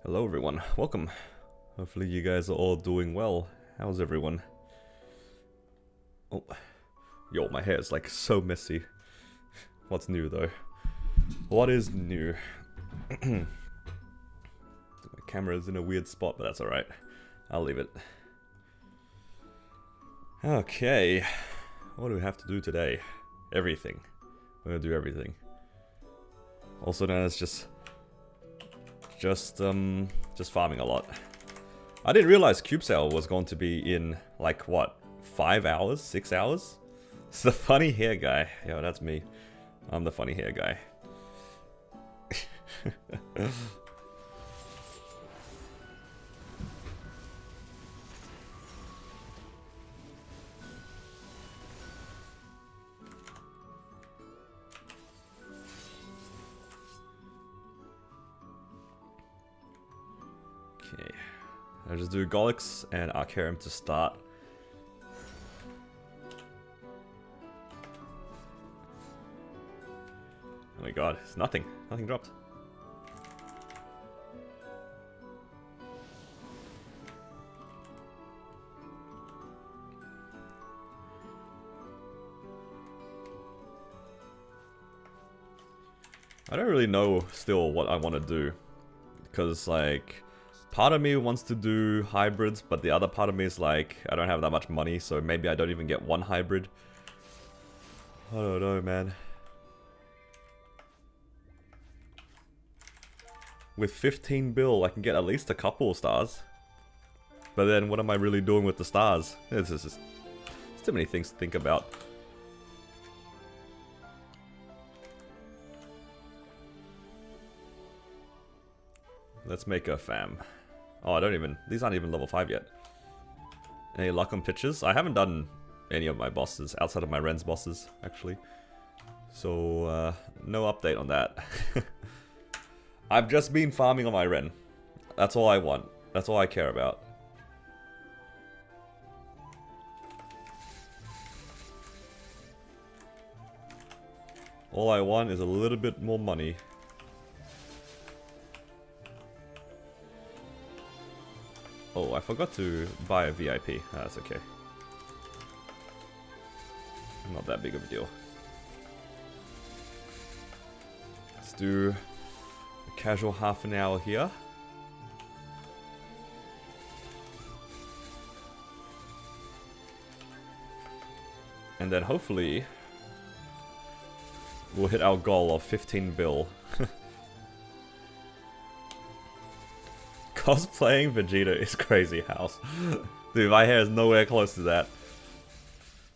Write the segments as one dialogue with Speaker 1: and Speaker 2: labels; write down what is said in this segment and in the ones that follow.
Speaker 1: Hello everyone, welcome. Hopefully you guys are all doing well. How's everyone? Oh, yo, my hair is like so messy. What's new though? What is new? My camera's in a weird spot, but that's alright. I'll leave it. Okay, what do we have to do today? Everything. We're gonna do everything. Also known as just farming a lot. I didn't realize Cube Sale was going to be in, like, what, 5 hours? 6 hours? It's the funny hair guy. Yo, that's me. I'm the funny hair guy. Okay. I'll just do Golix and Arcarium to start. Oh my god, it's nothing. Nothing dropped. I don't really know still what I want to do. Because, like, part of me wants to do hybrids, but the other part of me is like, I don't have that much money, so maybe I don't even get one hybrid. I don't know, man. With 15 bill, I can get at least a couple of stars. But then, what am I really doing with the stars? It's just too many things to think about. Let's make a fam. Oh, I don't even... These aren't even level 5 yet. Any luck on pitches? I haven't done any of my bosses, outside of my Ren's bosses, actually. So, no update on that. I've just been farming on my Ren. That's all I want. That's all I care about. All I want is a little bit more money. Oh, I forgot to buy a VIP. Ah, that's okay. Not that big of a deal. Let's do a casual half an hour here. And then hopefully we'll hit our goal of 15 bill. Cosplaying Vegeta is crazy house. Dude, my hair is nowhere close to that.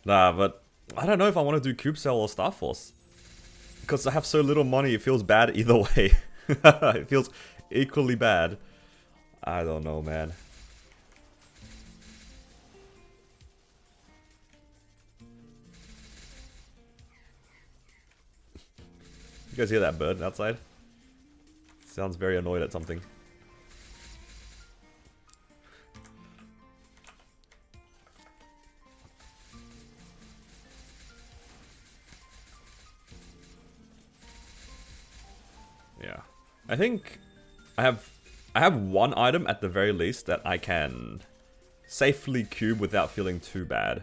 Speaker 1: Nah, but I don't know if I want to do Cube Cell or Starforce. Because I have so little money, it feels bad either way. It feels equally bad. I don't know, man. You guys hear that bird outside? Sounds very annoyed at something. Yeah, I think I have one item at the very least that I can safely cube without feeling too bad.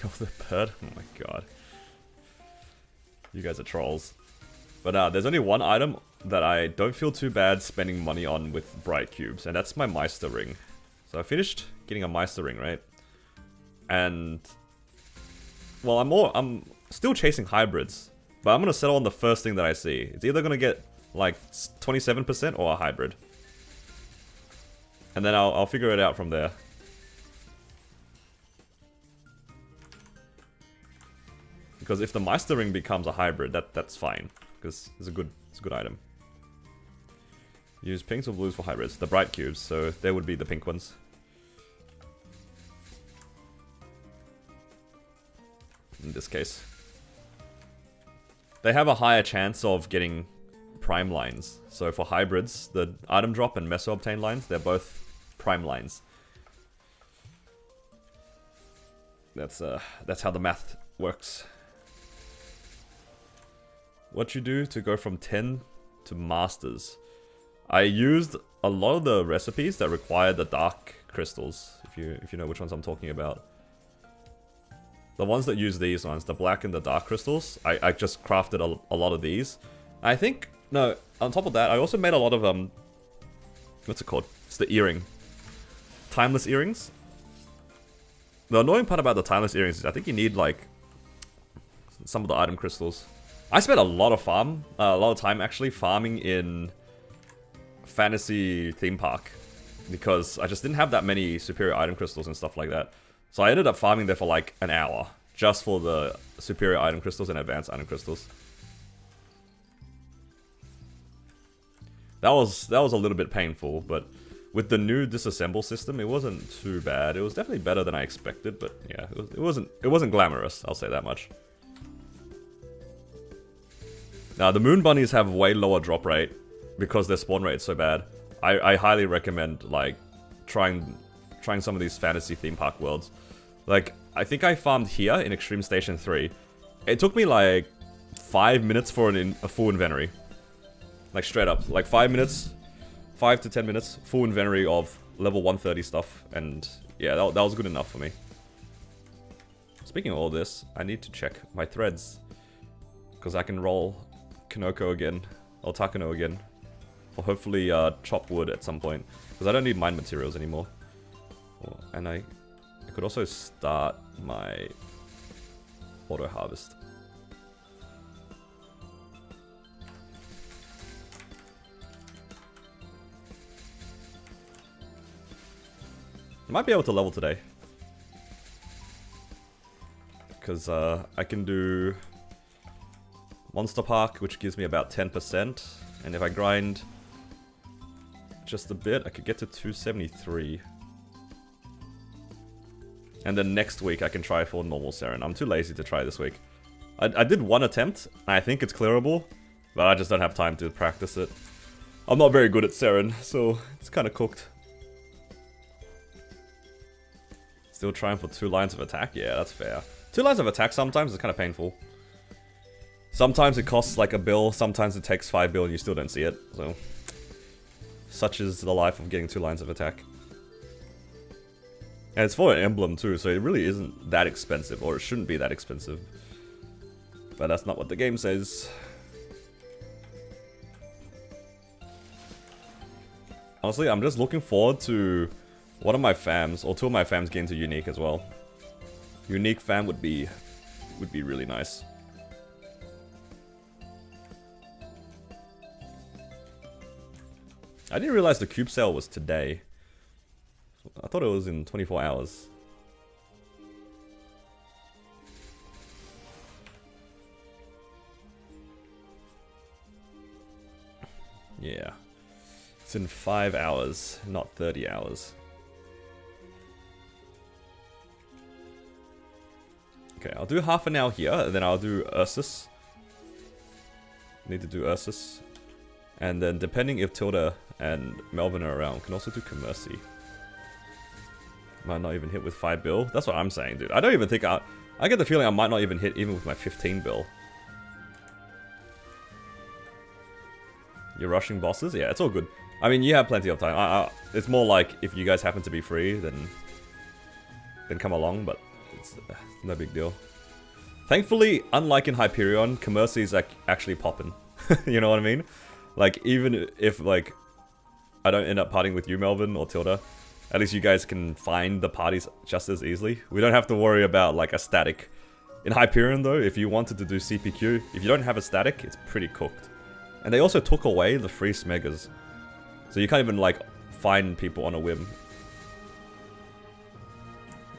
Speaker 1: Oh, the bird! Oh my god, you guys are trolls. But there's only one item that I don't feel too bad spending money on with bright cubes, and that's my Meister ring. So I finished getting a Meister ring, right? And well, I'm still chasing hybrids, but I'm gonna settle on the first thing that I see. It's either gonna get like 27% or a hybrid, and then I'll figure it out from there. Because if the Meister ring becomes a hybrid, that's fine, because it's a good item. Use pinks or blues for hybrids, the bright cubes, so they would be the pink ones. In this case, they have a higher chance of getting prime lines. So for hybrids, the item drop and meso obtain lines, they're both prime lines. That's how the math works. what you do to go from 10 to Masters. I used a lot of the recipes that require the dark crystals, if you know which ones I'm talking about. The ones that use these ones, the black and the dark crystals, I just crafted a lot of these. I think, no, on top of that, I also made a lot of, what's it called? It's the earring. Timeless earrings. The annoying part about the timeless earrings is I think you need, like, some of the item crystals. I spent a lot of time actually farming in Fantasy Theme Park because I just didn't have that many superior item crystals and stuff like that. So I ended up farming there for like an hour just for the superior item crystals and advanced item crystals. That was a little bit painful, but with the new disassemble system, it wasn't too bad. It was definitely better than I expected, but yeah, it wasn't glamorous. I'll say that much. Now the moon bunnies have way lower drop rate because their spawn rate is so bad. I highly recommend like trying some of these fantasy theme park worlds. Like, I think I farmed here in Extreme Station 3. It took me like 5 minutes for a full inventory. Like straight up, like 5 minutes, 5 to 10 minutes, full inventory of level 130 stuff, and yeah, that was good enough for me. Speaking of all this, I need to check my threads, because I can roll Kanoko again, or Takano again, or hopefully chop wood at some point, because I don't need mine materials anymore. And I could also start my auto harvest. I might be able to level today. Because I can do Monster Park, which gives me about 10%. And if I grind just a bit, I could get to 273. And then next week I can try for normal Seren. I'm too lazy to try this week. I did one attempt, and I think it's clearable. But I just don't have time to practice it. I'm not very good at Seren, so it's kind of cooked. Still trying for 2 lines of attack? Yeah, that's fair. 2 lines of attack sometimes is kind of painful. Sometimes it costs like a bill, sometimes it takes 5 bill and you still don't see it. So, such is the life of getting 2 lines of attack. And it's for an emblem too, so it really isn't that expensive, or it shouldn't be that expensive. But that's not what the game says. Honestly, I'm just looking forward to one of my fams, or 2 of my fams getting to Unique as well. Unique fam would be really nice. I didn't realize the cube sale was today. I thought it was in 24 hours. Yeah. It's in 5 hours, not 30 hours. Okay, I'll do half an hour here, and then I'll do Ursus. Need to do Ursus. And then depending if Tilda and Melvin are around, can also do Commercy. Might not even hit with 5 bill. That's what I'm saying, dude. I don't even think I get the feeling I might not even hit even with my 15 bill. You're rushing bosses? Yeah, it's all good. I mean, you have plenty of time. It's more like if you guys happen to be free, then come along, but it's no big deal. Thankfully, unlike in Hyperion, Commercy is actually popping. You know what I mean? Like, even if, like, I don't end up partying with you, Melvin, or Tilda, at least you guys can find the parties just as easily. We don't have to worry about, like, a static. In Hyperion, though, if you wanted to do CPQ, if you don't have a static, it's pretty cooked. And they also took away the free smeggers. So you can't even, like, find people on a whim.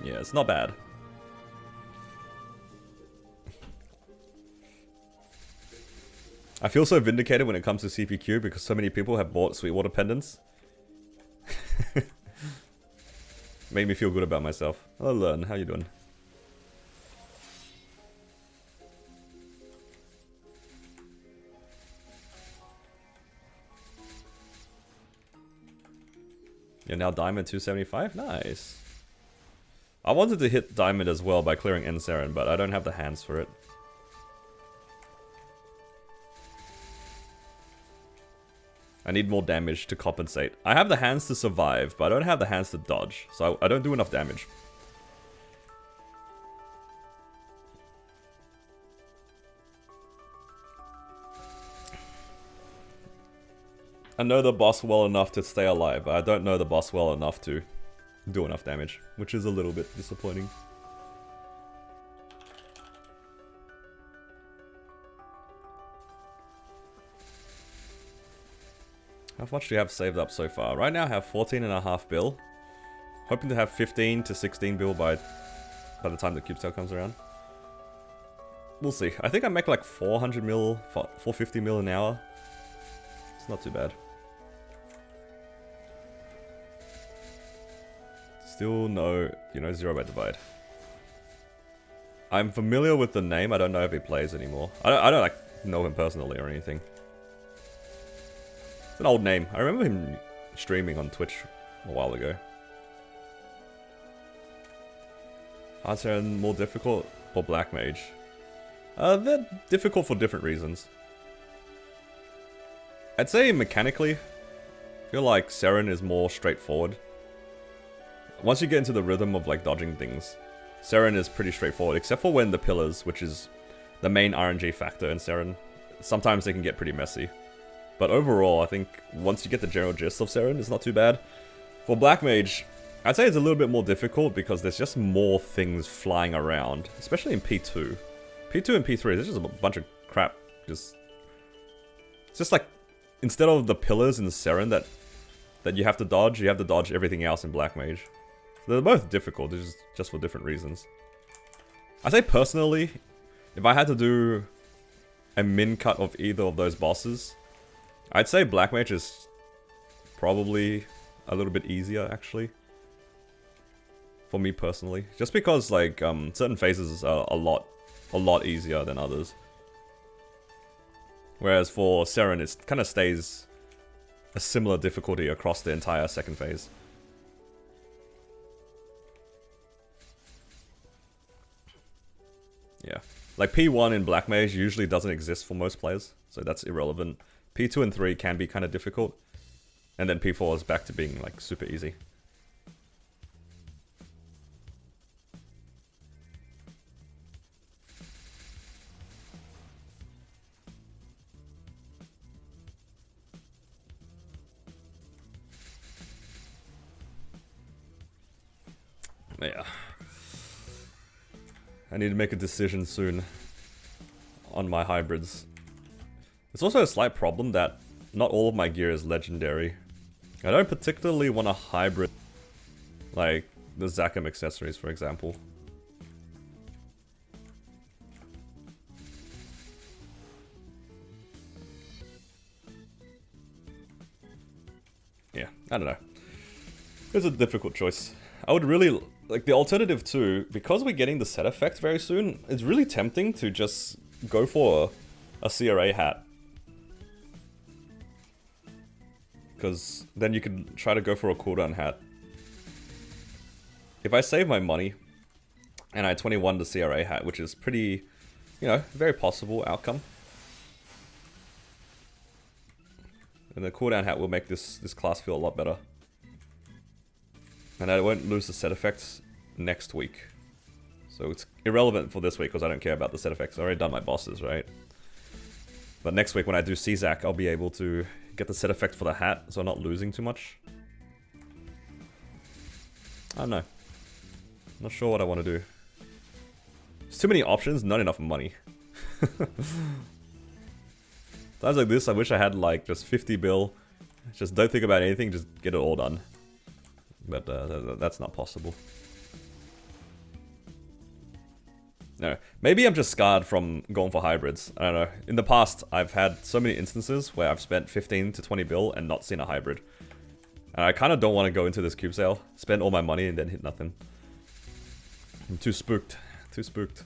Speaker 1: Yeah, it's not bad. I feel so vindicated when it comes to CPQ because so many people have bought Sweetwater pendants. Made me feel good about myself. Hello, Learn. How you doing? You're now Diamond 275? Nice. I wanted to hit Diamond as well by clearing Ensaren, but I don't have the hands for it. I need more damage to compensate. I have the hands to survive, but I don't have the hands to dodge, so I don't do enough damage. I know the boss well enough to stay alive, but I don't know the boss well enough to do enough damage, which is a little bit disappointing. How much do you have saved up so far? Right now I have 14.5 bill. Hoping to have 15 to 16 bill by the time the cube sale comes around. We'll see. I think I make like 400 mil, 450 mil an hour. It's not too bad. Still no, you know, 0 by divide. I'm familiar with the name. I don't know if he plays anymore. I don't like know him personally or anything. It's an old name. I remember him streaming on Twitch a while ago. Hard turn more difficult or black mage? They're difficult for different reasons. I'd say mechanically, I feel like Seren is more straightforward. Once you get into the rhythm of like dodging things, Seren is pretty straightforward, except for when the pillars, which is the main RNG factor in Seren, sometimes they can get pretty messy. But overall, I think once you get the general gist of Seren, it's not too bad. For Black Mage, I'd say it's a little bit more difficult because there's just more things flying around, especially in P2. P2 and P3, there's just a bunch of crap. It's just like, instead of the pillars in Seren that you have to dodge everything else in Black Mage. So they're both difficult, they're just for different reasons. I say personally, if I had to do a min cut of either of those bosses, I'd say Black Mage is probably a little bit easier, actually. For me personally. Just because, like, certain phases are a lot easier than others. Whereas for Seren, it kind of stays a similar difficulty across the entire second phase. Yeah. Like, P1 in Black Mage usually doesn't exist for most players, so that's irrelevant. P2 and 3 can be kind of difficult, and then P4 is back to being like super easy. Yeah. I need to make a decision soon on my hybrids. It's also a slight problem that not all of my gear is legendary. I don't particularly want a hybrid like the Zakum accessories, for example. Yeah, I don't know. It's a difficult choice. I would really like the alternative too, because we're getting the set effect very soon. It's really tempting to just go for a CRA hat. Because then you can try to go for a cooldown hat. If I save my money, and I 21 the CRA hat, which is pretty, you know, very possible outcome. And the cooldown hat will make this class feel a lot better. And I won't lose the set effects next week. So it's irrelevant for this week because I don't care about the set effects. I've already done my bosses, right? But next week when I do CZAC, I'll be able to get the set effect for the hat, so I'm not losing too much. I don't know. Not sure what I want to do. There's too many options, not enough money. Times like this, I wish I had like just 50 bill. Just don't think about anything, just get it all done. But that's not possible. No, maybe I'm just scarred from going for hybrids. I don't know. In the past, I've had so many instances where I've spent 15 to 20 bill and not seen a hybrid. And I kind of don't want to go into this cube sale, spend all my money and then hit nothing. I'm too spooked. Too spooked.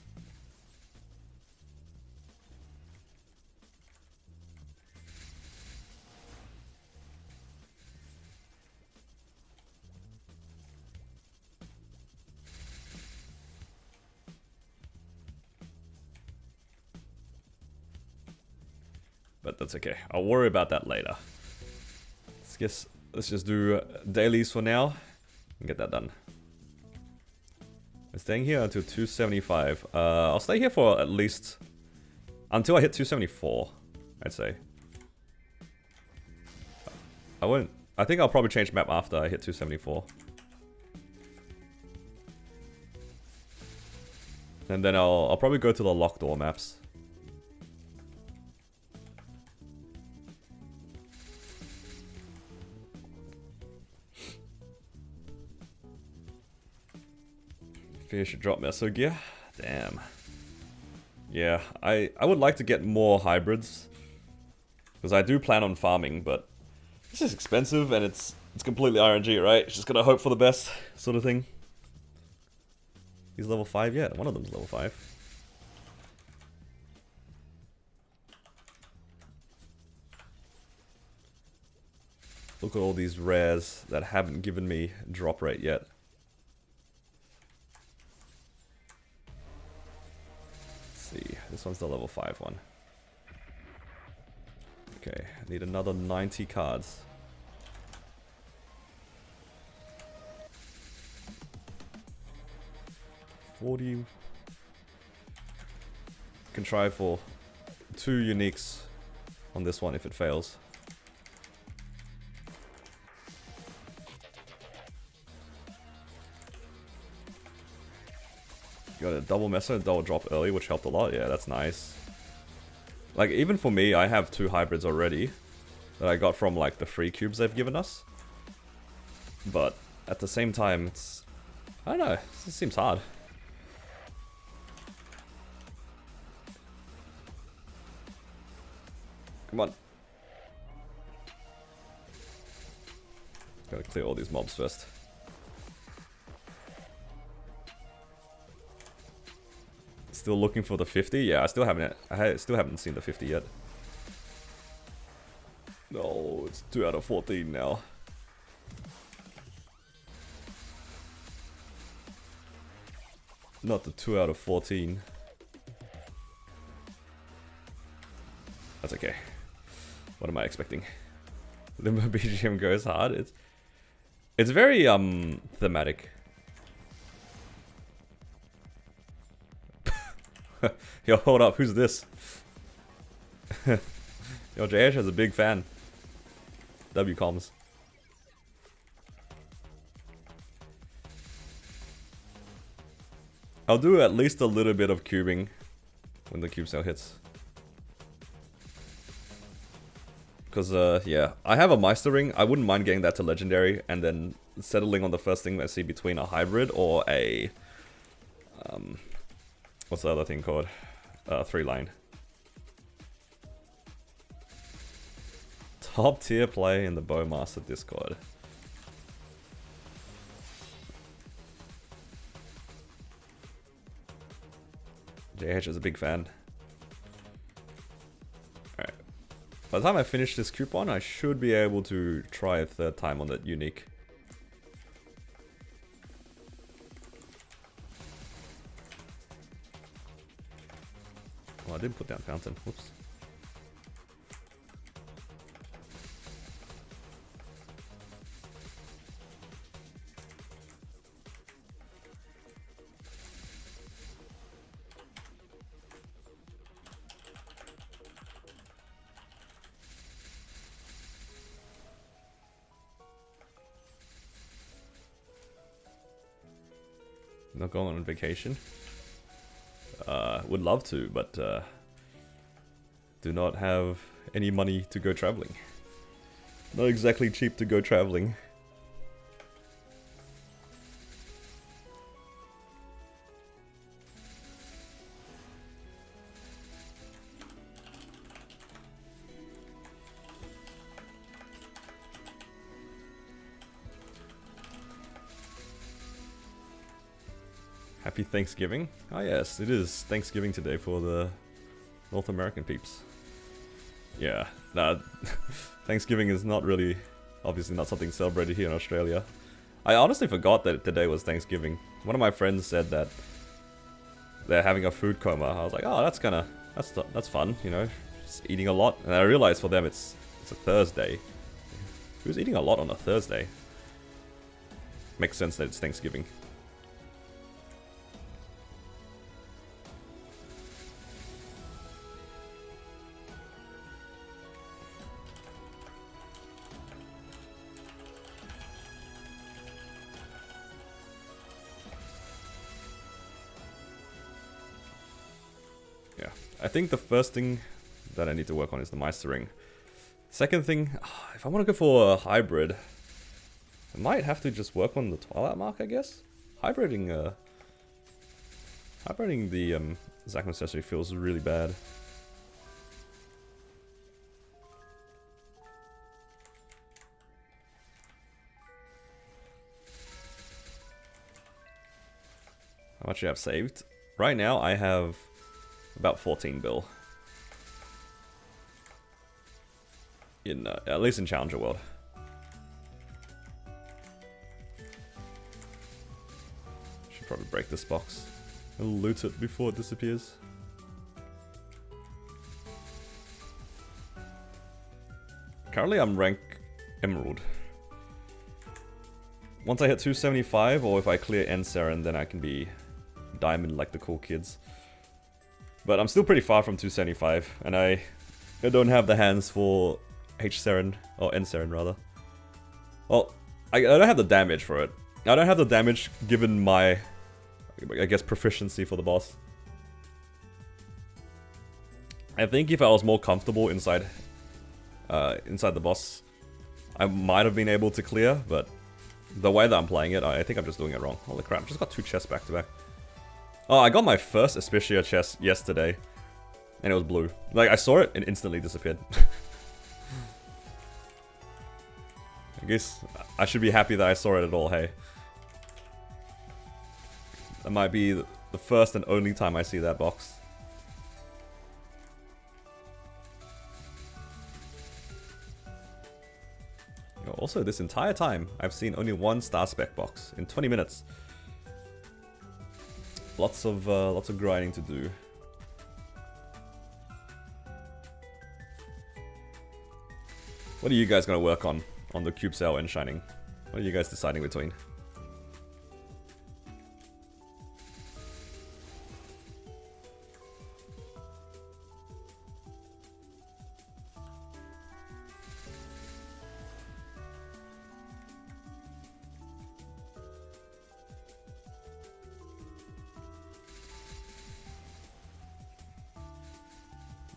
Speaker 1: But that's okay. I'll worry about that later. guess let's just do dailies for now and get that done. I'm staying here until 275. I'll stay here for at least until I hit 274, I'd say. I won't. I think I'll probably change map after I hit 274. And then I'll probably go to the locked door maps. Fish drop meso gear. Damn. Yeah, I would like to get more hybrids. Because I do plan on farming, but it's just expensive and it's completely RNG, right? Just gotta hope for the best, sort of thing. He's level 5 yet. One of them's level 5. Look at all these rares that haven't given me drop rate yet. Let's see, this one's the level 5 one. Okay, I need another 90 cards. Can try for 2 uniques on this one if it fails. Got a double meso and double drop early, which helped a lot. Yeah, that's nice. Like, even for me, I have 2 hybrids already that I got from, like, the free cubes they've given us. But at the same time, it's... I don't know, it seems hard. Come on. Gotta clear all these mobs first. Still looking for the 50? Yeah, I still haven't seen the 50 yet. No, it's 2 out of 14 now. Not the 2 out of 14. That's okay. What am I expecting? Limbo BGM goes hard. It's very thematic. Yo, hold up, who's this? Yo, JH has a big fan. W comms. I'll do at least a little bit of cubing when the cube sale hits. Because, yeah, I have a Meister ring. I wouldn't mind getting that to legendary and then settling on the first thing I see between a hybrid or a... what's the other thing called? 3-line. Top tier play in the Bowmaster Discord. JH is a big fan. Alright. By the time I finish this coupon, I should be able to try a 3rd time on that unique. Oh, I didn't put down fountain. Whoops. Not going on vacation? Would love to, but do not have any money to go traveling. Not exactly cheap to go traveling. Happy Thanksgiving. Oh yes, it is Thanksgiving today for the North American peeps. Yeah, nah, Thanksgiving is not really, obviously not something celebrated here in Australia. I honestly forgot that today was Thanksgiving. One of my friends said that they're having a food coma. I was like, oh, that's fun, you know, just eating a lot. And I realized for them it's a Thursday. Who's eating a lot on a Thursday? Makes sense that it's Thanksgiving. Yeah, I think the first thing that I need to work on is the Meister ring. Second thing, if I want to go for a hybrid, I might have to just work on the Twilight Mark, I guess. Hybriding the Zack Necessity feels really bad. How much do you have saved? Right now I have about 14 bill. In at least in Challenger World. Should probably break this box and loot it before it disappears. Currently I'm rank Emerald. Once I hit 275, or if I clear End Seren, then I can be Diamond like the cool kids. But I'm still pretty far from 275, and I don't have the hands for H Seren, or End Seren rather. Well, I don't have the damage for it. I don't have the damage given my, I guess, proficiency for the boss. I think if I was more comfortable inside the boss, I might have been able to clear, but the way that I'm playing it, I think I'm just doing it wrong. Holy crap, just got 2 chests back to back. Oh, I got my first Asphyxia chest yesterday, and it was blue. Like, I saw it and instantly disappeared. I guess I should be happy that I saw it at all, hey. That might be the first and only time I see that box. Also, this entire time, I've seen only 1 star spec box in 20 minutes. Lots of grinding to do. What are you guys gonna work on the Cube Sale and Shining? What are you guys deciding between?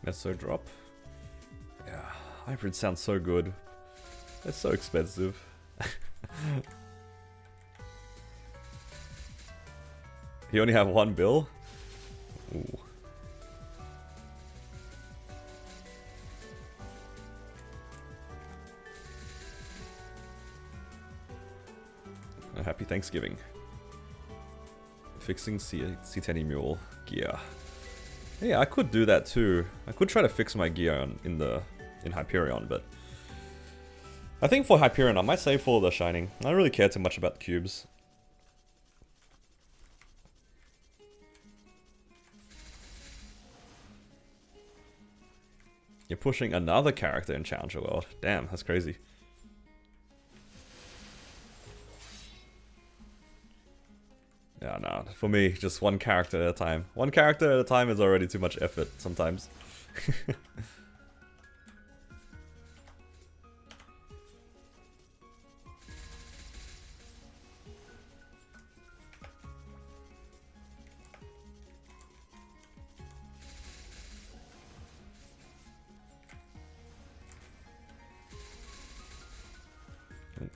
Speaker 1: Meso drop. Yeah, hybrid sounds so good. It's so expensive. You only have 1 bill? Ooh. A happy Thanksgiving. Fixing C10 Mule gear. Yeah, I could do that too. I could try to fix my gear in Hyperion, but I think for Hyperion I might save for the Shining. I don't really care too much about the cubes. You're pushing another character in Challenger World. Damn, that's crazy. Yeah, no, for me, just 1 character at a time. 1 character at a time is already too much effort sometimes.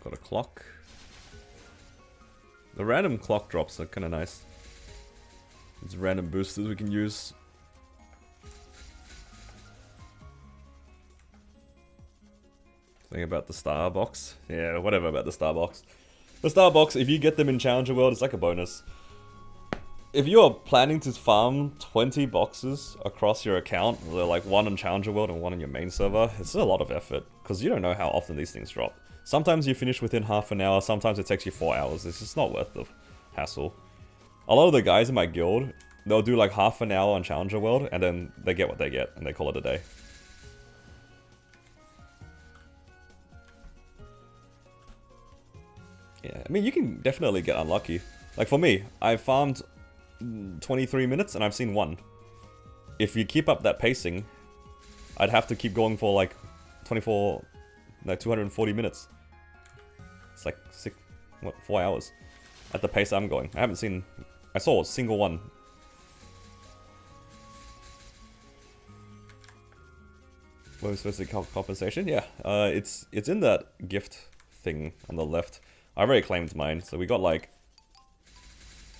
Speaker 1: Got a clock. The random clock drops are kind of nice. It's random boosters we can use. Thing about the star box. Yeah, whatever about the star box. The star box, if you get them in Challenger World, it's like a bonus. If you are planning to farm 20 boxes across your account, like 1 on Challenger World and 1 on your main server, it's a lot of effort, because you don't know how often these things drop. Sometimes you finish within half an hour, sometimes it takes you 4 hours. It's just not worth the hassle. A lot of the guys in my guild, they'll do like half an hour on Challenger World, and then they get what they get, and they call it a day. Yeah, I mean, you can definitely get unlucky. Like for me, I farmed 23 minutes and I've seen one. If you keep up that pacing, I'd have to keep going for like 24, like 240 minutes. It's like 4 hours at the pace I'm going. I saw a single one. What was supposed to be compensation? Yeah, it's in that gift thing on the left. I already claimed mine, so we got like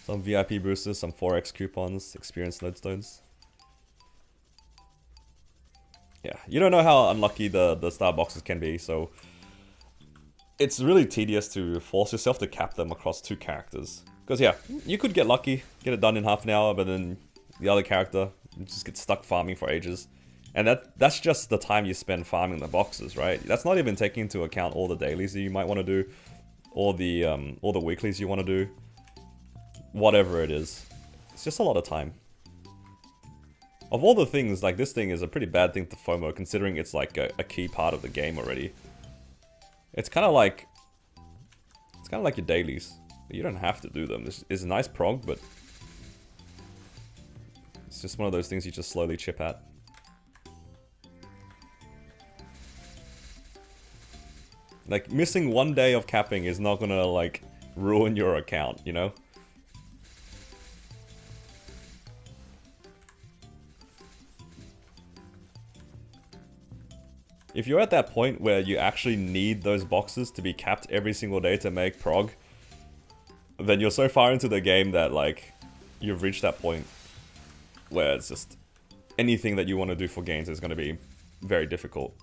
Speaker 1: some VIP boosters, some 4x coupons, experience lodestones. Yeah, you don't know how unlucky the star boxes can be, so it's really tedious to force yourself to cap them across 2 characters. Because yeah, you could get lucky, get it done in half an hour, but then the other character just gets stuck farming for ages. And that's just the time you spend farming the boxes, right? That's not even taking into account all the dailies that you might want to do, all the weeklies you want to do, whatever it is. It's just a lot of time. Of all the things, like this thing is a pretty bad thing to FOMO, considering it's like a key part of the game already. It's kind of like your dailies. You don't have to do them. It's a nice prog, but it's just one of those things you just slowly chip at. Like, missing 1 day of capping is not gonna, like, ruin your account, you know? If you're at that point where you actually need those boxes to be capped every single day to make prog, then you're so far into the game that, like, you've reached that point where it's just anything that you want to do for gains is going to be very difficult.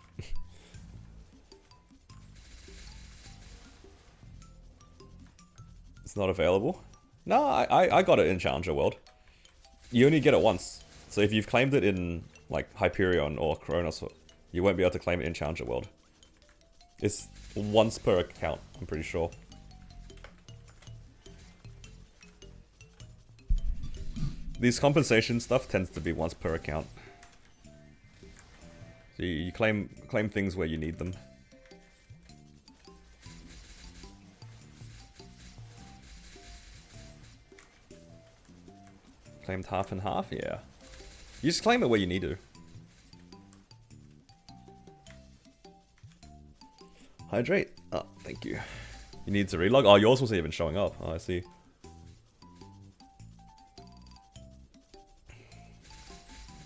Speaker 1: It's not available? No, I got it in Challenger World. You only get it once. So if you've claimed it in, like, Hyperion or Kronos, you won't be able to claim it in Challenger World. It's once per account, I'm pretty sure. These compensation stuff tends to be once per account. So you claim things where you need them. Claimed half and half? Yeah. You just claim it where you need to. Hydrate. Oh, thank you. You need to relog? Oh, yours wasn't even showing up. Oh, I see.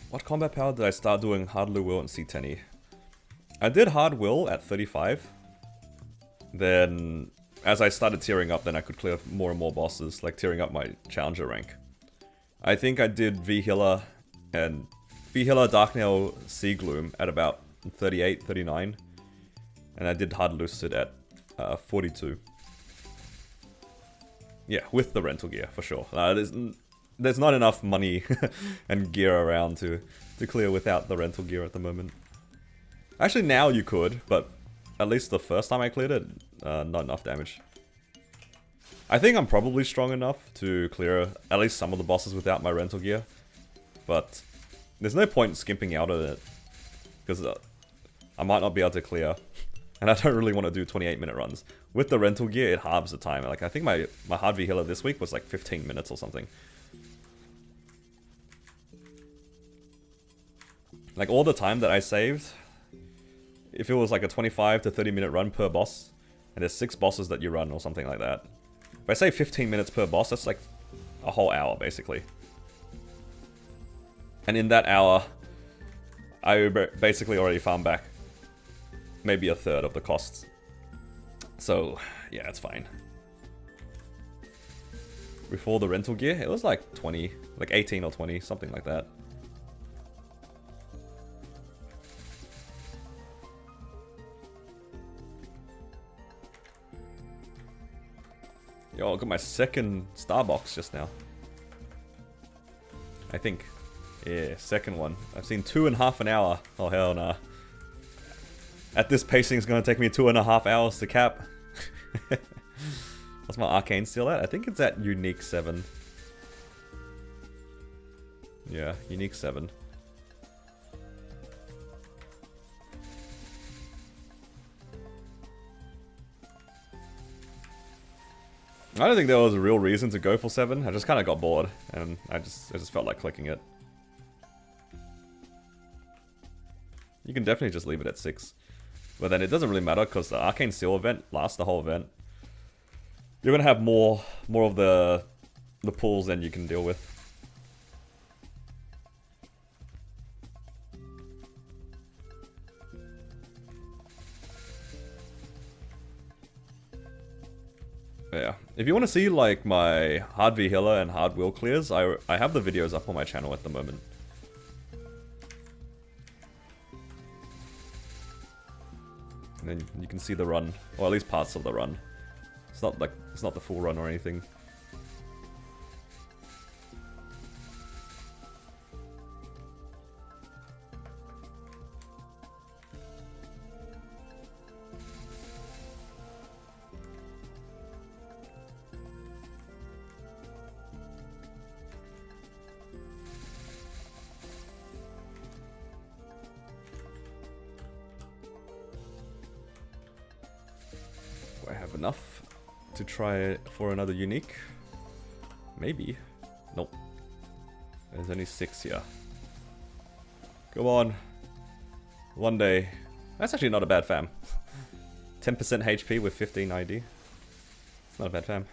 Speaker 1: What combat power did I start doing Hardly Will and C10E? I did Hard Will at 35. Then, as I started tearing up, then I could clear more and more bosses, like tearing up my Challenger rank. I think I did V-Healer and V-Healer Darknail Sea Gloom at about 38, 39. And I did Hard Lucid at 42. Yeah, with the rental gear, for sure. There's not enough money and gear around to clear without the rental gear at the moment. Actually, now you could, but at least the first time I cleared it, not enough damage. I think I'm probably strong enough to clear at least some of the bosses without my rental gear. But there's no point skimping out on it, because I might not be able to clear. And I don't really want to do 28-minute runs. With the rental gear, it halves the time. Like, I think my hard V healer this week was like 15 minutes or something. Like, all the time that I saved, if it was like a 25 to 30-minute run per boss, and there's 6 bosses that you run or something like that. If I save 15 minutes per boss, that's like a whole hour, basically. And in that hour, I basically already farmed back maybe a third of the costs. So, yeah, it's fine. Before the rental gear, it was like 20, like 18 or 20, something like that. Yo, I got my second Starbox just now. I think. Yeah, second one. I've seen 2.5 an hour. Oh, hell nah. At this pacing, it's going to take me 2.5 hours to cap. What's my arcane still at? I think it's at unique 7. Yeah, unique 7. I don't think there was a real reason to go for 7. I just kind of got bored, and I just felt like clicking it. You can definitely just leave it at 6. But then it doesn't really matter, because the Arcane Seal event lasts the whole event. You're going to have more of the pulls than you can deal with. Yeah, if you want to see like my hard V healer and hard will clears, I have the videos up on my channel at the moment. And then you can see the run, or at least parts of the run. It's not the full run or anything. I have enough to try for another unique. Maybe. Nope. There's only 6 here. Come on. One day. That's actually not a bad fam. 10% HP with 15 ID. It's not a bad fam.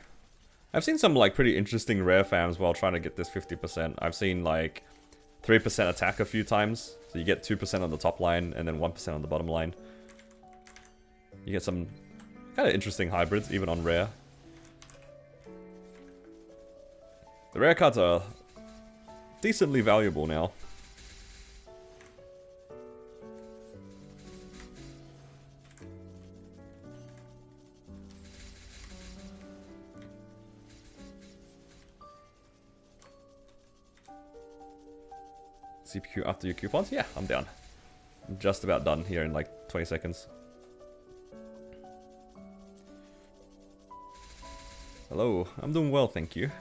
Speaker 1: I've seen some like pretty interesting rare fams while trying to get this 50%. I've seen like 3% attack a few times. So you get 2% on the top line and then 1% on the bottom line. You get some kind of interesting hybrids, even on rare. The rare cards are decently valuable now. CPQ after your coupons? Yeah, I'm down. I'm just about done here in like 20 seconds. Hello, I'm doing well, thank you.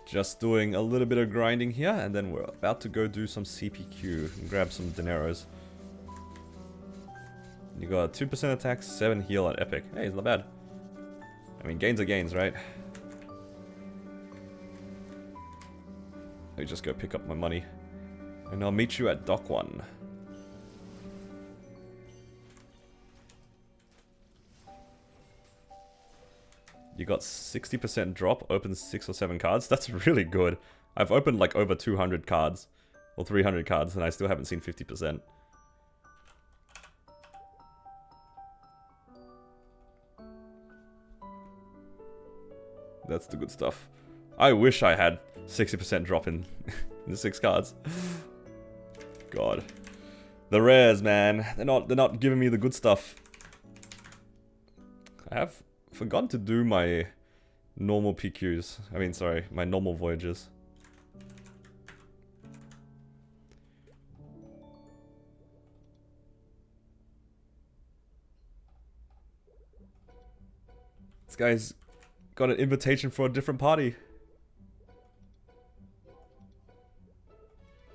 Speaker 1: Just doing a little bit of grinding here, and then we're about to go do some CPQ and grab some dineros. You got 2% attack, 7 heal at Epic. Hey, it's not bad. I mean, gains are gains, right? Let me just go pick up my money. And I'll meet you at Dock 1. You got 60% drop, open 6 or 7 cards. That's really good. I've opened like over 200 cards. Or 300 cards, and I still haven't seen 50%. That's the good stuff. I wish I had 60% drop in, in the 6 cards. God. The rares, man. They're not giving me the good stuff. I have forgotten to do my normal PQs. I mean, sorry, my normal voyages. This guy's got an invitation for a different party.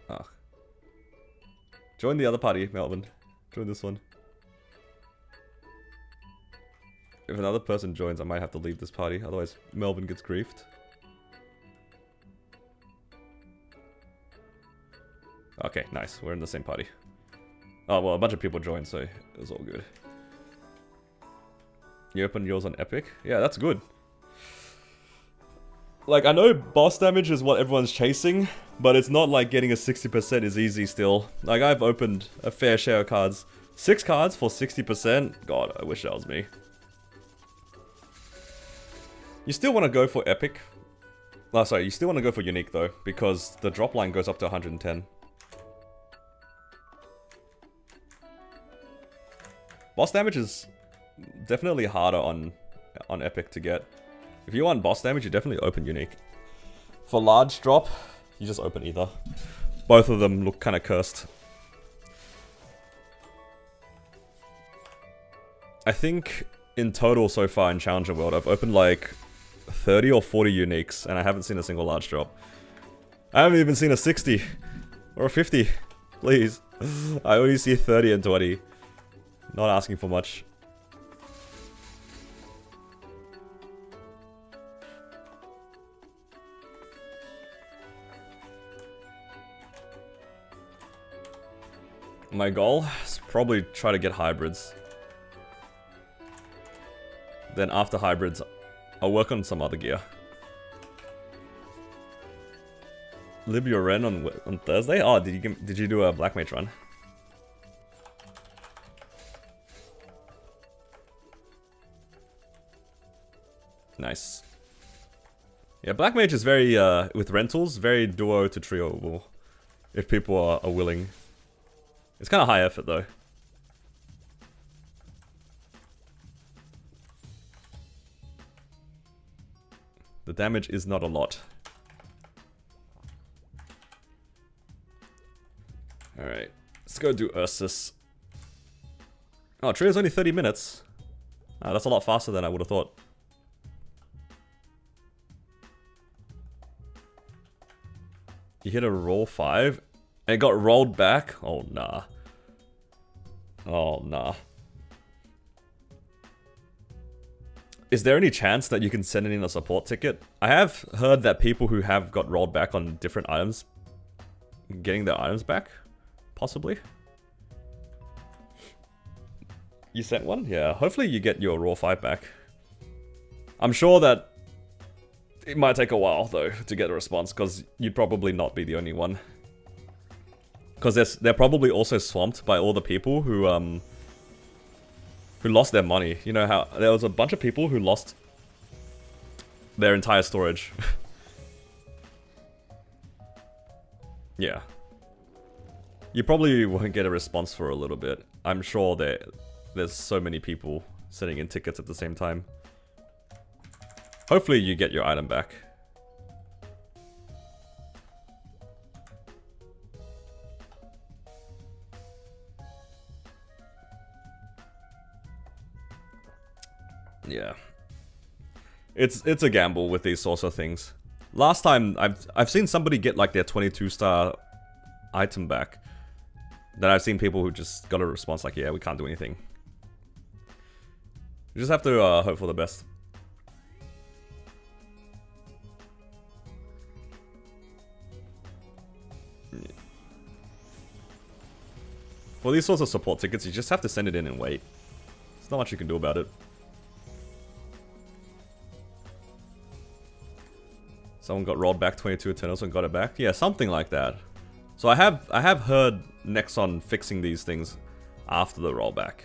Speaker 1: Ah. Join the other party, Melvin. Join this one. If another person joins, I might have to leave this party, otherwise Melvin gets griefed. Okay, nice. We're in the same party. Oh, well, a bunch of people joined, so it was all good. You opened yours on Epic? Yeah, that's good. Like, I know boss damage is what everyone's chasing, but it's not like getting a 60% is easy still. Like, I've opened a fair share of cards. 6 cards for 60%? God, I wish that was me. You still want to go for Epic. Oh, sorry, you still want to go for Unique though, because the drop line goes up to 110. Boss damage is definitely harder on Epic to get. If you want boss damage, you definitely open Unique. For large drop, you just open either. Both of them look kind of cursed. I think in total so far in Challenger World, I've opened like 30 or 40 uniques, and I haven't seen a single large drop. I haven't even seen a 60 or a 50. Please. I only see 30 and 20. Not asking for much. My goal is probably try to get hybrids. Then after hybrids, I'll work on some other gear. Libya Ren on Thursday? Oh, did you do a Black Mage run? Nice. Yeah, Black Mage is very, with rentals, very duo to trioable. If people are willing. It's kind of high effort though. The damage is not a lot. Alright, let's go do Ursus. Oh, trio's only 30 minutes. That's a lot faster than I would have thought. You hit a roll 5 and it got rolled back? Oh, nah. Oh, nah. Is there any chance that you can send in a support ticket? I have heard that people who have got rolled back on different items, getting their items back? Possibly. You sent one? Yeah, hopefully you get your raw 5 back. I'm sure that it might take a while though to get a response, because you'd probably not be the only one. Because they're probably also swamped by all the people who lost their money. You know how there was a bunch of people who lost their entire storage. Yeah. You probably won't get a response for a little bit. I'm sure there's so many people sending in tickets at the same time. Hopefully you get your item back. Yeah. It's a gamble with these sorts of things. Last time I've seen somebody get like their 22-star item back. Then I've seen people who just got a response like, yeah, we can't do anything. You just have to hope for the best. For these sorts of support tickets, you just have to send it in and wait. There's not much you can do about it. Someone got rolled back 22 Eternals and got it back. Yeah, something like that. So I have heard Nexon fixing these things after the rollback.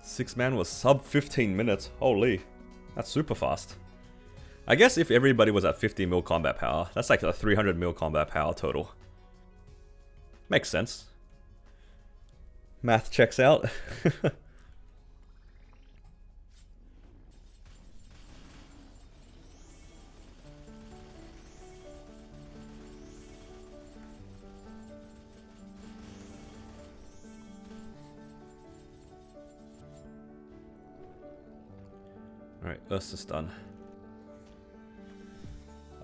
Speaker 1: Six-man was sub 15 minutes. Holy, that's super fast. I guess if everybody was at 50 mil combat power, that's like a 300 mil combat power total. Makes sense. Math checks out. Alright, Ursus done.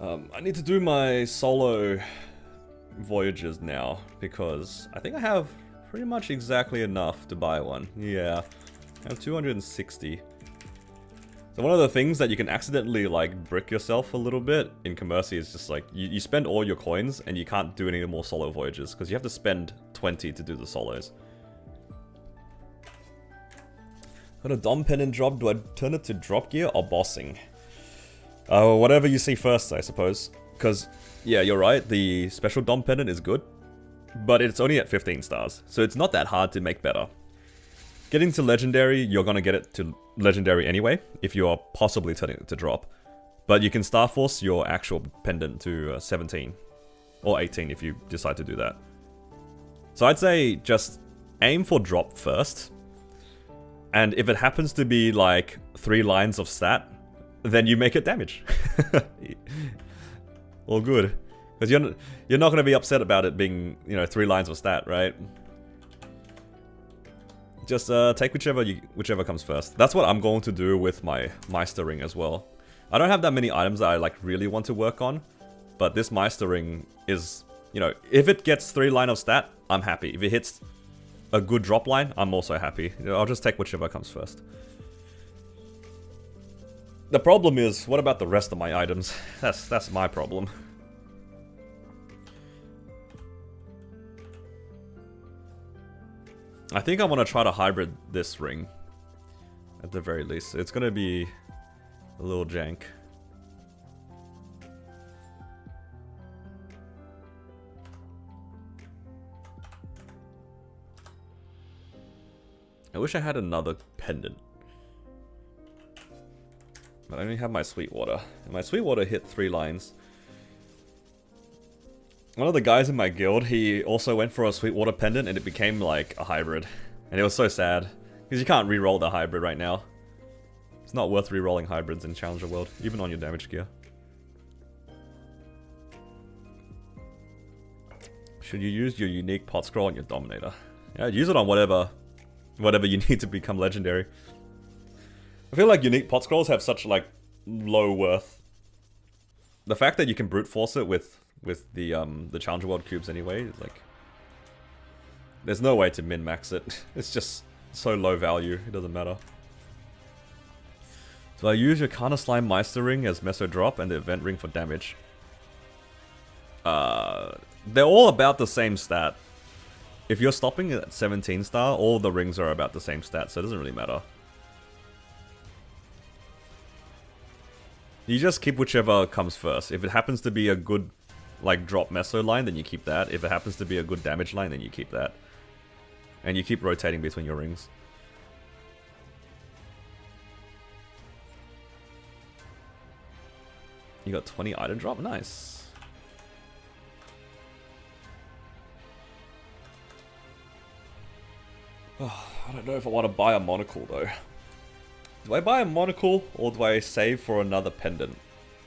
Speaker 1: I need to do my solo voyages now, because I think I have pretty much exactly enough to buy one. Yeah, I have 260. So one of the things that you can accidentally like brick yourself a little bit in Commercy is just like, you spend all your coins and you can't do any more solo voyages, because you have to spend 20 to do the solos. Got a Dom pendant drop, do I turn it to drop gear or bossing? Whatever you see first, I suppose. Because, yeah, you're right, the special Dom pendant is good, but it's only at 15 stars, so it's not that hard to make better. Getting to Legendary, you're gonna get it to Legendary anyway, if you are possibly turning it to drop. But you can Starforce your actual pendant to 17, or 18 if you decide to do that. So I'd say just aim for drop first, and if it happens to be like 3 lines of stat, then you make it damage. All good. Because you're not going to be upset about it being, you know, 3 lines of stat, right? Just take whichever comes first. That's what I'm going to do with my Meister ring as well. I don't have that many items that I like really want to work on, but this Meister ring is, you know, if it gets 3 line of stat, I'm happy. If it hits a good drop line, I'm also happy. I'll just take whichever comes first. The problem is, what about the rest of my items? That's my problem. I think I want to try to hybrid this ring. At the very least. It's going to be a little jank. I wish I had another pendant. But I only have my Sweetwater. And my Sweetwater hit 3 lines. One of the guys in my guild, he also went for a Sweetwater pendant and it became like a hybrid. And it was so sad. Because you can't re-roll the hybrid right now. It's not worth re-rolling hybrids in Challenger World, even on your damage gear. Should you use your unique pot scroll on your Dominator? Yeah, use it on whatever you need to become legendary. I feel like unique pot scrolls have such like low worth. The fact that you can brute force it with the Challenger World cubes anyway, like there's no way to min-max it. It's just so low value, it doesn't matter. Do I use your Kana Slime Meister ring as Meso drop and the event ring for damage? They're all about the same stat. If you're stopping at 17 star, all the rings are about the same stat, so it doesn't really matter. You just keep whichever comes first. If it happens to be a good like drop Meso line, then you keep that. If it happens to be a good damage line, then you keep that. And you keep rotating between your rings. You got 20 item drop? Nice. Oh, I don't know if I want to buy a monocle though. Do I buy a monocle or do I save for another pendant?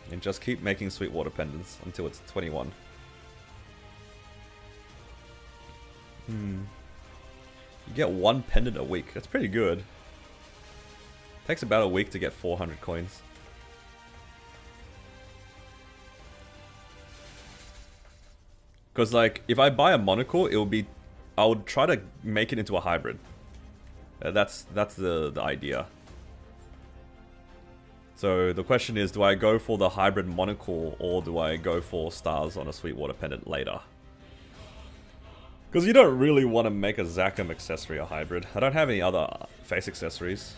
Speaker 1: And just keep making Sweetwater pendants until it's 21. You get 1 pendant a week. That's pretty good. Takes about a week to get 400 coins. Because like, if I buy a monocle, it will be... I would try to make it into a hybrid. That's the idea. So the question is, do I go for the hybrid monocle or do I go for stars on a Sweetwater pendant later? Because you don't really want to make a Zakum accessory a hybrid. I don't have any other face accessories.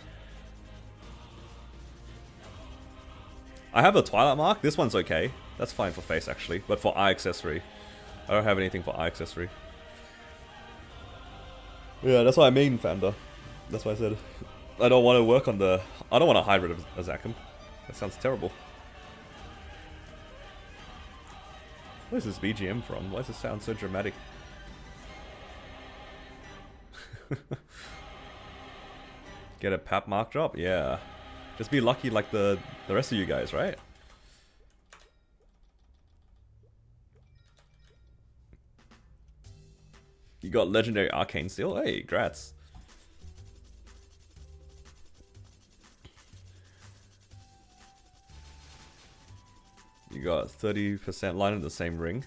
Speaker 1: I have a Twilight Mark. This one's okay. That's fine for face actually. But for eye accessory, I don't have anything for eye accessory. Yeah, that's what I mean, Fanda. That's why I said I don't want to work on the... I don't want a hybrid of a Zakum. That sounds terrible. Where's this BGM from? Why does it sound so dramatic? Get a pap mark drop? Yeah. Just be lucky like the rest of you guys, right? You got legendary arcane seal? Hey, grats. You got 30% line in the same ring.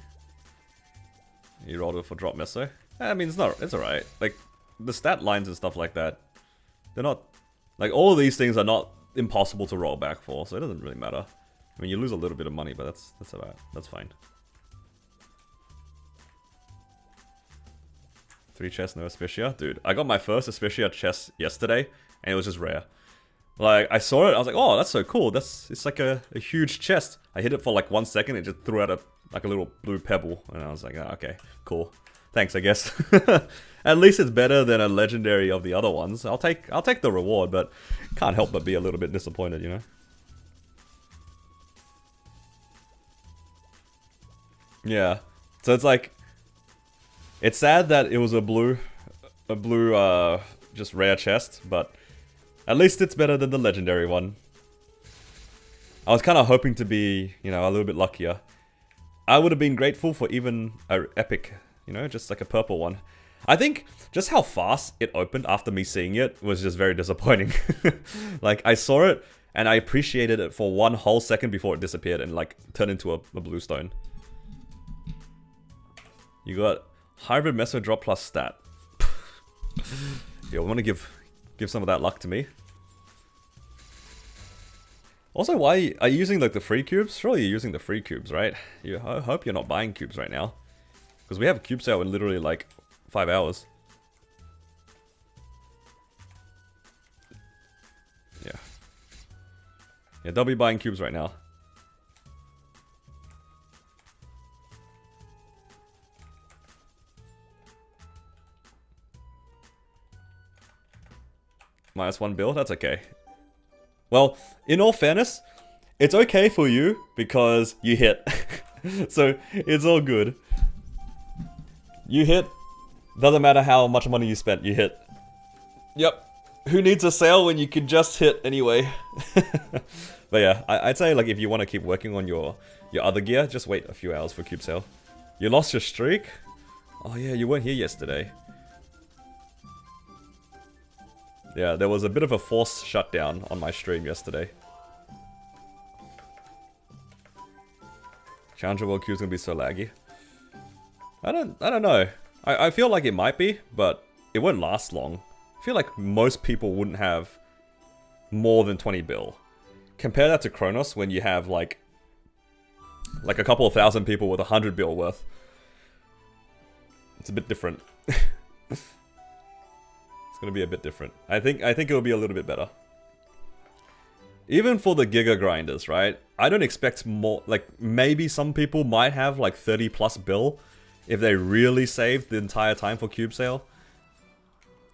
Speaker 1: You rolled it for drop meso. I mean, it's alright. Like, the stat lines and stuff like that, they're not... Like, all of these things are not impossible to roll back for, so it doesn't really matter. I mean, you lose a little bit of money, but that's alright. That's fine. 3 chests, no Aspecia? Dude, I got my first Aspecia chest yesterday, and it was just rare. Like, I saw it, I was like, oh, that's so cool. It's like a huge chest. I hit it for like 1 second, it just threw out a little blue pebble. And I was like, oh, okay, cool. Thanks, I guess. At least it's better than a legendary of the other ones. I'll take the reward, but can't help but be a little bit disappointed, you know? Yeah. So it's like... It's sad that it was a blue, just rare chest, but... At least it's better than the legendary one. I was kind of hoping to be, you know, a little bit luckier. I would have been grateful for even an epic, you know, just like a purple one. I think just how fast it opened after me seeing it was just very disappointing. Like, I saw it, and I appreciated it for 1 whole second before it disappeared and, like, turned into a blue stone. You got hybrid meso drop plus stat. Yeah, we want to give some of that luck to me. Also, why are you using like the free cubes? Surely you're using the free cubes, right? I hope you're not buying cubes right now. Because we have a cube sale in literally like 5 hours. Yeah. Yeah, they'll be buying cubes right now. -1 bill, that's okay. Well, in all fairness, it's okay for you because you hit. So, it's all good. You hit. Doesn't matter how much money you spent, you hit. Yep. Who needs a sale when you can just hit anyway? But yeah, I'd say like if you want to keep working on your other gear, just wait a few hours for cube sale. You lost your streak? Oh yeah, you weren't here yesterday. Yeah, there was a bit of a forced shutdown on my stream yesterday. Challenger World Cube's gonna be so laggy. I don't know. I feel like it might be, but it won't last long. I feel like most people wouldn't have more than 20 bill. Compare that to Kronos when you have like a couple of thousand people with 100 bill worth. It's a bit different. It's gonna be a bit different. I think it'll be a little bit better. Even for the Giga grinders, right? I don't expect more. Like maybe some people might have like 30 plus bill if they really saved the entire time for cube sale.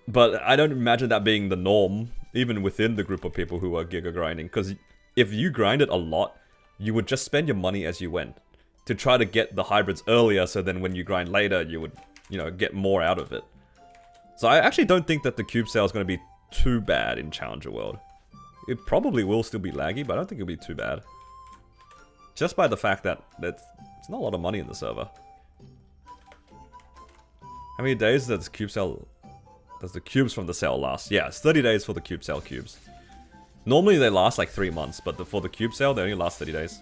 Speaker 1: But I don't imagine that being the norm, even within the group of people who are Giga grinding. Because if you grinded a lot, you would just spend your money as you went to try to get the hybrids earlier, so then when you grind later, you would, you know, get more out of it. So I actually don't think that the cube sale is going to be too bad in Challenger World. It probably will still be laggy, but I don't think it'll be too bad. Just by the fact that it's not a lot of money in the server. How many days does the cube sale... Does the cubes from the sale last? Yeah, it's 30 days for the cube sale cubes. Normally they last like 3 months, but for the cube sale, they only last 30 days.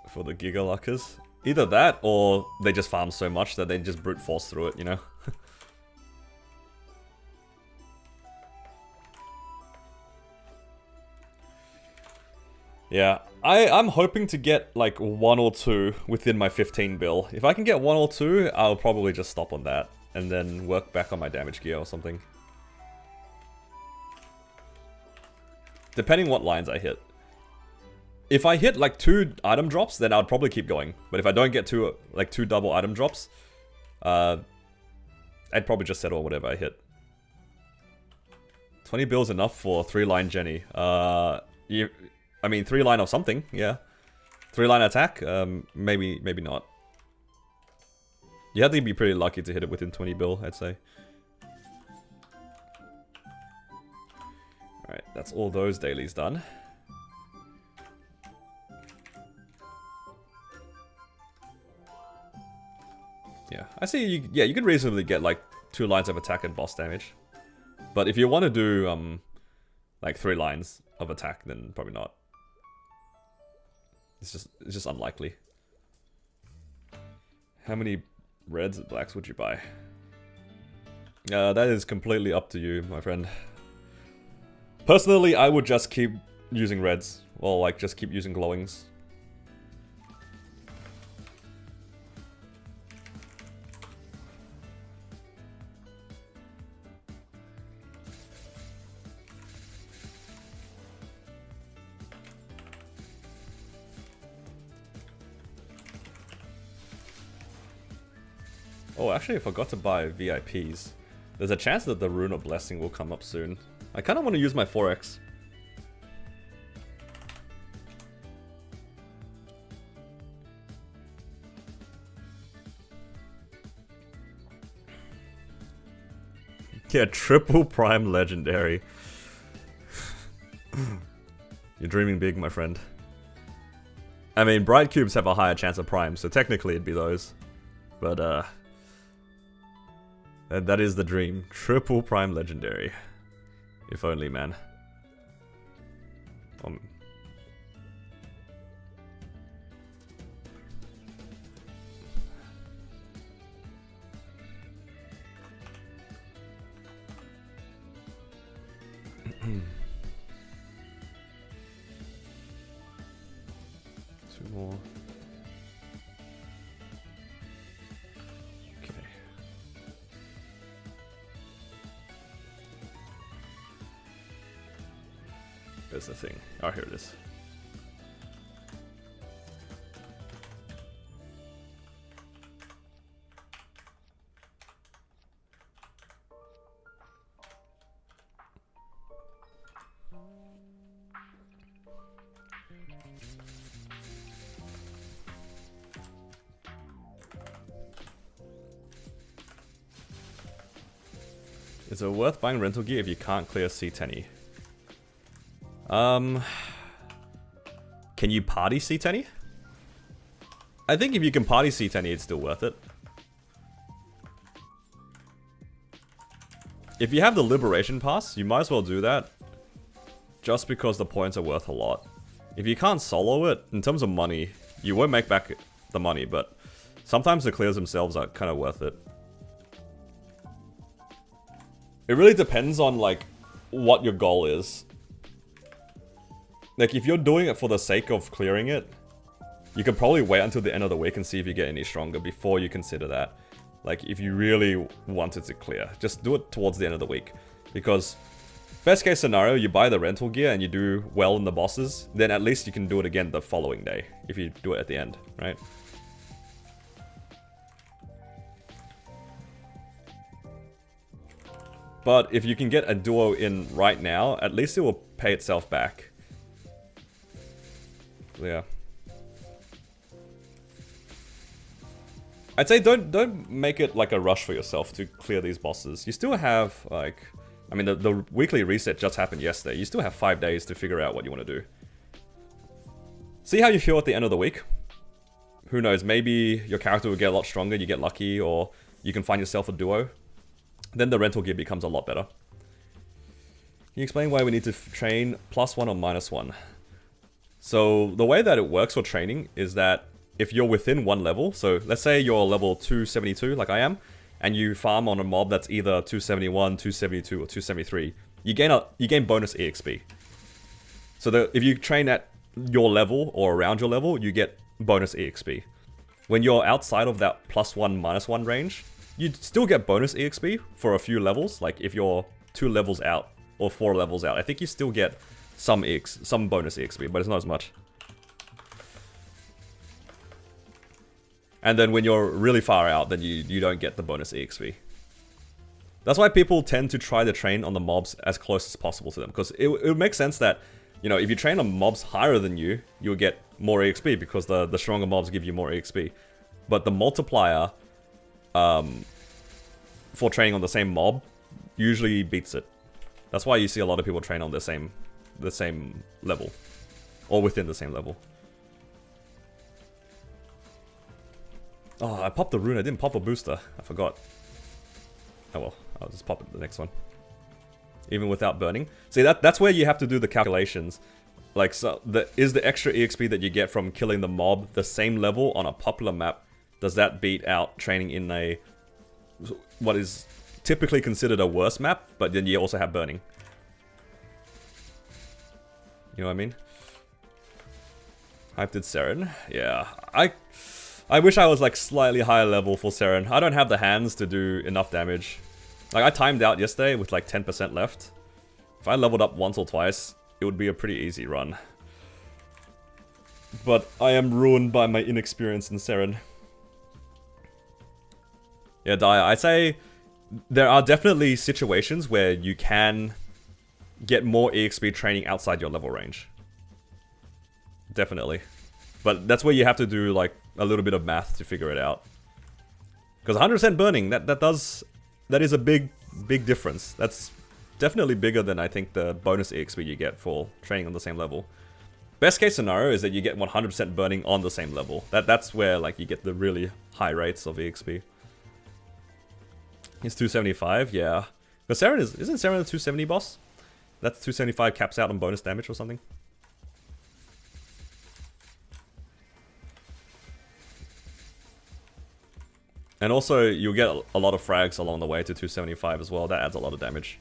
Speaker 1: For the Giga Luckers. Either that, or they just farm so much that they just brute force through it, you know? Yeah, I'm hoping to get like 1 or 2 within my 15 bill. If I can get 1 or 2, I'll probably just stop on that and then work back on my damage gear or something. Depending what lines I hit. If I hit like 2 item drops, then I'd probably keep going. But if I don't get 2 double item drops, I'd probably just settle whatever I hit. 20 bills enough for 3-line Jenny. I mean, 3-line or something, yeah. 3-line attack, maybe not. You have to be pretty lucky to hit it within 20 bill, I'd say. Alright, that's all those dailies done. Yeah, I see. You can reasonably get like 2 lines of attack and boss damage. But if you want to do like 3 lines of attack, then probably not. It's just unlikely. How many reds and blacks would you buy? That is completely up to you, my friend. Personally, I would just keep using reds, or like just keep using glowings. Oh, actually I forgot to buy VIPs. There's a chance that the Rune of Blessing will come up soon. I kind of want to use my 4x. Yeah, triple prime legendary. You're dreaming big, my friend. I mean, bright cubes have a higher chance of prime, so technically it'd be those. But, that is the dream. Triple prime legendary. If only, man. more. Okay. Where's the thing? Oh, here it is. Is it worth buying rental gear if you can't clear C10E? Can you party C10E? I think if you can party C10E, it's still worth it. If you have the Liberation Pass, you might as well do that. Just because the points are worth a lot. If you can't solo it, in terms of money, you won't make back the money, but sometimes the clears themselves are kind of worth it. It really depends on, like, what your goal is. Like, if you're doing it for the sake of clearing it, you could probably wait until the end of the week and see if you get any stronger before you consider that. Like, if you really wanted to clear, just do it towards the end of the week. Because, best case scenario, you buy the rental gear and you do well in the bosses, then at least you can do it again the following day, if you do it at the end, right? But if you can get a duo in right now, at least it will pay itself back. Yeah. I'd say don't make it like a rush for yourself to clear these bosses. You still have, like... I mean, the weekly reset just happened yesterday. You still have 5 days to figure out what you want to do. See how you feel at the end of the week. Who knows, maybe your character will get a lot stronger, you get lucky, or you can find yourself a duo. Then the rental gear becomes a lot better. Can you explain why we need to train +1 or -1? So the way that it works for training is that if you're within one level, so let's say you're level 272 like I am, and you farm on a mob that's either 271, 272, or 273, you gain bonus EXP. So if you train at your level or around your level, you get bonus EXP. When you're outside of that +1, -1 range, you still get bonus EXP for a few levels. Like if you're 2 levels out or 4 levels out, I think you still get some bonus EXP, but it's not as much. And then when you're really far out, then you don't get the bonus EXP. That's why people tend to try to train on the mobs as close as possible to them. Because it would make sense that, you know, if you train on mobs higher than you, you'll get more EXP because the stronger mobs give you more EXP. But the multiplier for training on the same mob usually beats it. That's why you see a lot of people train on the same level. Or within the same level. Oh, I popped the rune. I didn't pop a booster. I forgot. Oh well, I'll just pop it the next one. Even without burning. See, that's where you have to do the calculations. Like, so is the extra EXP that you get from killing the mob the same level on a popular map? Does that beat out training in a what is typically considered a worse map, but then you also have burning? You know what I mean? Hyped Seren. Yeah, I wish I was like slightly higher level for Seren. I don't have the hands to do enough damage. Like I timed out yesterday with like 10% left. If I leveled up once or twice, it would be a pretty easy run. But I am ruined by my inexperience in Seren. Yeah, Daya, I'd say there are definitely situations where you can get more EXP training outside your level range. Definitely. But that's where you have to do like a little bit of math to figure it out. Because 100% burning, that is a big difference. That's definitely bigger than I think the bonus EXP you get for training on the same level. Best case scenario is that you get 100% burning on the same level. That's where like you get the really high rates of EXP. It's 275, yeah. But Seren isn't Seren the 270 boss? That's 275 caps out on bonus damage or something. And also, you'll get a lot of frags along the way to 275 as well. That adds a lot of damage.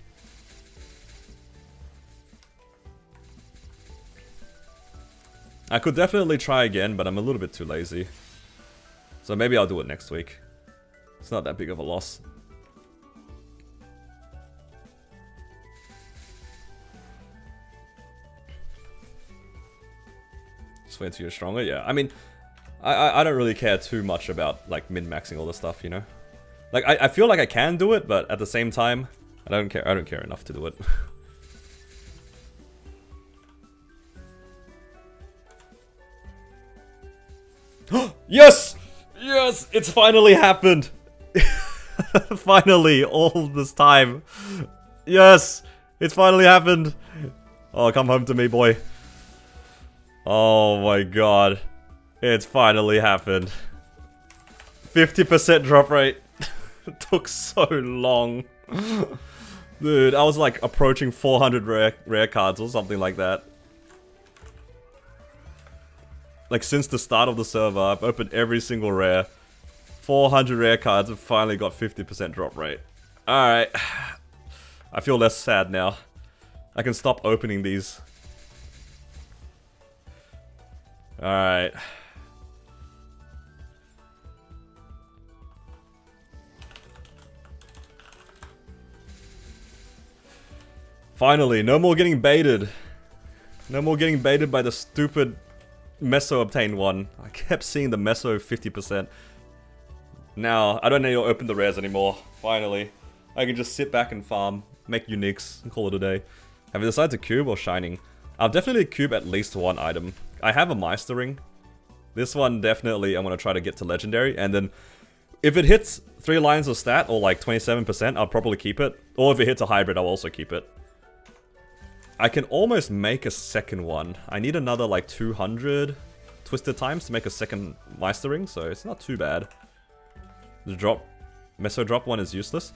Speaker 1: I could definitely try again, but I'm a little bit too lazy. So maybe I'll do it next week. It's not that big of a loss. Just wait until you're stronger? Yeah, I mean, I don't really care too much about, like, min-maxing all this stuff, you know? Like, I feel like I can do it, but at the same time, I don't care enough to do it. Yes! Yes! It's finally happened! Finally, all this time. Yes! It's finally happened! Oh, come home to me, boy. Oh my god. It's finally happened. 50% drop rate. It took so long. Dude, I was like approaching 400 rare cards or something like that. Like since the start of the server, I've opened every single rare. 400 rare cards and finally got 50% drop rate. Alright. I feel less sad now. I can stop opening these. Alright. Finally, no more getting baited. No more getting baited by the stupid Meso obtained one. I kept seeing the Meso 50%. Now, I don't need to open the rares anymore. Finally. I can just sit back and farm, make uniques, and call it a day. Have you decided to cube or shining? I'll definitely cube at least one item. I have a Meister ring. This one definitely I'm going to try to get to legendary, and then if it hits 3 lines of stat or like 27%, I'll probably keep it. Or if it hits a hybrid, I'll also keep it. I can almost make a second one. I need another like 200 twisted times to make a second Meister ring, so it's not too bad. The Meso drop one is useless.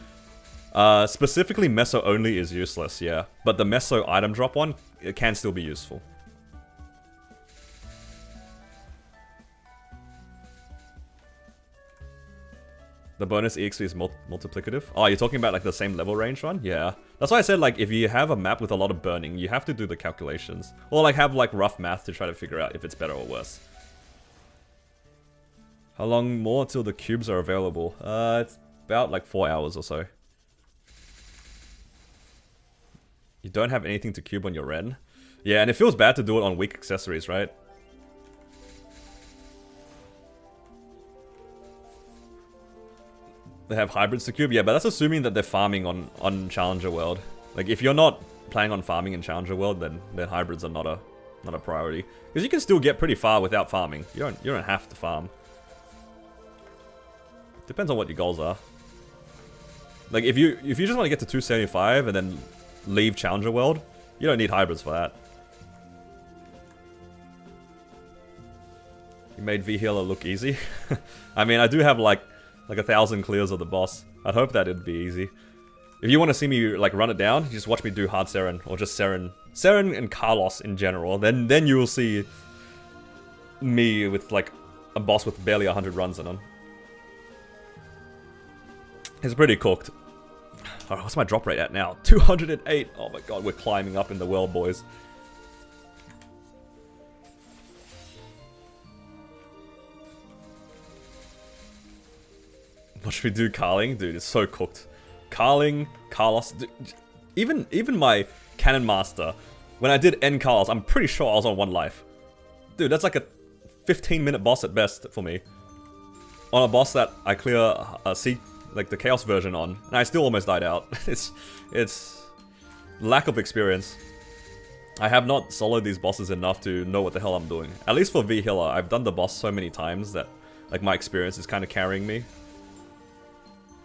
Speaker 1: Specifically Meso only is useless, yeah. But the Meso item drop one, it can still be useful. The bonus EXP is multiplicative. Oh, you're talking about like the same level range one? Yeah. That's why I said like if you have a map with a lot of burning, you have to do the calculations. Or like have like rough math to try to figure out if it's better or worse. How long more till the cubes are available? It's about like 4 hours or so. You don't have anything to cube on your Ren? Yeah, and it feels bad to do it on weak accessories, right? They have hybrids to cube? Yeah, but that's assuming that they're farming on Challenger World. Like, if you're not planning on farming in Challenger World, then hybrids are not a priority. Because you can still get pretty far without farming. You don't have to farm. Depends on what your goals are. Like, if you just want to get to 275 and then leave Challenger World, you don't need hybrids for that. You made V-Healer look easy. I mean, I do have like 1,000 clears of the boss. I'd hope that it'd be easy. If you want to see me like run it down, you just watch me do hard Seren or just Seren and Carlos in general. Then you will see me with like a boss with barely 100 runs in him. He's pretty cooked. Alright, what's my drop rate at now? 208. Oh my god, we're climbing up in the world, boys. What should we do? Carling? Dude, it's so cooked. Carling, Carlos... Dude, even my Cannon Master, when I did end Carlos, I'm pretty sure I was on 1 life. Dude, that's like a 15-minute boss at best for me. On a boss that I clear like the Chaos version on, and I still almost died out. It's lack of experience. I have not soloed these bosses enough to know what the hell I'm doing. At least for V-Healer, I've done the boss so many times that like my experience is kind of carrying me.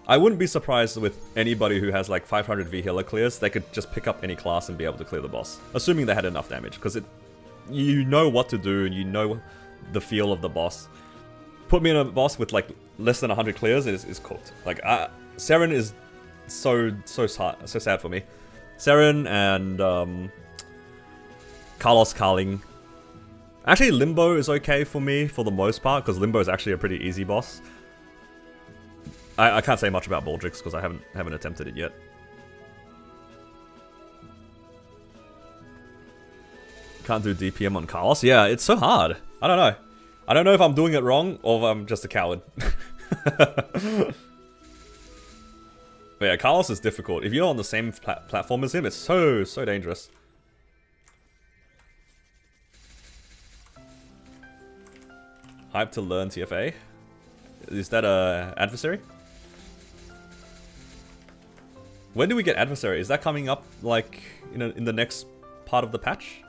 Speaker 1: I wouldn't be surprised with anybody who has like 500 V-Healer clears, they could just pick up any class and be able to clear the boss. Assuming they had enough damage, because you know what to do and you know the feel of the boss. Put me in a boss with like less than 100 clears, it is cooked. Like, Seren is so sad for me. Seren and Carlos Carling. Actually, Limbo is okay for me for the most part, because Limbo is actually a pretty easy boss. I can't say much about Baldrix because I haven't attempted it yet. Can't do DPM on Carlos? Yeah, it's so hard. I don't know. I don't know if I'm doing it wrong or if I'm just a coward. But yeah, Carlos is difficult. If you're on the same platform as him, it's so dangerous. Hype to learn TFA. Is that a adversary? When do we get adversary? Is that coming up like in the next part of the patch?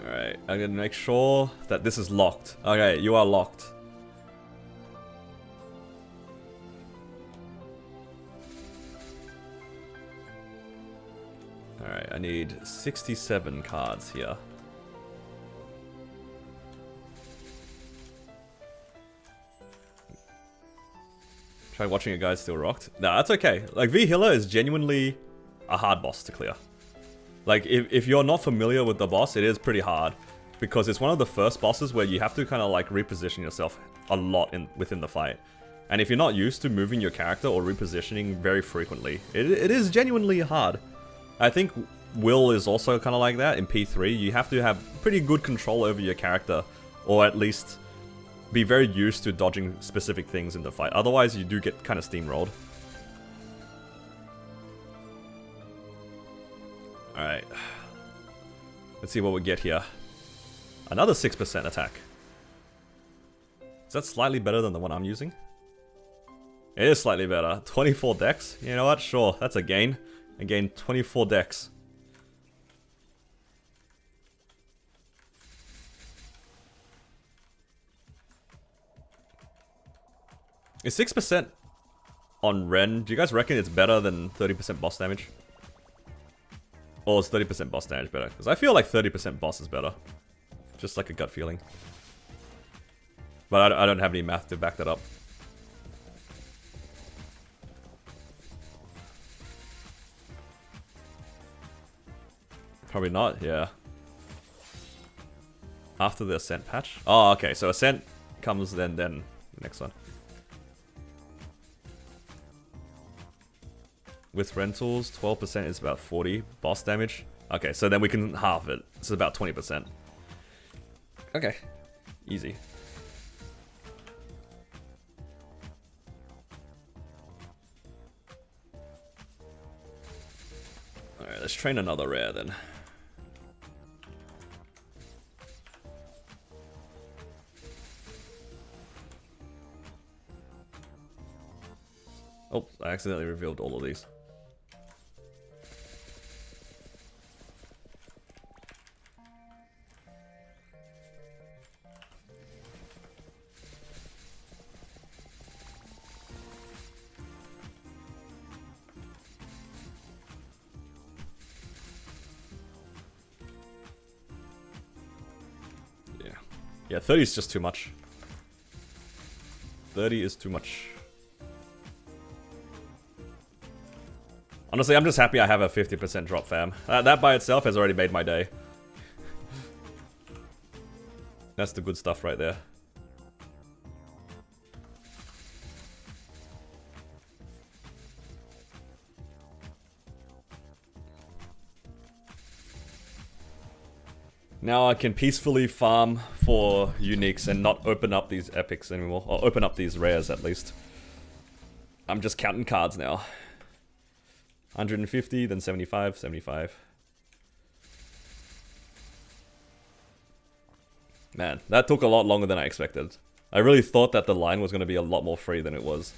Speaker 1: Alright, I'm gonna make sure that this is locked. Okay, you are locked. Alright, I need 67 cards here. Try watching a guy still rocked. Nah, that's okay. Like, V Healer is genuinely a hard boss to clear. Like, if you're not familiar with the boss, it is pretty hard. Because it's one of the first bosses where you have to kind of like reposition yourself a lot within the fight. And if you're not used to moving your character or repositioning very frequently, it is genuinely hard. I think Will is also kind of like that in P3. You have to have pretty good control over your character, or at least be very used to dodging specific things in the fight. Otherwise, you do get kind of steamrolled. Alright. Let's see what we get here. Another 6% attack. Is that slightly better than the one I'm using? It is slightly better. 24 dex? You know what? Sure, that's a gain. I gained 24 dex. Is 6% on Ren, do you guys reckon it's better than 30% boss damage? Or is 30% boss damage better? Because I feel like 30% boss is better. Just like a gut feeling. But I don't have any math to back that up. Probably not, yeah. After the Ascent patch? Oh, okay, so Ascent comes then the next one. With rentals, 12% is about 40 boss damage. Okay, so then we can halve it. It's about 20%. Okay, easy. Alright, let's train another rare then. Oh, I accidentally revealed all of these. Yeah, 30 is just too much. 30 is too much. Honestly, I'm just happy I have a 50% drop, fam. That by itself has already made my day. That's the good stuff right there. Now I can peacefully farm for uniques and not open up these epics anymore. Or open up these rares at least. I'm just counting cards now. 150, then 75, 75. Man, that took a lot longer than I expected. I really thought that the line was going to be a lot more free than it was.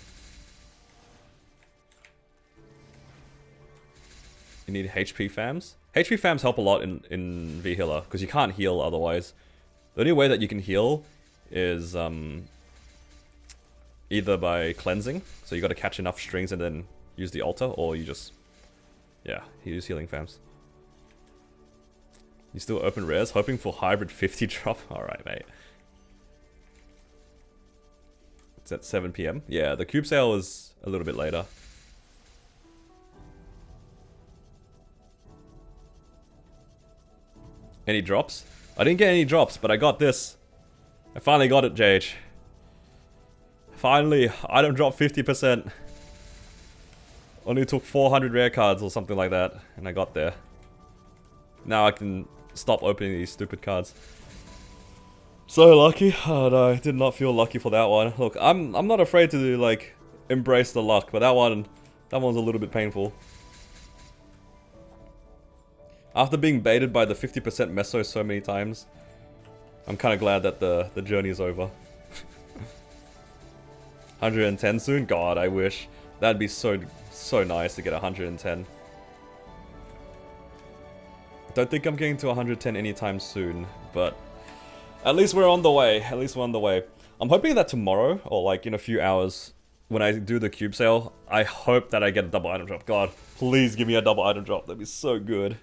Speaker 1: You need HP fams? HP fams help a lot in V-Healer, because you can't heal otherwise. The only way that you can heal is either by cleansing, so you got to catch enough strings and then use the altar, or you just, yeah, use healing fams. You still open rares, hoping for hybrid 50 drop? Alright, mate. It's at 7 PM. Yeah, the cube sale is a little bit later. Any drops? I didn't get any drops, but I got this. I finally got it, JH. Finally, item drop 50%. Only took 400 rare cards or something like that, and I got there. Now I can stop opening these stupid cards. So lucky. Oh no, I did not feel lucky for that one. Look, I'm not afraid to like embrace the luck, but that one's a little bit painful. After being baited by the 50% meso so many times, I'm kind of glad that the journey is over. 110 soon? God, I wish. That'd be so nice to get 110. Don't think I'm getting to 110 anytime soon, but at least we're on the way. At least we're on the way. I'm hoping that tomorrow, or like in a few hours, when I do the cube sale, I hope that I get a double item drop. God, please give me a double item drop. That'd be so good.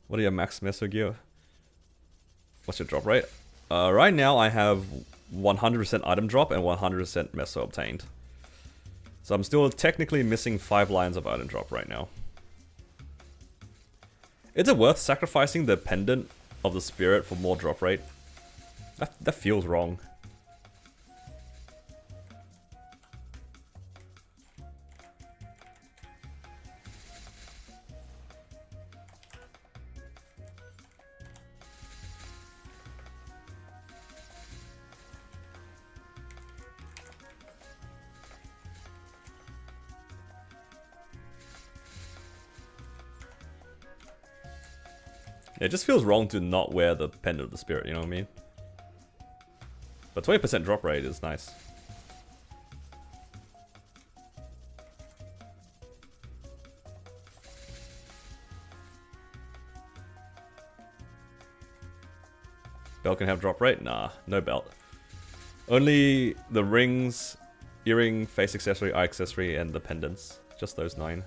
Speaker 1: What are your max meso gear? What's your drop rate? Right now I have 100% item drop and 100% meso obtained. So I'm still technically missing 5 lines of item drop right now. Is it worth sacrificing the pendant of the spirit for more drop rate? That feels wrong. It just feels wrong to not wear the pendant of the spirit, you know what I mean? But 20% drop rate is nice. Belt can have drop rate? Nah, no belt. Only the rings, earring, face accessory, eye accessory, and the pendants. Just those 9.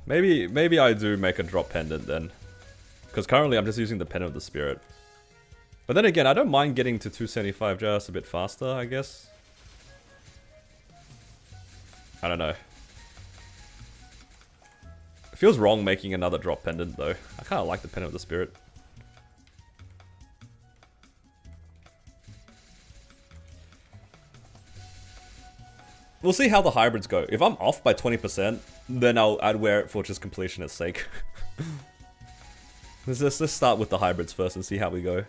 Speaker 1: Maybe I do make a drop pendant then. Because currently I'm just using the pendant of the spirit. But then again, I don't mind getting to 275 just a bit faster, I guess. I don't know. It feels wrong making another drop pendant though. I kind of like the pendant of the spirit. We'll see how the hybrids go. If I'm off by 20%, then I'd wear it for just completionist's sake. let's start with the hybrids first and see how we go.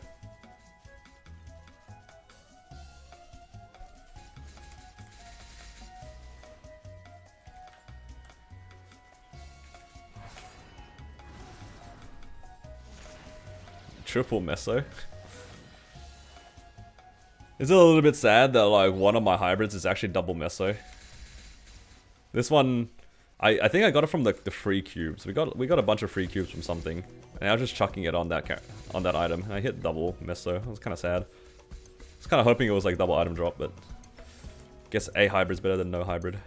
Speaker 1: Triple meso. It's a little bit sad that like one of my hybrids is actually double meso. This one, I think I got it from the free cubes. We got a bunch of free cubes from something, and I was just chucking it on that item. And I hit double meso. I was kind of sad. I was kind of hoping it was like double item drop, but guess a hybrid's better than no hybrid.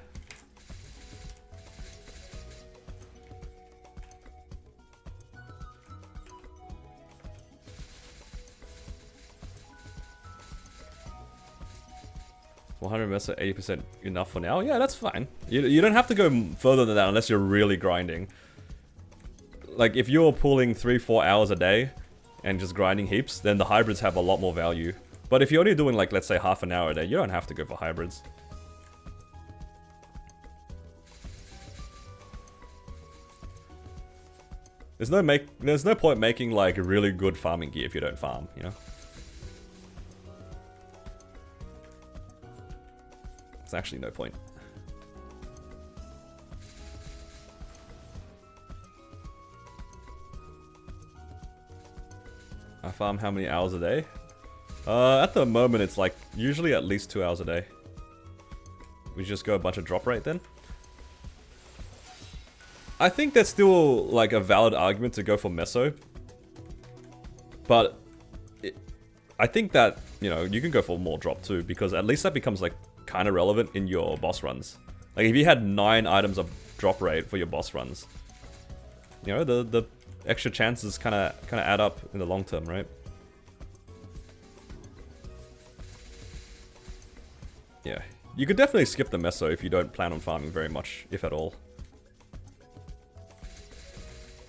Speaker 1: meso, 80% enough for now? Yeah, that's fine. You don't have to go further than that unless you're really grinding. Like, if you're pulling 3-4 hours a day and just grinding heaps, then the hybrids have a lot more value. But if you're only doing, like, let's say half an hour a day, you don't have to go for hybrids. There's no point making, like, really good farming gear if you don't farm, you know? There's actually no point. I farm how many hours a day? At the moment it's like usually at least 2 hours a day. We just go a bunch of drop rate then? I think there's still like a valid argument to go for meso. But I think that, you know, you can go for more drop too, because at least that becomes like kind of relevant in your boss runs. Like if you had 9 items of drop rate for your boss runs, you know, the extra chances kind of add up in the long term, right? Yeah, you could definitely skip the meso if you don't plan on farming very much, if at all.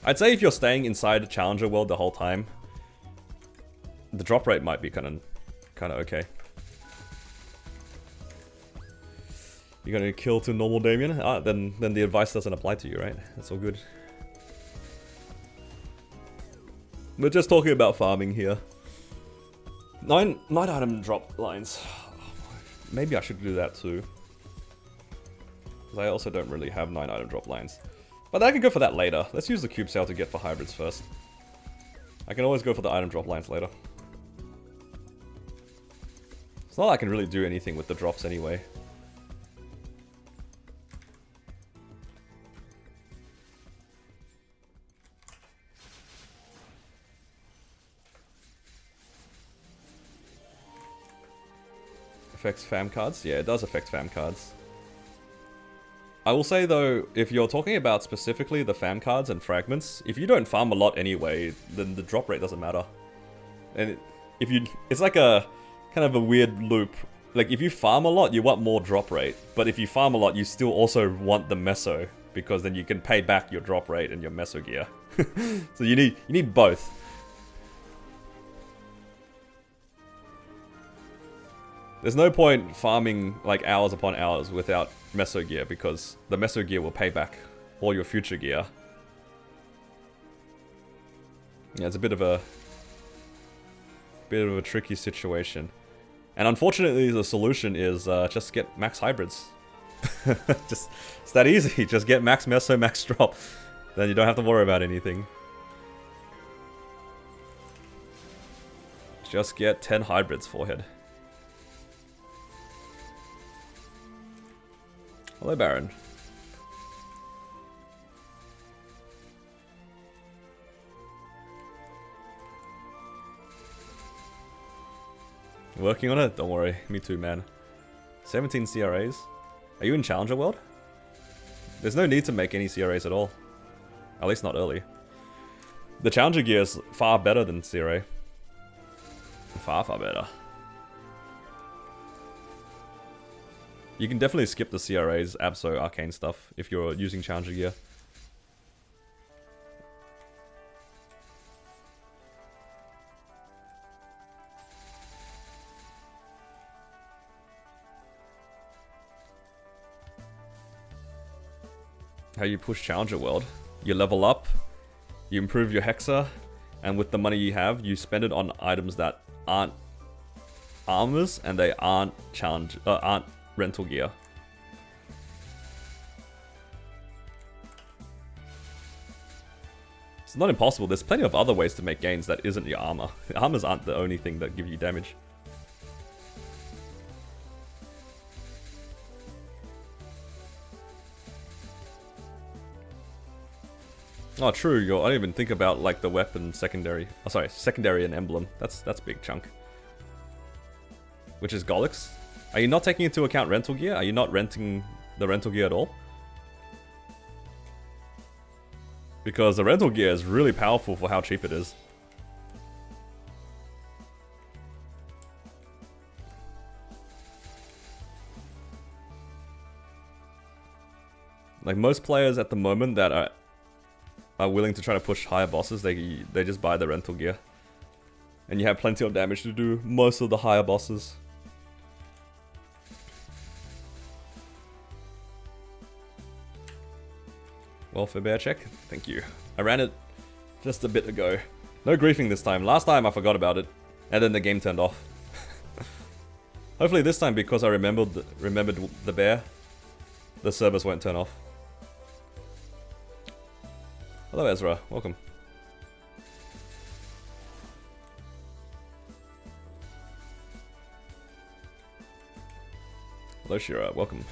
Speaker 1: I'd say if you're staying inside the Challenger world the whole time, the drop rate might be kind of okay. You're gonna kill to normal Damien? Ah, then the advice doesn't apply to you, right? That's all good. We're just talking about farming here. 9 item drop lines. Maybe I should do that too. Because I also don't really have 9 item drop lines. But I can go for that later. Let's use the cube sale to get for hybrids first. I can always go for the item drop lines later. It's not like I can really do anything with the drops anyway. Affects fam cards? Yeah, it does affect fam cards. I will say though, if you're talking about specifically the fam cards and fragments, if you don't farm a lot anyway, then the drop rate doesn't matter. And if you, it's like a kind of a weird loop. Like if you farm a lot, you want more drop rate, but if you farm a lot, you still also want the meso, because then you can pay back your drop rate and your meso gear. So you need both. There's no point farming like hours upon hours without meso gear, because the meso gear will pay back all your future gear. Yeah, it's a bit of a tricky situation. And unfortunately the solution is just get max hybrids. Just, it's that easy, just get max meso, max drop. Then you don't have to worry about anything. Just get 10 hybrids, forehead. Hello, Baron. Working on it? Don't worry. Me too, man. 17 CRAs? Are you in Challenger World? There's no need to make any CRAs at all. At least not early. The Challenger gear is far better than CRA. Far better. You can definitely skip the CRAs, Abso, Arcane stuff if you're using Challenger gear. How you push Challenger World. You level up, you improve your Hexa, and with the money you have, you spend it on items that aren't armors and they aren't aren't rental gear. It's not impossible. There's plenty of other ways to make gains that isn't your armor. The armors aren't the only thing that give you damage. Oh, true. I didn't even think about like the weapon secondary. Oh, sorry, secondary and emblem. That's big chunk. Which is Golix. Are you not taking into account rental gear? Are you not renting the rental gear at all? Because the rental gear is really powerful for how cheap it is. Like most players at the moment that are willing to try to push higher bosses, they just buy the rental gear. And you have plenty of damage to do most of the higher bosses. Welfare bear check, thank you. I ran it just a bit ago. No griefing this time. Last time I forgot about it, and then the game turned off. Hopefully this time, because I remembered the bear, the service won't turn off. Hello Ezra, welcome. Hello Shira, welcome.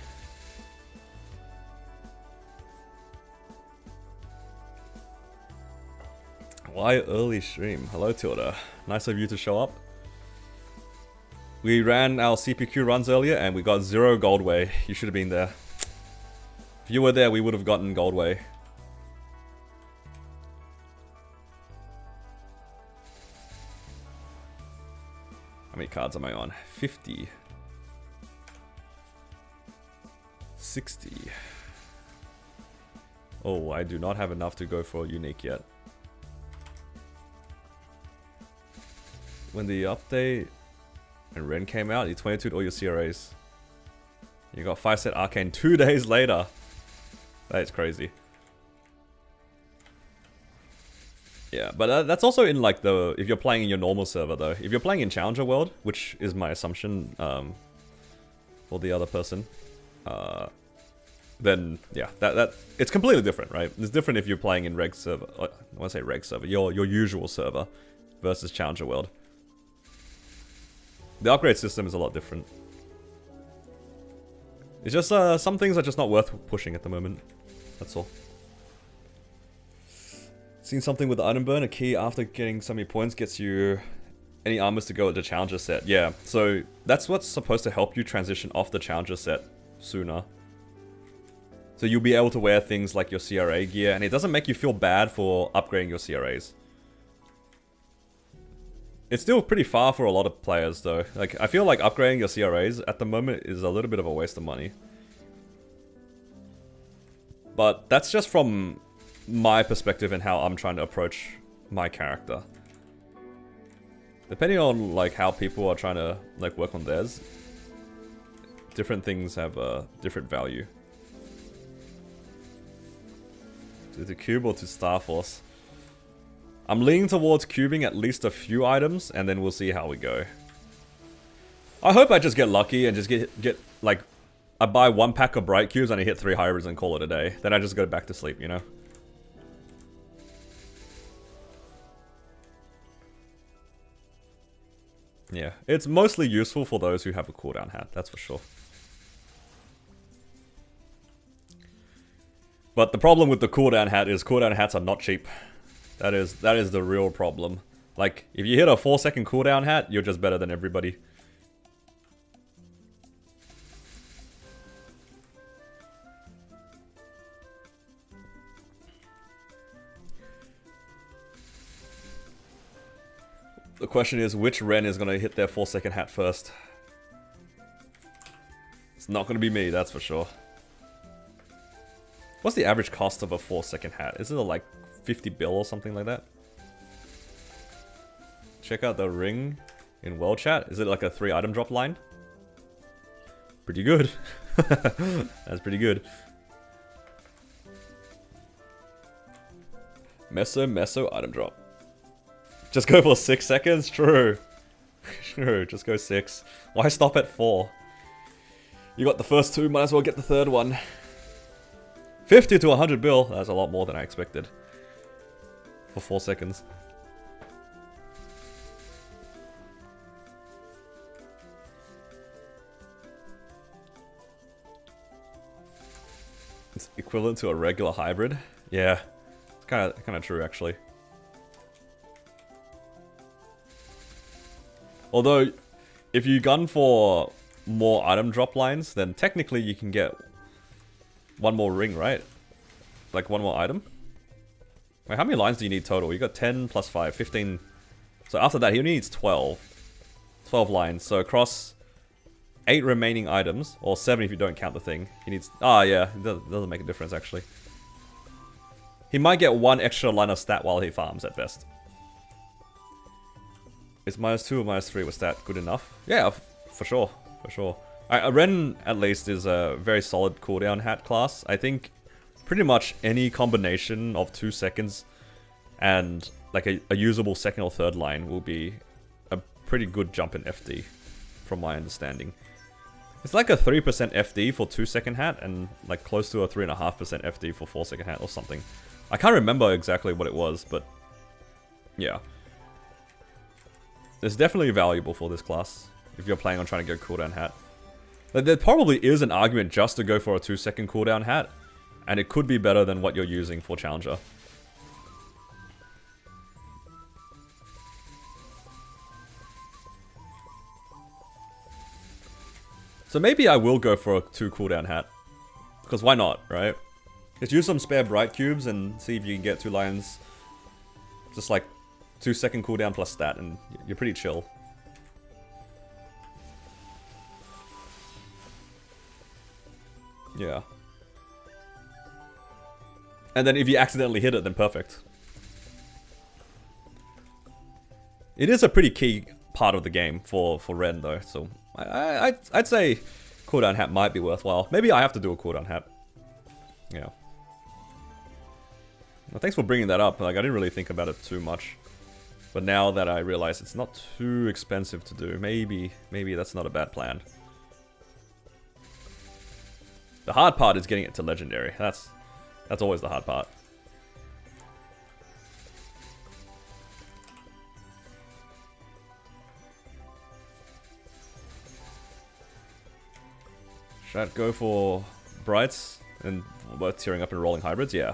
Speaker 1: Why early stream? Hello Tilda. Nice of you to show up. We ran our CPQ runs earlier and we got 0 Goldway. You should have been there. If you were there, we would have gotten Goldway. How many cards am I on? 50. 60. Oh, I do not have enough to go for unique yet. When the update and Ren came out, you 22'd all your CRAs. You got 5-set Arcane 2 days later. That is crazy. Yeah, but that's also in like the... If you're playing in your normal server though. If you're playing in Challenger World, which is my assumption for the other person, then yeah, that it's completely different, right? It's different if you're playing in reg server. I want to say reg server, your usual server versus Challenger World. The upgrade system is a lot different. It's just some things are just not worth pushing at the moment. That's all. Seen something with the item burn. A key after getting so many points gets you any armors to go at the Challenger set. Yeah, so that's what's supposed to help you transition off the Challenger set sooner. So you'll be able to wear things like your CRA gear, and it doesn't make you feel bad for upgrading your CRAs. It's still pretty far for a lot of players though. Like, I feel like upgrading your CRAs at the moment is a little bit of a waste of money. But that's just from my perspective and how I'm trying to approach my character. Depending on like how people are trying to like work on theirs, different things have a different value. To the cube or to Starforce? I'm leaning towards cubing at least a few items, and then we'll see how we go. I hope I just get lucky and just get like, I buy one pack of bright cubes and I hit 3 hybrids and call it a day. Then I just go back to sleep, you know? Yeah, it's mostly useful for those who have a cooldown hat, that's for sure. But the problem with the cooldown hat is cooldown hats are not cheap. That is the real problem. Like, if you hit a 4-second cooldown hat, you're just better than everybody. The question is, which Ren is going to hit their 4-second hat first? It's not going to be me, that's for sure. What's the average cost of a 4-second hat? Is it like 50 bill or something like that? Check out the ring in World Chat. Is it like a 3-item drop line? Pretty good. That's pretty good. Meso item drop. Just go for 6 seconds? True. True, just go 6. Why stop at 4? You got the first 2, might as well get the third one. 50 to 100 bill. That's a lot more than I expected. For 4 seconds. It's equivalent to a regular hybrid. Yeah, it's kind of true actually. Although, if you gun for more item drop lines, then technically you can get one more ring, right? Like one more item. Wait, how many lines do you need total? You got 10 plus 5, 15. So after that, he only needs 12. 12 lines. So across 8 remaining items, or 7 if you don't count the thing, he needs... Ah, yeah, it doesn't make a difference actually. He might get 1 extra line of stat while he farms at best. Is -2 or -3 with stat good enough? Yeah, for sure, for sure. Ren, at least, is a very solid cooldown hat class. I think pretty much any combination of 2 seconds and like a usable second or third line will be a pretty good jump in FD, from my understanding. It's like a 3% FD for 2-second hat and like close to a 3.5% FD for 4-second hat or something. I can't remember exactly what it was, but yeah. It's definitely valuable for this class if you're planning on trying to go cooldown hat. There probably is an argument just to go for a 2-second cooldown hat, and it could be better than what you're using for Challenger. So maybe I will go for a 2 cooldown hat. Because why not, right? Just use some spare bright cubes and see if you can get 2 lines. Just like 2-second cooldown plus stat, and you're pretty chill. Yeah. And then if you accidentally hit it, then perfect. It is a pretty key part of the game for Ren though, so I'd say cooldown hat might be worthwhile. Maybe I have to do a cooldown hat. Yeah. Well, thanks for bringing that up. Like, I didn't really think about it too much. But now that I realize it's not too expensive to do, maybe that's not a bad plan. The hard part is getting it to legendary. That's always the hard part. Should I go for Brights and both tearing up and rolling hybrids? Yeah.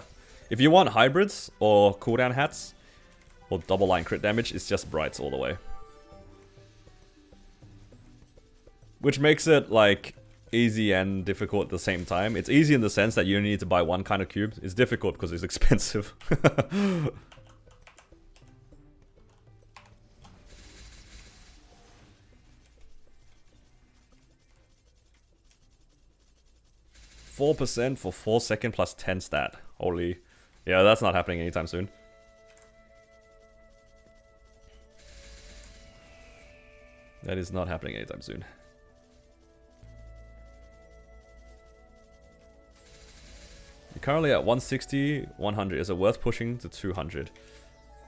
Speaker 1: If you want hybrids or cooldown hats or double line crit damage, it's just Brights all the way. Which makes it like easy and difficult at the same time. It's easy in the sense that you only need to buy one kind of cube. It's difficult because it's expensive. %4 for 4 second plus 10 stat. Holy. Yeah, that's not happening anytime soon. That is not happening anytime soon. You're currently at 160, 100. Is it worth pushing to 200?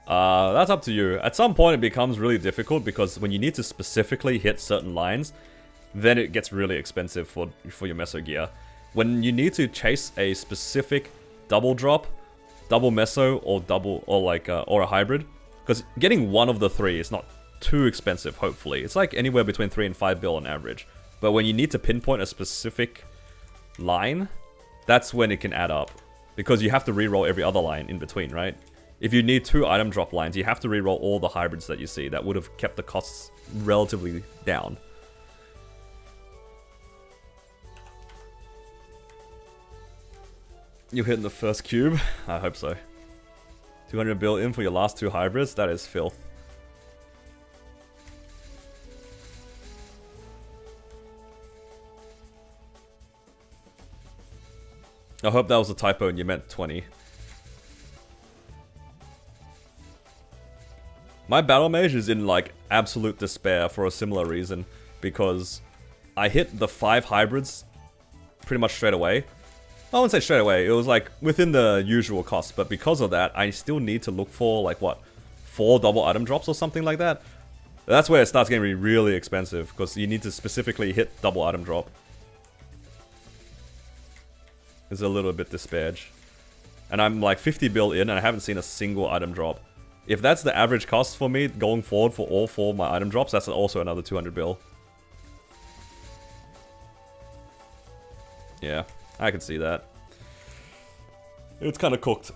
Speaker 1: That's up to you. At some point it becomes really difficult because when you need to specifically hit certain lines, then it gets really expensive for your meso gear. When you need to chase a specific double drop, double meso, or a hybrid, because getting one of the three is not too expensive, hopefully. It's like anywhere between 3 and 5 bill on average. But when you need to pinpoint a specific line, that's when it can add up. Because you have to reroll every other line in between, right? If you need 2 item drop lines, you have to reroll all the hybrids that you see. That would have kept the costs relatively down. You hitting the first cube? I hope so. 200 bill in for your last 2 hybrids? That is filth. I hope that was a typo and you meant 20. My battle mage is in like absolute despair for a similar reason, because I hit the 5 hybrids pretty much straight away. I wouldn't say straight away, it was like within the usual cost, but because of that, I still need to look for like what, 4 double item drops or something like that. That's where it starts getting really expensive, because you need to specifically hit double item drop. It's a little bit disparage. And I'm like 50 bill in and I haven't seen a single item drop. If that's the average cost for me going forward for all 4 of my item drops, that's also another 200 bill. Yeah, I can see that. It's kind of cooked.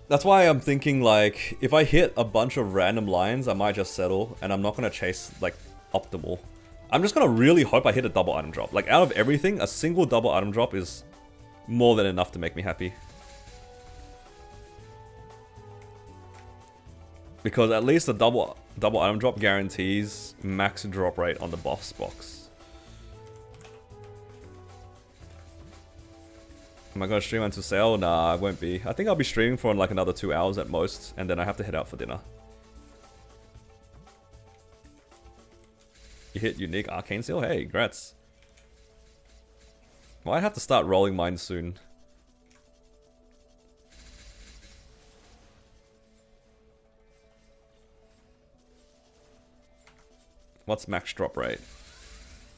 Speaker 1: That's why I'm thinking like, if I hit a bunch of random lines, I might just settle and I'm not going to chase like optimal. I'm just going to really hope I hit a double item drop. Like out of everything, a single double item drop is more than enough to make me happy. Because at least a double item drop guarantees max drop rate on the boss box. Am I going to stream until sale? Nah, I won't be. I think I'll be streaming for like another 2 hours at most, and then I have to head out for dinner. You hit unique arcane seal? Hey, congrats. Might have to start rolling mine soon. What's max drop rate?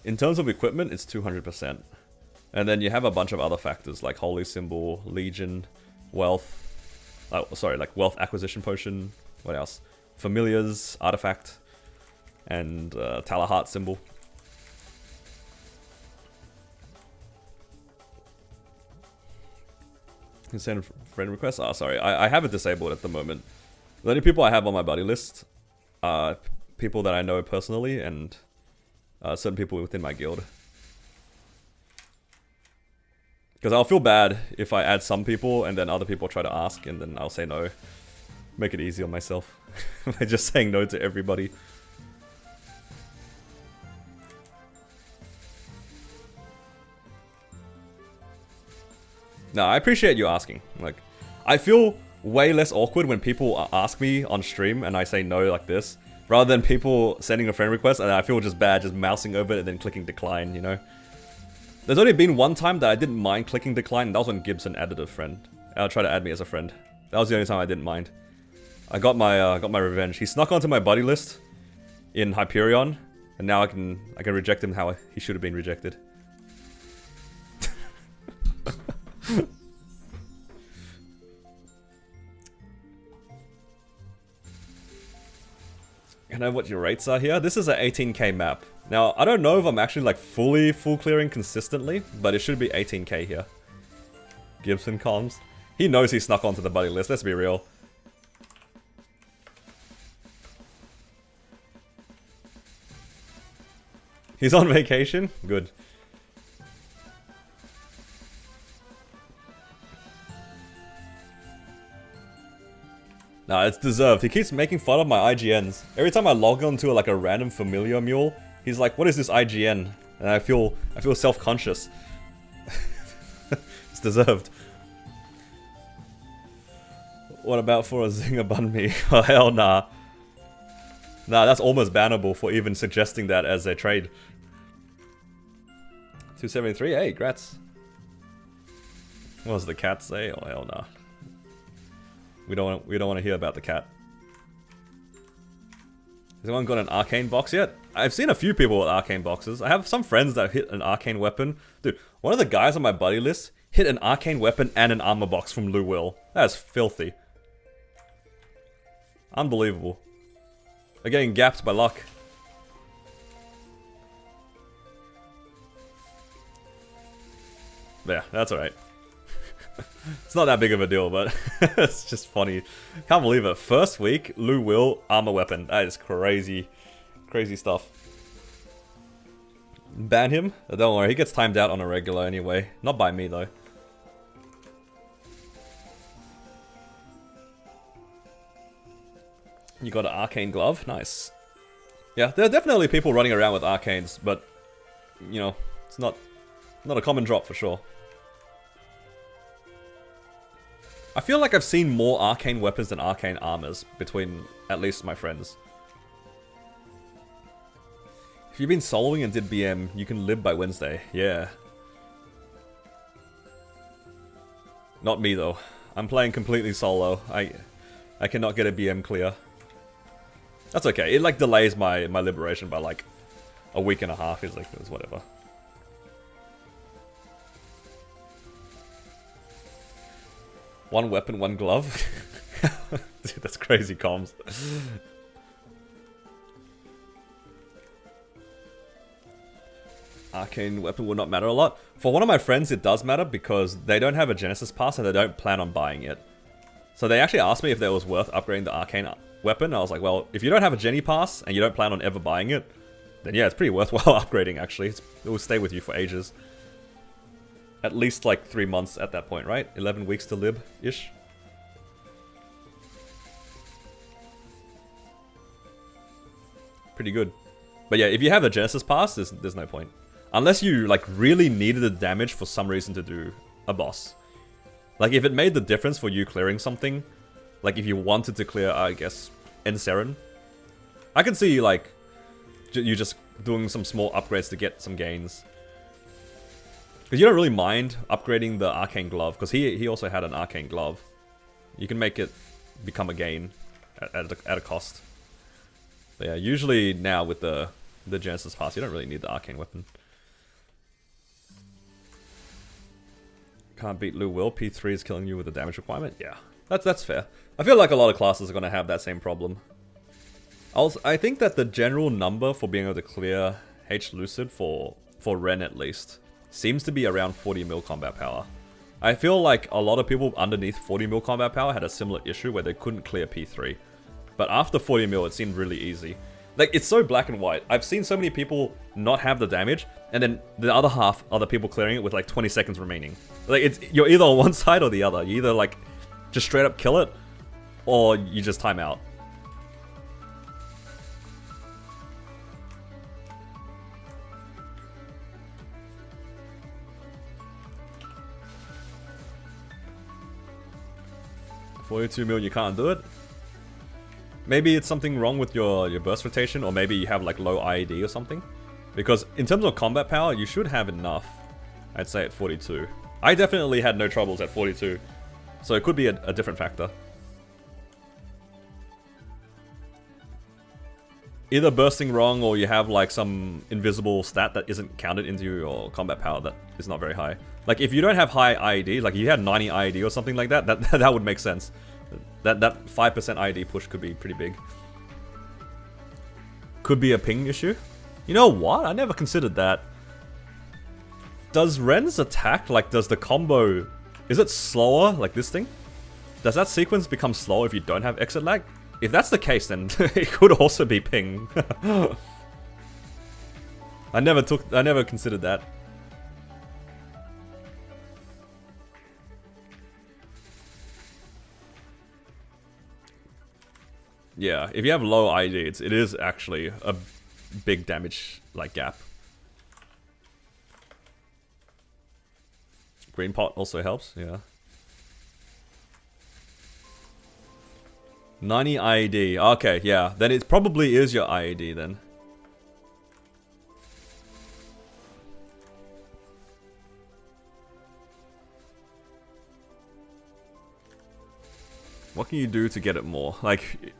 Speaker 1: In terms of equipment, it's 200%. And then you have a bunch of other factors like Holy Symbol, Legion, Wealth. Like Wealth Acquisition Potion. What else? Familiars, Artifact, and Talahart Symbol. You can send friend requests? Oh, sorry. I have it disabled at the moment. The only people I have on my buddy list are people that I know personally and certain people within my guild. Because I'll feel bad if I add some people and then other people try to ask and then I'll say no. Make it easy on myself by just saying no to everybody. No, I appreciate you asking. Like, I feel way less awkward when people ask me on stream and I say no like this, rather than people sending a friend request and I feel just bad just mousing over it and then clicking decline, you know? There's only been one time that I didn't mind clicking decline, and that was when Gibson added a friend. Tried to add me as a friend. That was the only time I didn't mind. I got my revenge. He snuck onto my buddy list in Hyperion, and now I can reject him how he should have been rejected. I know what your rates are here. This is an 18k map. Now, I don't know if I'm actually like full clearing consistently, but it should be 18k here. Gibson comms. He knows he snuck onto the buddy list, let's be real. He's on vacation? Good. Nah, it's deserved. He keeps making fun of my IGNs. Every time I log on to like a random familiar mule, he's like, "What is this IGN?" And I feel self-conscious. It's deserved. What about for a zinger bun me? Oh hell nah. Nah, that's almost bannable for even suggesting that as a trade. 273, hey, grats. What does the cat say? Oh hell nah. We don't want to hear about the cat. Has anyone got an arcane box yet? I've seen a few people with arcane boxes. I have some friends that hit an arcane weapon. Dude, one of the guys on my buddy list hit an arcane weapon and an armor box from Lou Will. That is filthy. Unbelievable. They're getting gapped by luck. Yeah, that's alright. It's not that big of a deal, but it's just funny. Can't believe it. First week, Lou Will, armor weapon. That is crazy. Crazy stuff. Ban him? Don't worry, he gets timed out on a regular anyway. Not by me, though. You got an arcane glove? Nice. Yeah, there are definitely people running around with arcanes, but, you know, it's not a common drop for sure. I feel like I've seen more arcane weapons than arcane armors between at least my friends. If you've been soloing and did BM, you can live by Wednesday. Yeah. Not me though. I'm playing completely solo. I cannot get a BM clear. That's okay. It like delays my liberation by like a week and a half. It's like it's whatever. One weapon, one glove. Dude, that's crazy comms. Arcane weapon will not matter a lot. For one of my friends, it does matter because they don't have a Genesis pass and they don't plan on buying it. So they actually asked me if it was worth upgrading the arcane weapon. I was like, well, if you don't have a Genny pass and you don't plan on ever buying it, then yeah, it's pretty worthwhile upgrading actually. It will stay with you for ages. At least like 3 months at that point, right? 11 weeks to lib-ish. Pretty good. But yeah, if you have a Genesis pass, there's no point. Unless you like really needed the damage for some reason to do a boss. Like if it made the difference for you clearing something, like if you wanted to clear, I guess, Enseren, I can see like you just doing some small upgrades to get some gains. Because you don't really mind upgrading the arcane glove, because he also had an arcane glove. You can make it become a gain at a cost. But yeah, usually now with the Genesis pass, you don't really need the arcane weapon. Can't beat Lou Will. P3 is killing you with the damage requirement. Yeah, that's fair. I feel like a lot of classes are going to have that same problem. I think that the general number for being able to clear H Lucid for Ren at least seems to be around 40 mil combat power. I feel like a lot of people underneath 40 mil combat power had a similar issue where they couldn't clear P3. But after 40 mil, it seemed really easy. Like, it's so black and white. I've seen so many people not have the damage, and then the other half are the people clearing it with like 20 seconds remaining. Like, you're either on one side or the other. You either like just straight up kill it, or you just time out. 42 mil, you can't do it. Maybe it's something wrong with your burst rotation, or maybe you have like low IED or something. Because in terms of combat power, you should have enough, I'd say, at 42. I definitely had no troubles at 42, so it could be a different factor. Either bursting wrong, or you have like some invisible stat that isn't counted into your combat power that is not very high. Like if you don't have high IED, like if you had 90 IED or something like that, that would make sense. That 5% IED push could be pretty big. Could be a ping issue. You know what? I never considered that. Does Ren's attack, like does the combo, is it slower like this thing? Does that sequence become slower if you don't have exit lag? If that's the case, then it could also be ping. I never considered that. Yeah, if you have low ID, it is actually a big damage like gap. Green pot also helps, yeah. 90 IED. Okay, yeah. Then it probably is your IED then. What can you do to get it more? Like,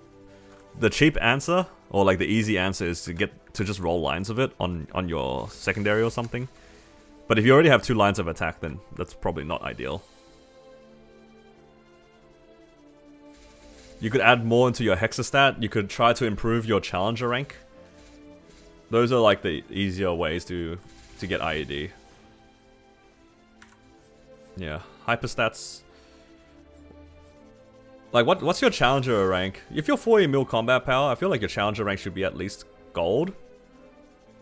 Speaker 1: the cheap answer, or like the easy answer, is to just roll lines of it on your secondary or something. But if you already have 2 lines of attack, then that's probably not ideal. You could add more into your hexastat. You could try to improve your challenger rank. Those are like the easier ways to get IED. Yeah, hyperstats. Like what's your challenger rank? If you're 40 mil combat power, I feel like your challenger rank should be at least gold.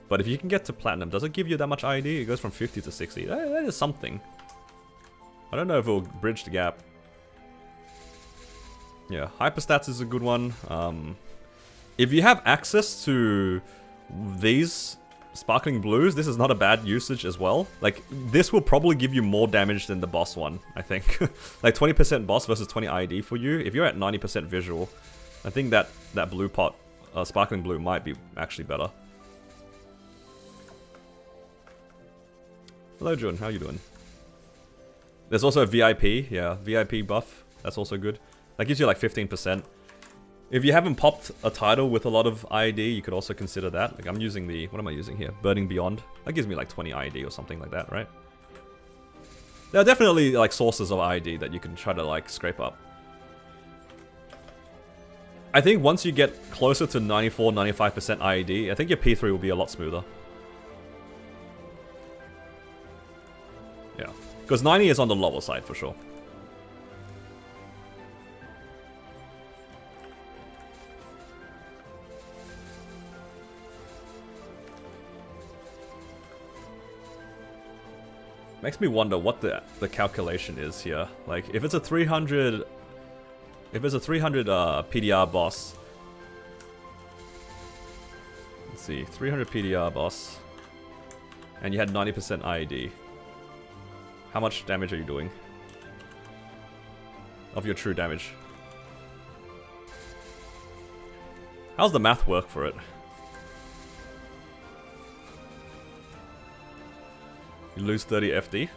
Speaker 1: But if you can get to platinum, does it give you that much IED? It goes from 50 to 60. That is something. I don't know if it will bridge the gap. Yeah, hyperstats is a good one. If you have access to these sparkling blues, this is not a bad usage as well. Like, this will probably give you more damage than the boss one, I think. Like 20% boss versus 20 IED for you. If you're at 90% visual, I think that blue pot, sparkling blue, might be actually better. Hello, Jun. How you doing? There's also a VIP. Yeah, VIP buff. That's also good. That gives you like 15%. If you haven't popped a title with a lot of IED, you could also consider that. Like I'm using the, what am I using here? Burning Beyond. That gives me like 20 IED or something like that, right? There are definitely like sources of IED that you can try to like scrape up. I think once you get closer to 94-95% IED, I think your P3 will be a lot smoother. Yeah, because 90 is on the lower side for sure. Makes me wonder what the calculation is here. Like, if it's a 300... If it's a 300 PDR boss... Let's see, 300 PDR boss... And you had 90% IED. How much damage are you doing? Of your true damage. How's the math work for it? You lose 30 FD.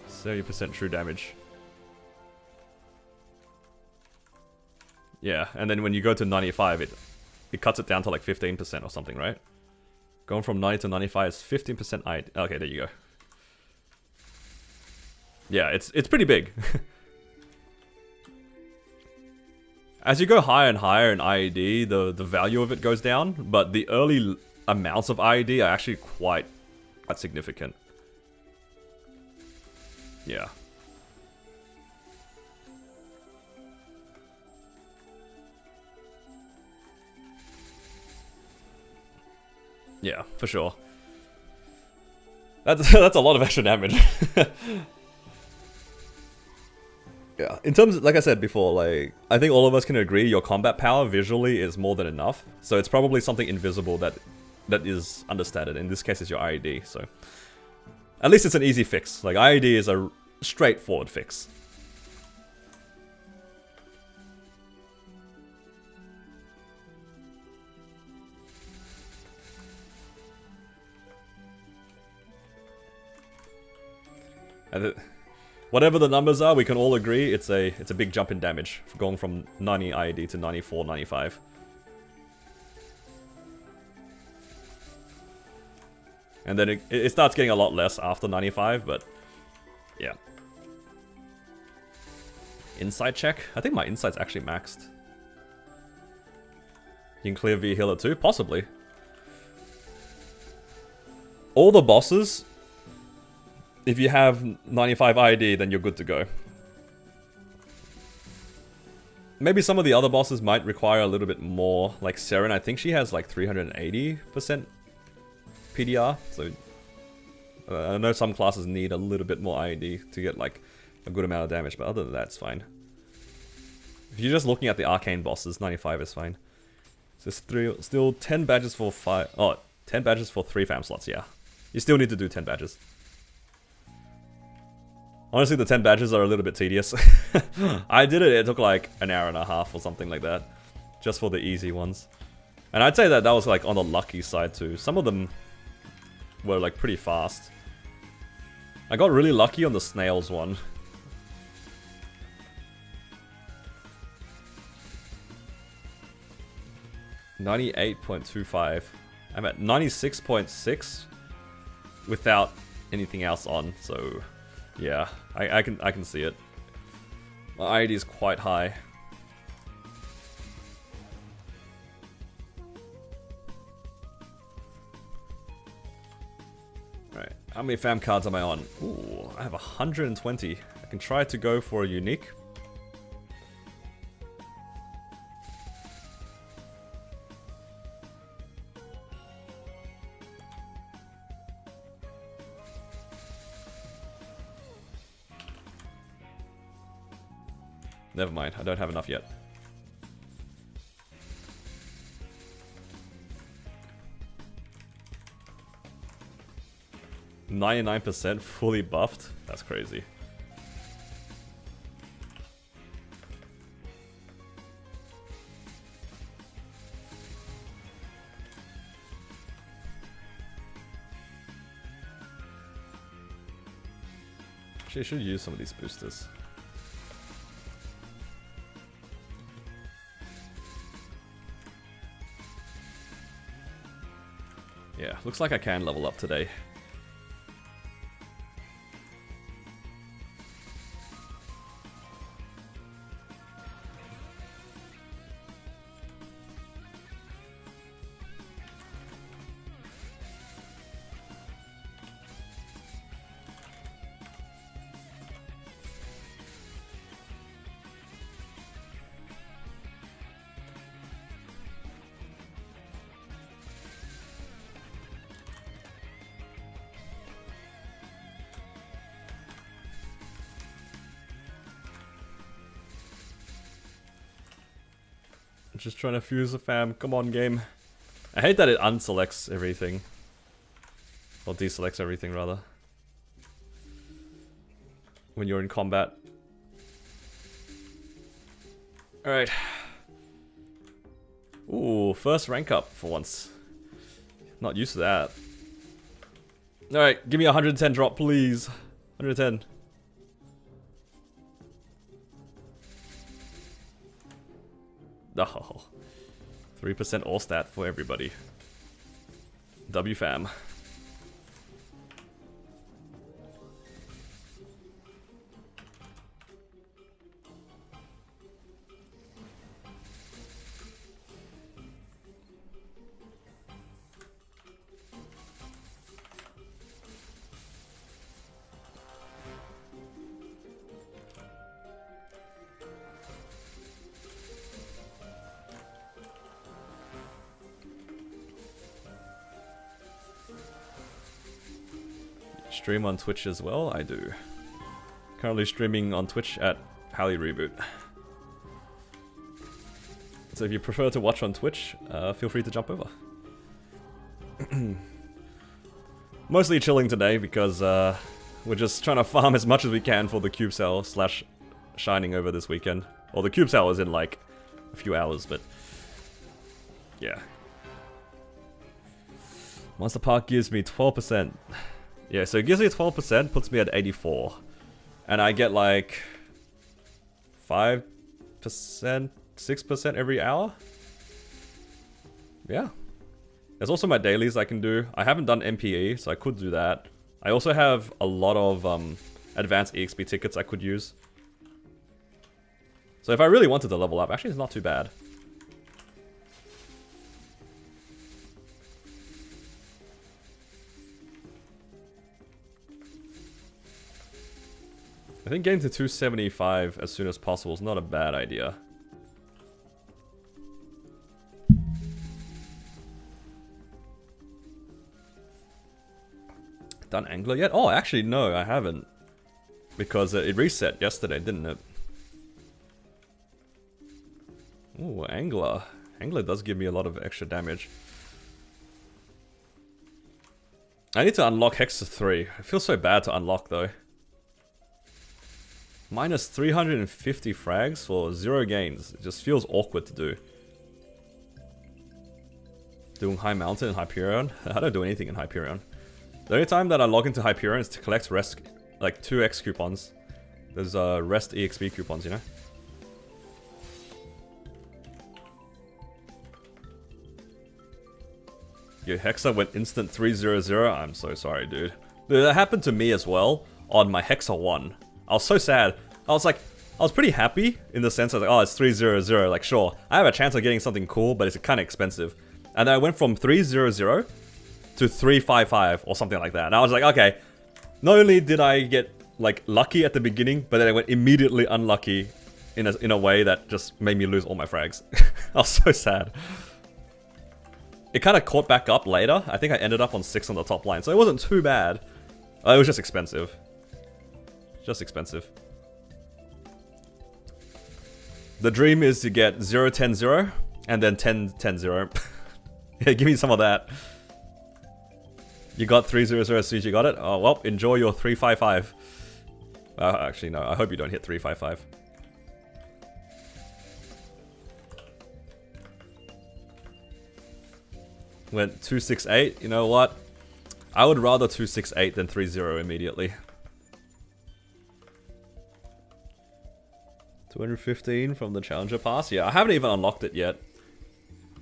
Speaker 1: 70% true damage. Yeah, and then when you go to 95, it cuts it down to like 15% or something, right? Going from 90 to 95 is 15% ID. Okay, there you go. Yeah, it's pretty big. As you go higher and higher in IED, the value of it goes down, but the early amounts of IED are actually quite significant. Yeah. Yeah, for sure. That's a lot of extra damage. Yeah, in terms of, like I said before, like, I think all of us can agree your combat power visually is more than enough. So it's probably something invisible that is understated. In this case, it's your IED, so... At least it's an easy fix. Like, IED straightforward fix. And whatever the numbers are, we can all agree it's a big jump in damage, going from 90 IAD to 94, 95. And then it starts getting a lot less after 95, but yeah. Insight check? I think my insight's actually maxed. You can clear V healer too? Possibly. All the bosses, if you have 95 IAD, then you're good to go. Maybe some of the other bosses might require a little bit more. Like Seren, I think she has like 380% PDR. So I know some classes need a little bit more IAD to get like a good amount of damage, but other than that, it's fine. If you're just looking at the arcane bosses, 95 is fine. So still 10 badges for 5. Oh, 10 badges for 3 fam slots, yeah. You still need to do 10 badges. Honestly, the 10 badges are a little bit tedious. I did it, it took like an hour and a half or something like that. Just for the easy ones. And I'd say that was like on the lucky side too. Some of them were like pretty fast. I got really lucky on the snails one. $98.25. I'm at 96.6 without anything else on, so yeah, I can see it. My IAD is quite high. Right, how many fam cards am I on? Ooh, I have 120. I can try to go for a unique. Never mind, I don't have enough yet. %99% fully buffed? That's crazy. Actually, I should use some of these boosters. Yeah, looks like I can level up today. Just trying to fuse the fam. Come on, game. I hate that it unselects everything. Or deselects everything, rather. When you're in combat. Alright. Ooh, first rank up for once. Not used to that. Alright, give me a 110 drop, please. 110. Oh, 3% all stat for everybody. W fam. Stream on Twitch as well? I do. Currently streaming on Twitch at Pally Reboot. So if you prefer to watch on Twitch, feel free to jump over. Mostly chilling today because We're just trying to farm as much as we can for the cube sale slash shining over this weekend. Well, the cube sale is in like a few hours, but yeah. Monster Park gives me 12%. Yeah, so it gives me 12%, puts me at 84. And I get like 5%, 6% every hour. Yeah. There's also my dailies I can do. I haven't done MPE, so I could do that. I also have a lot of advanced EXP tickets I could use. So if I really wanted to level up, actually it's not too bad. I think getting to 275 as soon as possible is not a bad idea. Done Angler yet? Oh, actually no, I haven't. Because it reset yesterday, didn't it? Ooh, Angler. Angler does give me a lot of extra damage. I need to unlock Hexa 3. It feels so bad to unlock though. Minus 350 frags for 0 gains. It just feels awkward to do. Doing High Mountain and Hyperion? I don't do anything in Hyperion. The only time that I log into Hyperion is to collect rest, like 2x coupons. There's rest EXP coupons, you know? Your Hexa went instant 300. I'm so sorry, dude. That happened to me as well on my Hexa 1. I was so sad. I was pretty happy in the sense of like, oh, it's 300. Like, sure, I have a chance of getting something cool, but it's kind of expensive. And then I went from 300 to 355 or something like that. And I was like, okay, not only did I get like lucky at the beginning, but then I went immediately unlucky in a way that just made me lose all my frags. I was so sad. It kind of caught back up later. I think I ended up on 6 on the top line, so it wasn't too bad. It was just expensive. Just expensive. The dream is to get 0-10-0 and then 10-10-0. Yeah, give me some of that. You got 300 as soon as you got it? Oh, well, enjoy your 355. Actually, no, I hope you don't hit 355. Went 268. You know what? I would rather 268 than 30 immediately. 215 from the Challenger Pass? Yeah, I haven't even unlocked it yet.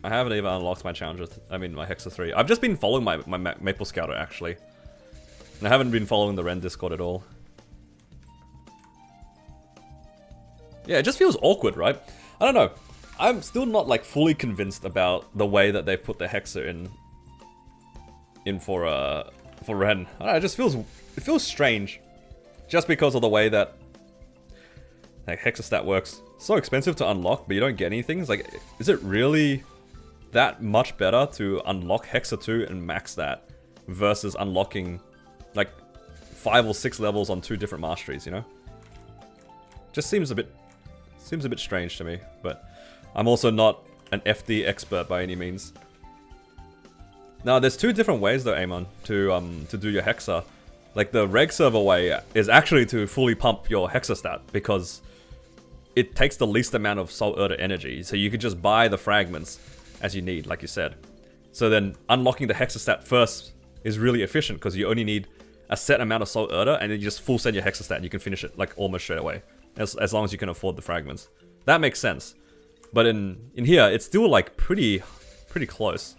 Speaker 1: I haven't even unlocked my Challenger, my Hexa 3. I've just been following my Maple Scouter, actually. And I haven't been following the Ren Discord at all. Yeah, it just feels awkward, right? I don't know. I'm still not, like, fully convinced about the way that they've put the Hexa in for Ren. I don't know, it feels strange. Just because of the way that like Hexastat works. So expensive to unlock, but you don't get anything. It's like, is it really that much better to unlock Hexa 2 and max that versus unlocking like 5 or 6 levels on 2 different masteries, you know? Just seems a bit strange to me, but I'm also not an FD expert by any means. Now, there's 2 different ways though, Amon, to do your Hexa. Like the reg server way is actually to fully pump your Hexa stat because it takes the least amount of Soul Eater energy, so you could just buy the fragments as you need, like you said. So then unlocking the Hexa stat first is really efficient because you only need a set amount of Soul Eater and then you just full send your Hexa stat and you can finish it like almost straight away. As long as you can afford the fragments. That makes sense. But in here, it's still like pretty close.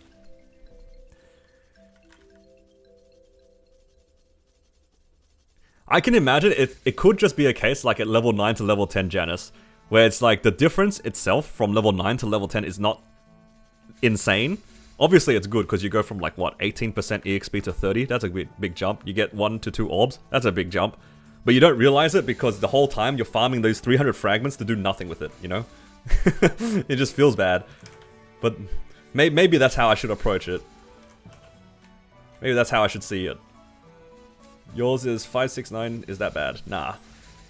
Speaker 1: I can imagine it could just be a case like at level 9 to level 10 Janus, where it's like the difference itself from level 9 to level 10 is not insane. Obviously it's good because you go from like what, 18% EXP to 30, that's a big jump. You get 1 to 2 orbs, that's a big jump. But you don't realize it because the whole time you're farming those 300 fragments to do nothing with it, you know? It just feels bad. But maybe that's how I should approach it. Maybe that's how I should see it. Yours is 569, is that bad? Nah.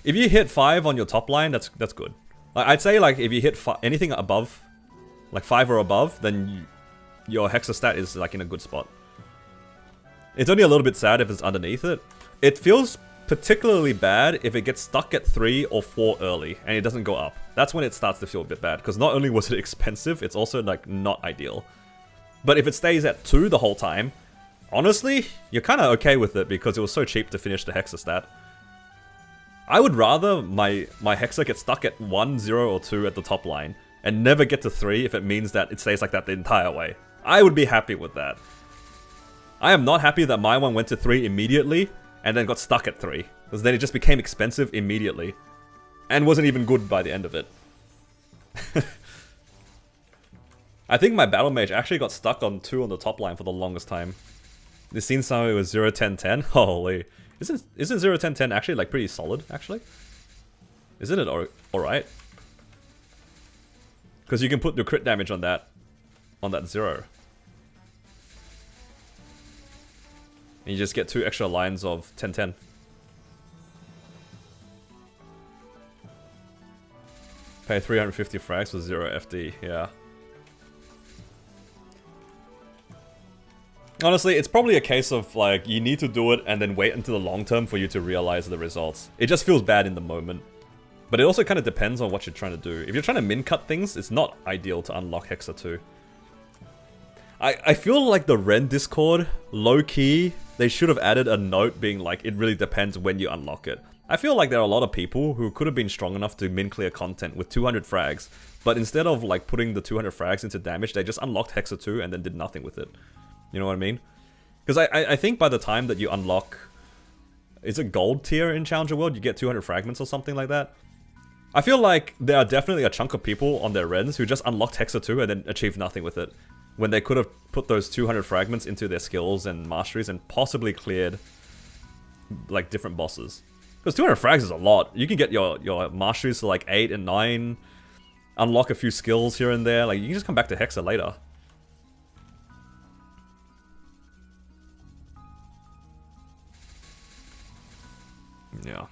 Speaker 1: If you hit 5 on your top line, that's good. Like, I'd say like if you hit anything above, like 5 or above, then your Hexa stat is like in a good spot. It's only a little bit sad if it's underneath it. It feels particularly bad if it gets stuck at 3 or 4 early and it doesn't go up. That's when it starts to feel a bit bad, because not only was it expensive, it's also like not ideal. But if it stays at 2 the whole time, honestly, you're kind of okay with it because it was so cheap to finish the Hexa stat. I would rather my Hexa get stuck at 1, 0, or 2 at the top line and never get to 3 if it means that it stays like that the entire way. I would be happy with that. I am not happy that my one went to 3 immediately and then got stuck at 3, because then it just became expensive immediately and wasn't even good by the end of it. I think my Battle Mage actually got stuck on 2 on the top line for the longest time. This scene summary was 0, 10, 10. Holy. Isn't 0, 10, 10 actually like pretty solid, actually? Isn't it alright? Because you can put the crit damage on that 0. And you just get 2 extra lines of 10, 10. Pay 350 frags for 0 FD, yeah. Honestly, it's probably a case of, like, you need to do it and then wait until the long term for you to realize the results. It just feels bad in the moment. But it also kind of depends on what you're trying to do. If you're trying to min-cut things, it's not ideal to unlock Hexa 2. I feel like the Ren Discord, low-key, they should have added a note being like, it really depends when you unlock it. I feel like there are a lot of people who could have been strong enough to min-clear content with 200 frags, but instead of, like, putting the 200 frags into damage, they just unlocked Hexa 2 and then did nothing with it. You know what I mean? Because I think by the time that you unlock... Is it gold tier in Challenger World? You get 200 fragments or something like that? I feel like there are definitely a chunk of people on their Rens who just unlocked Hexa 2 and then achieved nothing with it, when they could have put those 200 fragments into their skills and masteries and possibly cleared, like, different bosses. Because 200 frags is a lot. You can get your masteries to, like, 8 and 9, unlock a few skills here and there. Like, you can just come back to Hexa later. Yeah.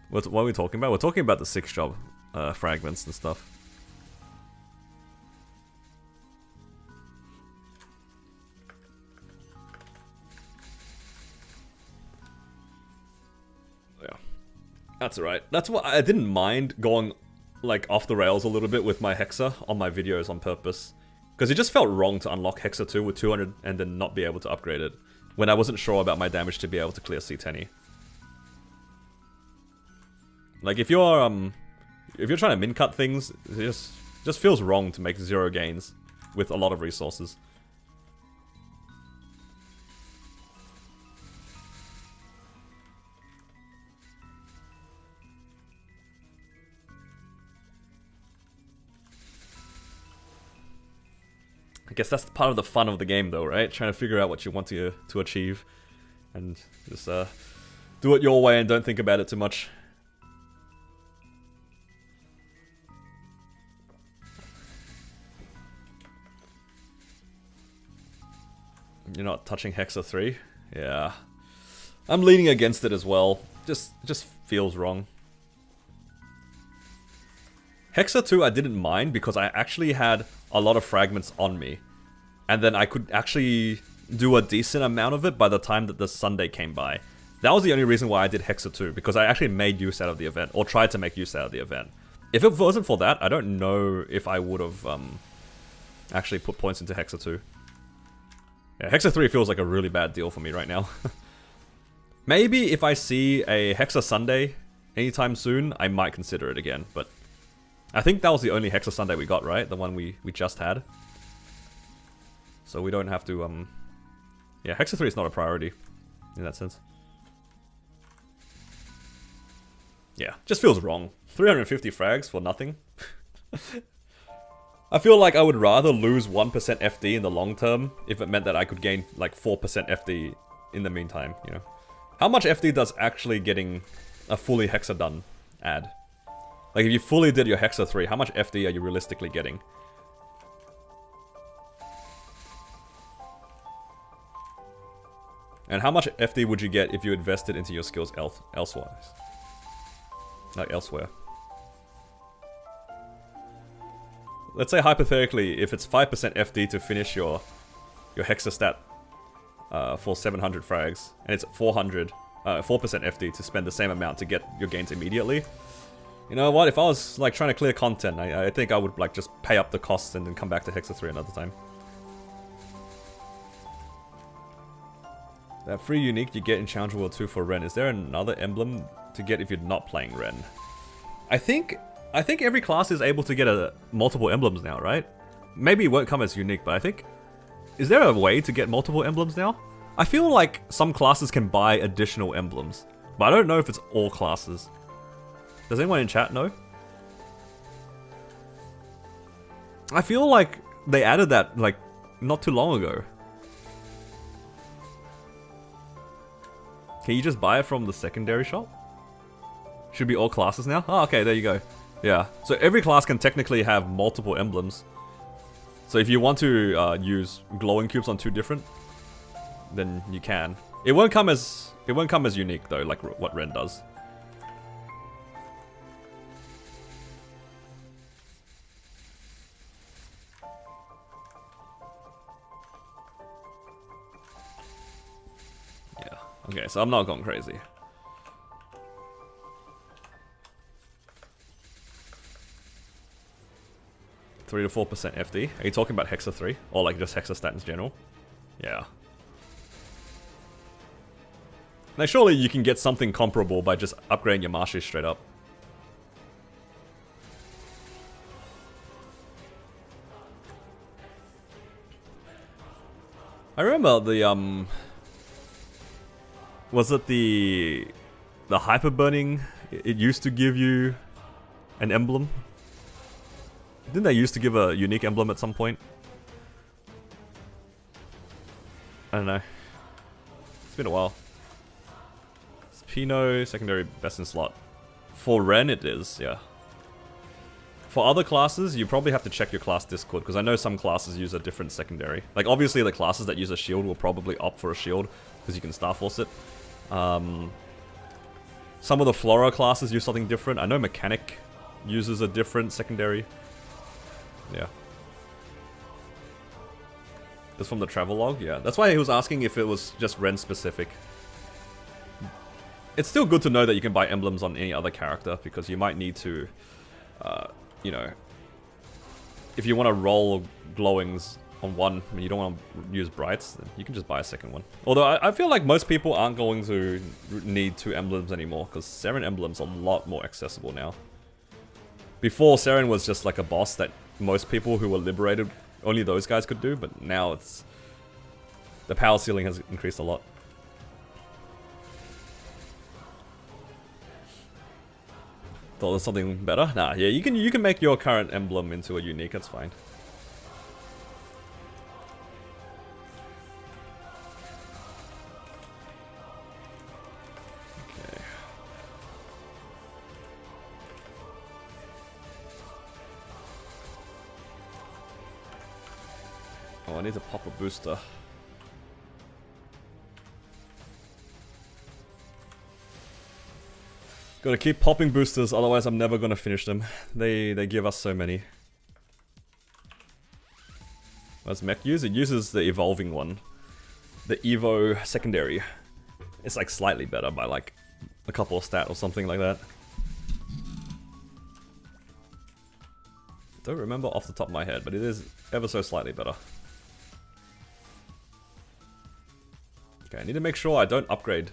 Speaker 1: What are we talking about? We're talking about the 6-job fragments and stuff. Yeah. That's alright. That's what I didn't mind going, like, off the rails a little bit with my Hexa on my videos on purpose. Because it just felt wrong to unlock Hexa 2 with 200 and then not be able to upgrade it, when I wasn't sure about my damage to be able to clear C10. Like, if you're trying to min-cut things, it just feels wrong to make 0 gains with a lot of resources. I guess that's part of the fun of the game, though, right? Trying to figure out what you want to achieve, and just do it your way and don't think about it too much. You're not touching Hexa 3? Yeah. I'm leaning against it as well. Just feels wrong. Hexa 2 I didn't mind because I actually had a lot of fragments on me. And then I could actually do a decent amount of it by the time that the Sunday came by. That was the only reason why I did Hexa 2, because I actually made use out of the event, or tried to make use out of the event. If it wasn't for that, I don't know if I would have actually put points into Hexa 2. Yeah, Hexa 3 feels like a really bad deal for me right now. Maybe if I see a Hexa Sunday anytime soon, I might consider it again, but I think that was the only Hexa Sunday we got, right? The one we just had. So we don't have to, yeah, Hexa 3 is not a priority in that sense. Yeah, just feels wrong. 350 frags for nothing. I feel like I would rather lose 1% FD in the long term if it meant that I could gain like 4% FD in the meantime, you know. How much FD does actually getting a fully Hexa done add? Like if you fully did your Hexa 3, how much FD are you realistically getting? And how much FD would you get if you invested into your skills elsewhere? Like elsewhere. Let's say hypothetically, if it's 5% FD to finish your Hexa stat for 700 frags, and it's 4% FD to spend the same amount to get your gains immediately. You know what? If I was like trying to clear content, I think I would like just pay up the costs and then come back to Hexa 3 another time. That free unique you get in Challenger World 2 for Ren. Is there another emblem to get if you're not playing Ren? I think every class is able to get multiple emblems now, right? Maybe it won't come as unique, but I think... Is there a way to get multiple emblems now? I feel like some classes can buy additional emblems, but I don't know if it's all classes. Does anyone in chat know? I feel like they added that, like, not too long ago. Can you just buy it from the secondary shop? Should be all classes now? Oh, okay, there you go. Yeah, so every class can technically have multiple emblems. So if you want to use glowing cubes on 2 different, then you can. It won't come as unique though, like what Ren does. Yeah. Okay, so I'm not going crazy. $3 to 4% FD. Are you talking about Hexa 3? Or like just Hexa stat in general? Yeah. Now surely you can get something comparable by just upgrading your marshes straight up. I remember the was it the hyper burning? It used to give you an emblem. Didn't they used to give a unique emblem at some point? I don't know. It's been a while. It's Pino, secondary best in slot. For Ren it is, yeah. For other classes, you probably have to check your class Discord, because I know some classes use a different secondary. Like obviously the classes that use a shield will probably opt for a shield, because you can Starforce it. Some of the Flora classes use something different. I know Mechanic uses a different secondary. Yeah. It's from the travelogue? Yeah. That's why he was asking if it was just Ren specific. It's still good to know that you can buy emblems on any other character, because you might need to, you know, if you want to roll glowings on one and you don't want to use brights, then you can just buy a second one. Although I feel like most people aren't going to need 2 emblems anymore, because Seren emblems are a lot more accessible now. Before, Seren was just like a boss that most people who were liberated, only those guys could do, but now it's... the power ceiling has increased a lot. Thought there's something better? Nah, yeah, you can make your current emblem into a unique, that's fine. Okay. Oh, I need to pop a booster. Gotta keep popping boosters, otherwise I'm never gonna finish them. They give us so many. What does mech use? It uses the evolving one. The Evo secondary. It's like slightly better by like a couple of stat or something like that. Don't remember off the top of my head, but it is ever so slightly better. Okay, I need to make sure I don't upgrade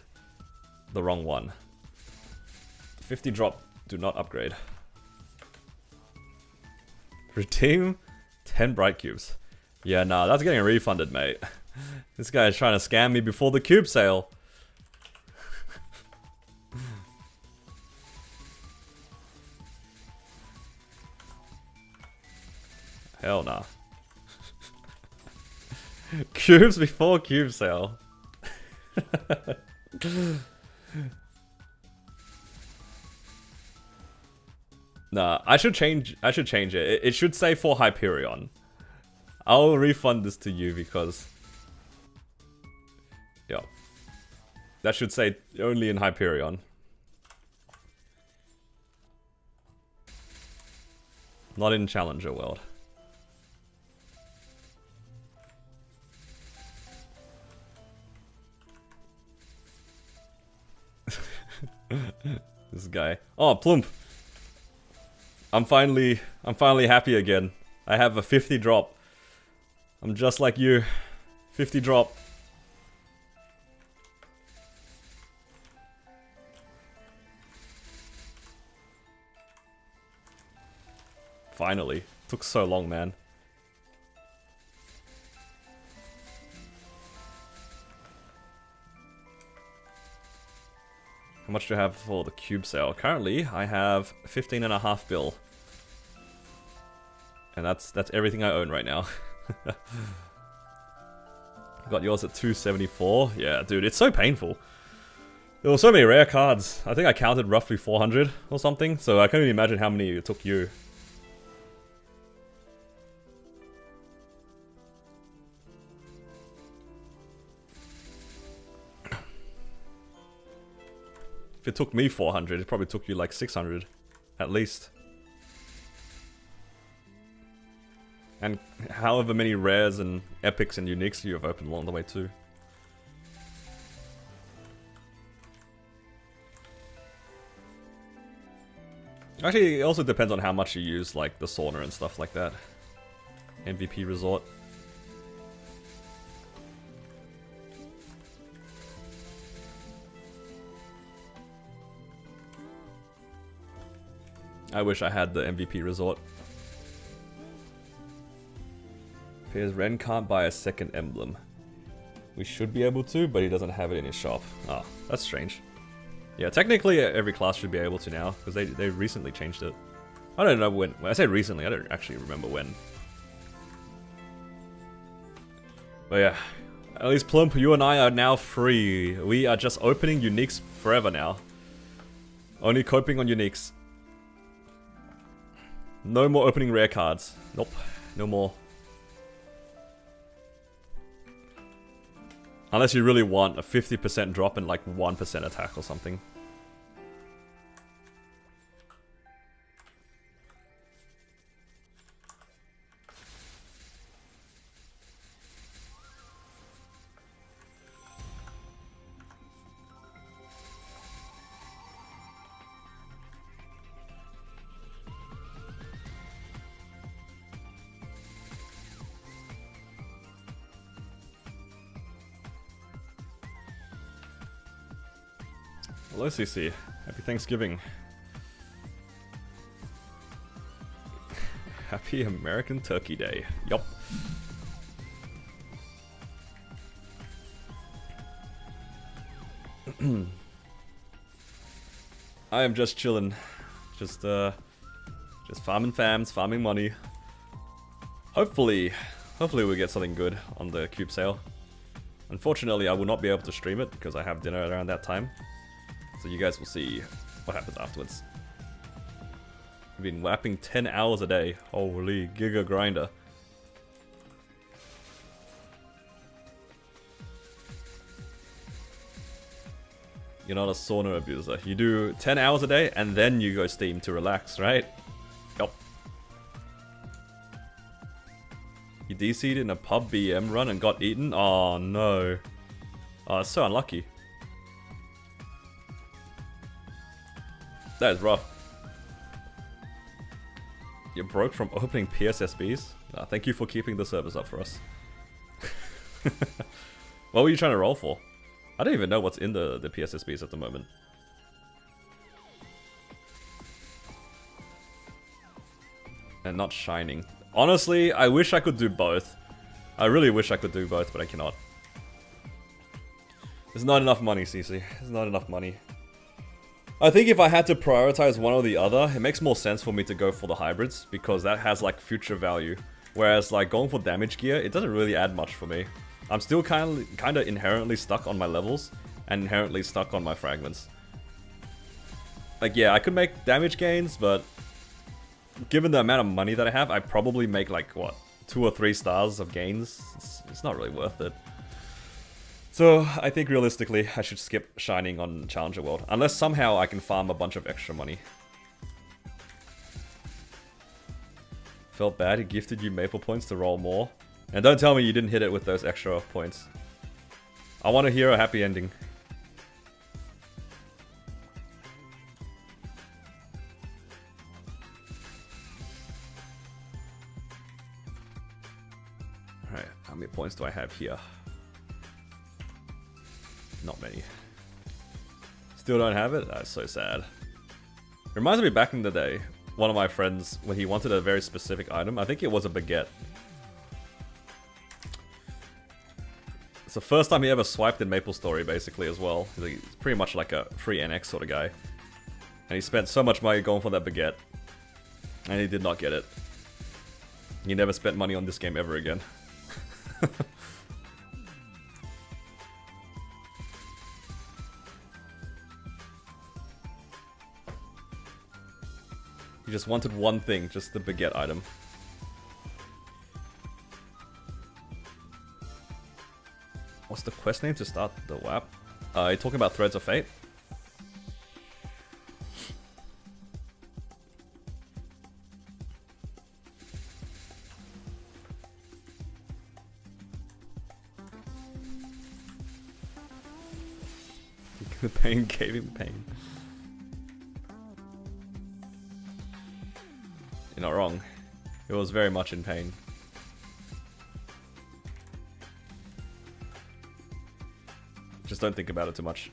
Speaker 1: the wrong one. 50 drop, do not upgrade. Redeem 10 bright cubes. Yeah, nah, that's getting refunded, mate. This guy is trying to scam me before the cube sale. Hell nah. Cubes before cube sale. Nah, I should change it. It should say for Hyperion. I'll refund this to you because... yeah. That should say only in Hyperion. Not in Challenger World. This guy. Oh, Plump. I'm finally happy again. I have a 50 drop. I'm just like you. 50 drop. Finally. Took so long, man. How much do I have for the cube sale? Currently, I have 15.5 bill. And that's everything I own right now. Got yours at 274. Yeah, dude, it's so painful. There were so many rare cards. I think I counted roughly 400 or something, so I can't even imagine how many it took you. If it took me 400, it probably took you like 600, at least. And however many rares and epics and uniques you have opened along the way too. Actually, it also depends on how much you use, like the sauna and stuff like that. MVP resort. I wish I had the MVP resort. Appears Ren can't buy a second emblem. We should be able to, but he doesn't have it in his shop. Ah, that's strange. Yeah, technically every class should be able to now, because they recently changed it. I don't know when. When I say recently, I don't actually remember when. But yeah, at least Plump, you and I are now free. We are just opening uniques forever now. Only coping on uniques. No more opening rare cards. Nope, no more. Unless you really want a 50% drop and like 1% attack or something. Hello CC, happy Thanksgiving. Happy American Turkey Day, yup. I am just chilling, just farming fams, farming money. Hopefully we get something good on the cube sale. Unfortunately, I will not be able to stream it because I have dinner around that time. So you guys will see what happens afterwards. I've been whapping 10 hours a day. Holy giga grinder. You're not a sauna abuser. You do 10 hours a day and then you go steam to relax, right? Yup. You DC'd in a pub BM run and got eaten? Oh no. Oh, it's so unlucky. That is rough. You're broke from opening PSSBs? Thank you for keeping the service up for us. What were you trying to roll for? I don't even know what's in the PSSBs at the moment. And not shining. Honestly, I wish I could do both. I really wish I could do both, but I cannot. There's not enough money, CC. There's not enough money. I think if I had to prioritize one or the other, it makes more sense for me to go for the hybrids, because that has like future value. Whereas like going for damage gear, it doesn't really add much for me. I'm still kind of inherently stuck on my levels, and inherently stuck on my fragments. Like yeah, I could make damage gains, but given the amount of money that I have, I probably make like, what, 2 or 3 stars of gains? It's not really worth it. So, I think realistically, I should skip Shining on Challenger World. Unless somehow I can farm a bunch of extra money. Felt bad he gifted you maple points to roll more. And don't tell me you didn't hit it with those extra points. I want to hear a happy ending. How many points do I have here? Not many. Still don't have it? That's so sad. It reminds me back in the day, one of my friends, when he wanted a very specific item, I think it was a baguette. It's the first time he ever swiped in MapleStory, basically, as well. He's pretty much like a free NX sort of guy. And he spent so much money going for that baguette. And he did not get it. He never spent money on this game ever again. He just wanted one thing, just the baguette item. What's the quest name to start the WAP? Are you talking about Threads of Fate? The pain gave him pain. You're not wrong. It was very much in pain. Just don't think about it too much.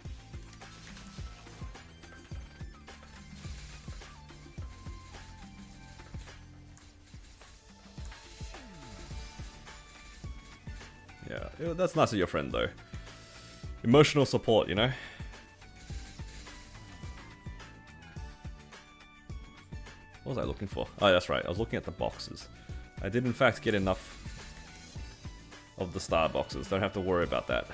Speaker 1: Yeah, that's nice of your friend though. Emotional support, you know? What was I looking for? Oh, that's right. I was looking at the boxes. I did in fact get enough of the star boxes. Don't have to worry about that.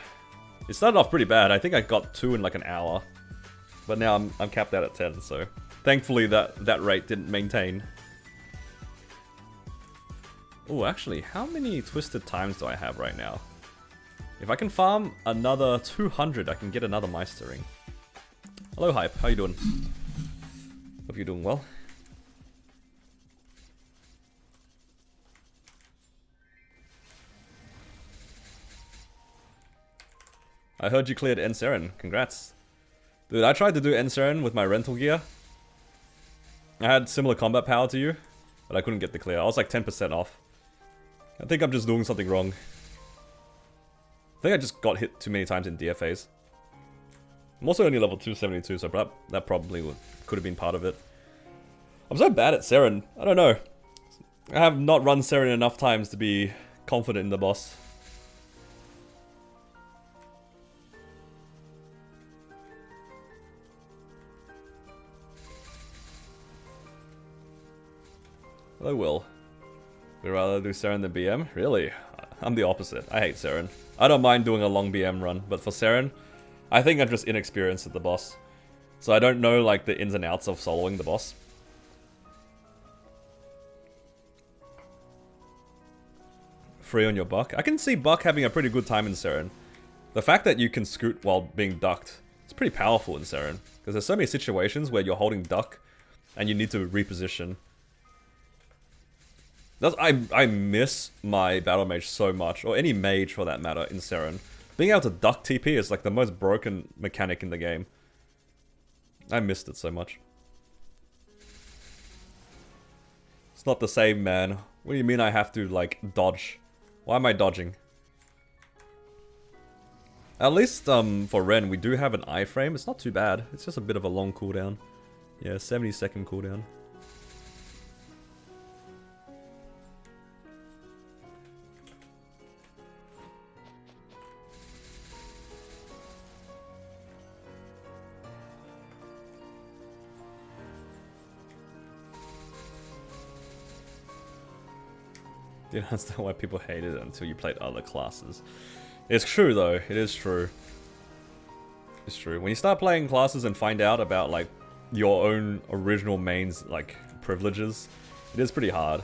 Speaker 1: It started off pretty bad. I think I got 2 in like an hour. But now I'm capped out at 10, so... Thankfully that rate didn't maintain. Oh, actually, how many twisted times do I have right now? If I can farm another 200, I can get another Meister ring. Hello, Hype. How you doing? Hope you're doing well. I heard you cleared Enseren. Congrats. Dude, I tried to do Enseren with my rental gear. I had similar combat power to you, but I couldn't get the clear. I was like 10% off. I think I'm just doing something wrong. I think I just got hit too many times in DFAs. I'm also only level 272, so that probably could have been part of it. I'm so bad at Seren. I don't know. I have not run Seren enough times to be confident in the boss. Hello, Will. We'd rather do Seren than BM? Really? I'm the opposite. I hate Seren. I don't mind doing a long BM run, but for Seren, I think I'm just inexperienced at the boss. So I don't know like the ins and outs of soloing the boss. Free on your Buck. I can see Buck having a pretty good time in Seren. The fact that you can scoot while being ducked, it's pretty powerful in Seren. Because there's so many situations where you're holding duck and you need to reposition. I miss my battle mage so much, or any mage for that matter, in Seren. Being able to duck TP is like the most broken mechanic in the game. I missed it so much. It's not the same, man. What do you mean I have to, like, dodge? Why am I dodging? At least, for Ren, we do have an iframe. It's not too bad. It's just a bit of a long cooldown. Yeah, 70-second cooldown. Didn't understand why people hated it until you played other classes. It's true though, it is true. It's true. When you start playing classes and find out about like your own original main's like privileges, it is pretty hard.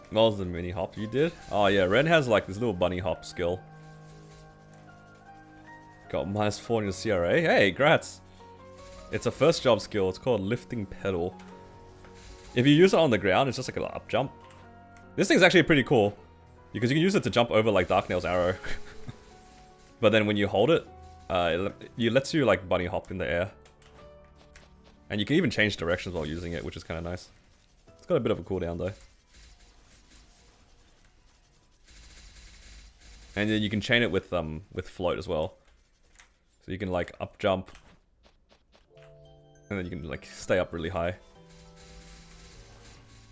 Speaker 1: What was the mini hop you did? Oh yeah, Ren has like this little bunny hop skill. Got -4 in your CRA. Hey, grats! It's a first job skill, it's called lifting pedal. If you use it on the ground, it's just like an up jump. This thing's actually pretty cool, because you can use it to jump over like Darknail's arrow. But then when you hold it, it lets you like bunny hop in the air. And you can even change directions while using it, which is kind of nice. It's got a bit of a cooldown though. And then you can chain it with float as well. So you can like up jump. And then you can like stay up really high.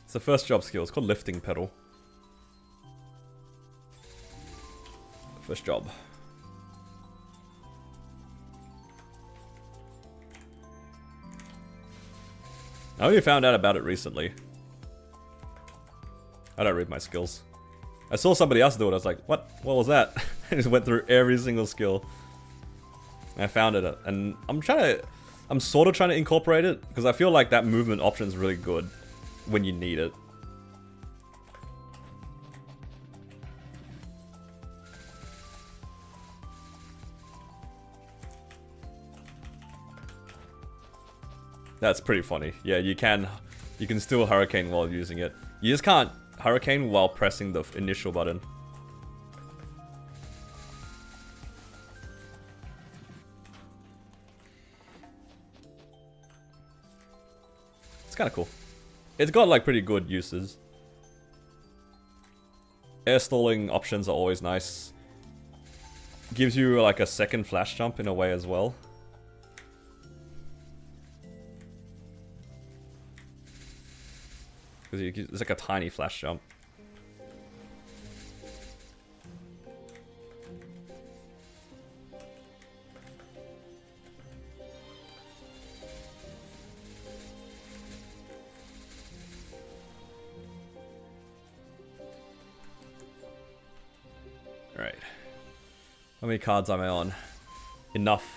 Speaker 1: It's the first job skill, it's called lifting pedal. First job. I only found out about it recently. I don't read my skills. I saw somebody else do it, I was like, what? What was that? I just went through every single skill. And I found it, and I'm sort of trying to incorporate it, because I feel like that movement option is really good when you need it. That's pretty funny. Yeah, you can still hurricane while using it. You just can't hurricane while pressing the initial button. It's kind of cool. It's got like pretty good uses. Air stalling options are always nice. Gives you like a second flash jump in a way as well. Because it's like a tiny flash jump. Alright. How many cards am I on? Enough.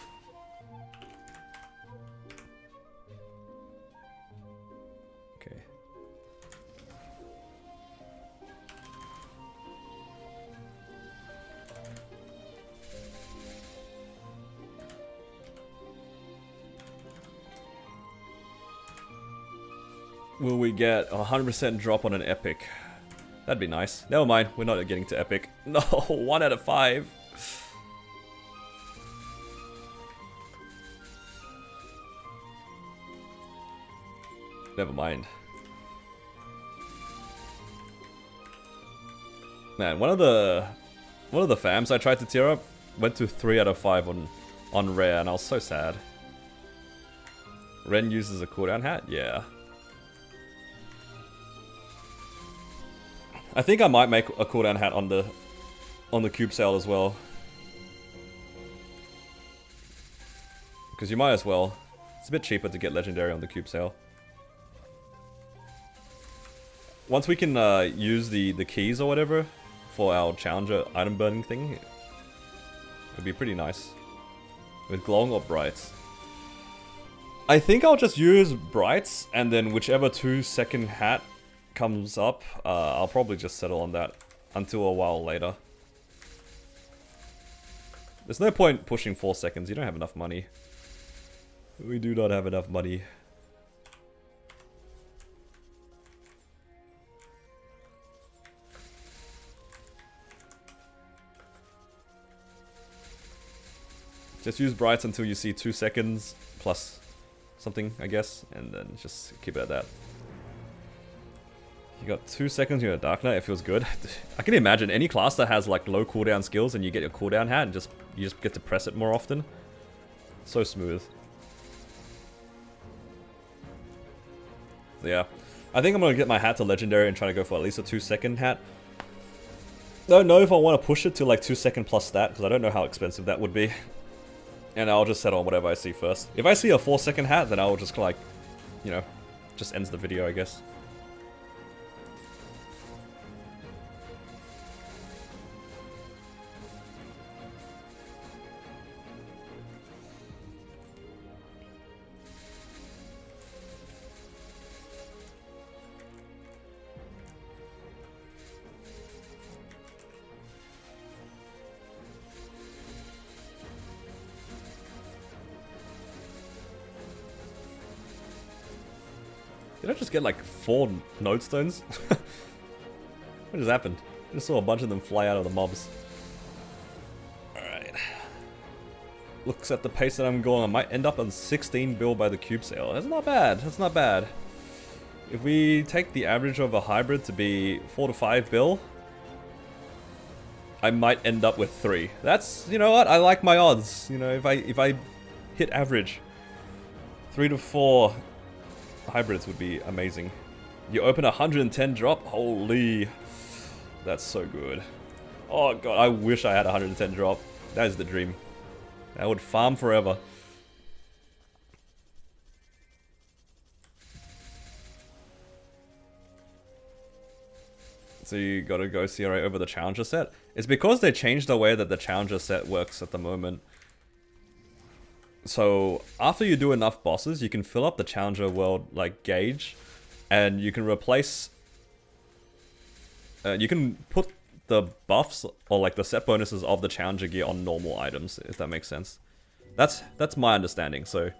Speaker 1: Will we get a 100% drop on an epic? That'd be nice. Never mind, we're not getting to epic. No, 1 out of 5. Never mind. Man, one of the fams I tried to tier up went to 3 out of 5 on rare, and I was so sad. Ren uses a cooldown hat? Yeah. I think I might make a cooldown hat on the cube sale as well. Because you might as well. It's a bit cheaper to get legendary on the cube sale. Once we can use the keys or whatever for our challenger item burning thing, it'd be pretty nice. With glowing or brights. I think I'll just use brights, and then whichever 2-second hat comes up, I'll probably just settle on that until a while later. There's no point pushing 4 seconds, you don't have enough money. We do not have enough money. Just use brights until you see 2 seconds plus something, I guess, and then just keep it at that. You got 2 seconds, you're a Dark Knight, it feels good. I can imagine any class that has like low cooldown skills and you get your cooldown hat and you just get to press it more often. So smooth. So yeah. I think I'm gonna get my hat to legendary and try to go for at least a 2-second hat. Don't know if I want to push it to like 2-second plus stat, because I don't know how expensive that would be. And I'll just settle on whatever I see first. If I see a 4-second hat, then I'll just like, you know, just ends the video, I guess. Did I just get like 4 node stones? What just happened? I just saw a bunch of them fly out of the mobs. Alright. Looks at the pace that I'm going, I might end up on 16 bill by the cube sale. That's not bad, that's not bad. If we take the average of a hybrid to be 4 to 5 bill, I might end up with 3. That's, you know what, I like my odds. You know, if I hit average, 3 to 4 hybrids would be amazing. You open a 110 drop, holy, that's so good. Oh god, I wish I had a 110 drop. That is the dream. I would farm forever. So you gotta go CRA over the Challenger set. It's because they changed the way that the Challenger set works at the moment. So after you do enough bosses, you can fill up the Challenger world like gauge, and you can replace. You can put the buffs or like the set bonuses of the Challenger gear on normal items, if that makes sense. That's my understanding. So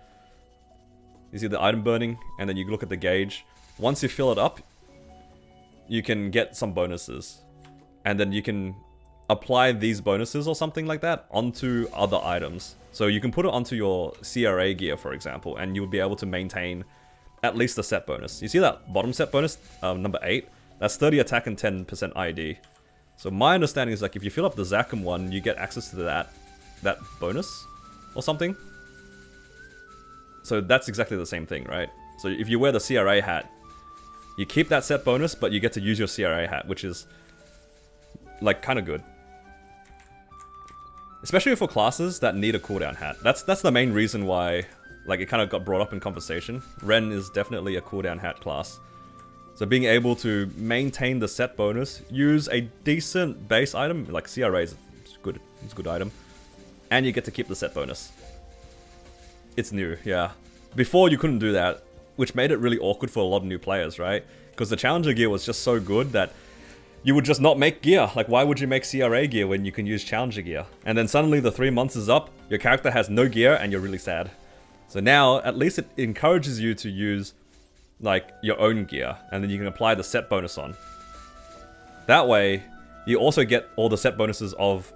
Speaker 1: you see the item burning, and then you look at the gauge. Once you fill it up, you can get some bonuses, and then you can apply these bonuses or something like that onto other items. So you can put it onto your CRA gear, for example, and you'll be able to maintain at least the set bonus. You see that bottom set bonus, number 8? That's 30 attack and 10% ID. So my understanding is like if you fill up the Zakum one, you get access to that bonus or something. So that's exactly the same thing, right? So if you wear the CRA hat, you keep that set bonus, but you get to use your CRA hat, which is like kind of good. Especially for classes that need a cooldown hat. That's the main reason why like it kind of got brought up in conversation. Ren is definitely a cooldown hat class. So being able to maintain the set bonus, use a decent base item, like CRA is good, it's a good item, and you get to keep the set bonus. It's new, yeah. Before you couldn't do that, which made it really awkward for a lot of new players, right? Because the Challenger gear was just so good that you would just not make gear. Like, why would you make CRA gear when you can use Challenger gear? And then suddenly the 3 months is up, your character has no gear, and you're really sad. So now, at least it encourages you to use, like, your own gear, and then you can apply the set bonus on. That way, you also get all the set bonuses of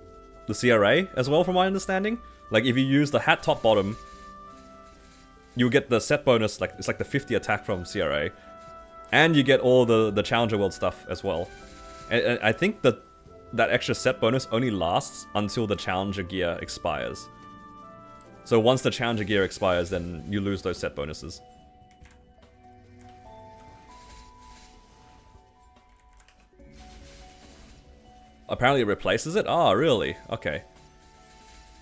Speaker 1: the CRA as well, from my understanding. Like, if you use the hat top bottom, you'll get the set bonus, like, it's like the 50 attack from CRA. And you get all the Challenger World stuff as well. And I think that extra set bonus only lasts until the Challenger gear expires. So once the Challenger gear expires, then you lose those set bonuses. Apparently it replaces it? Ah, really? Okay.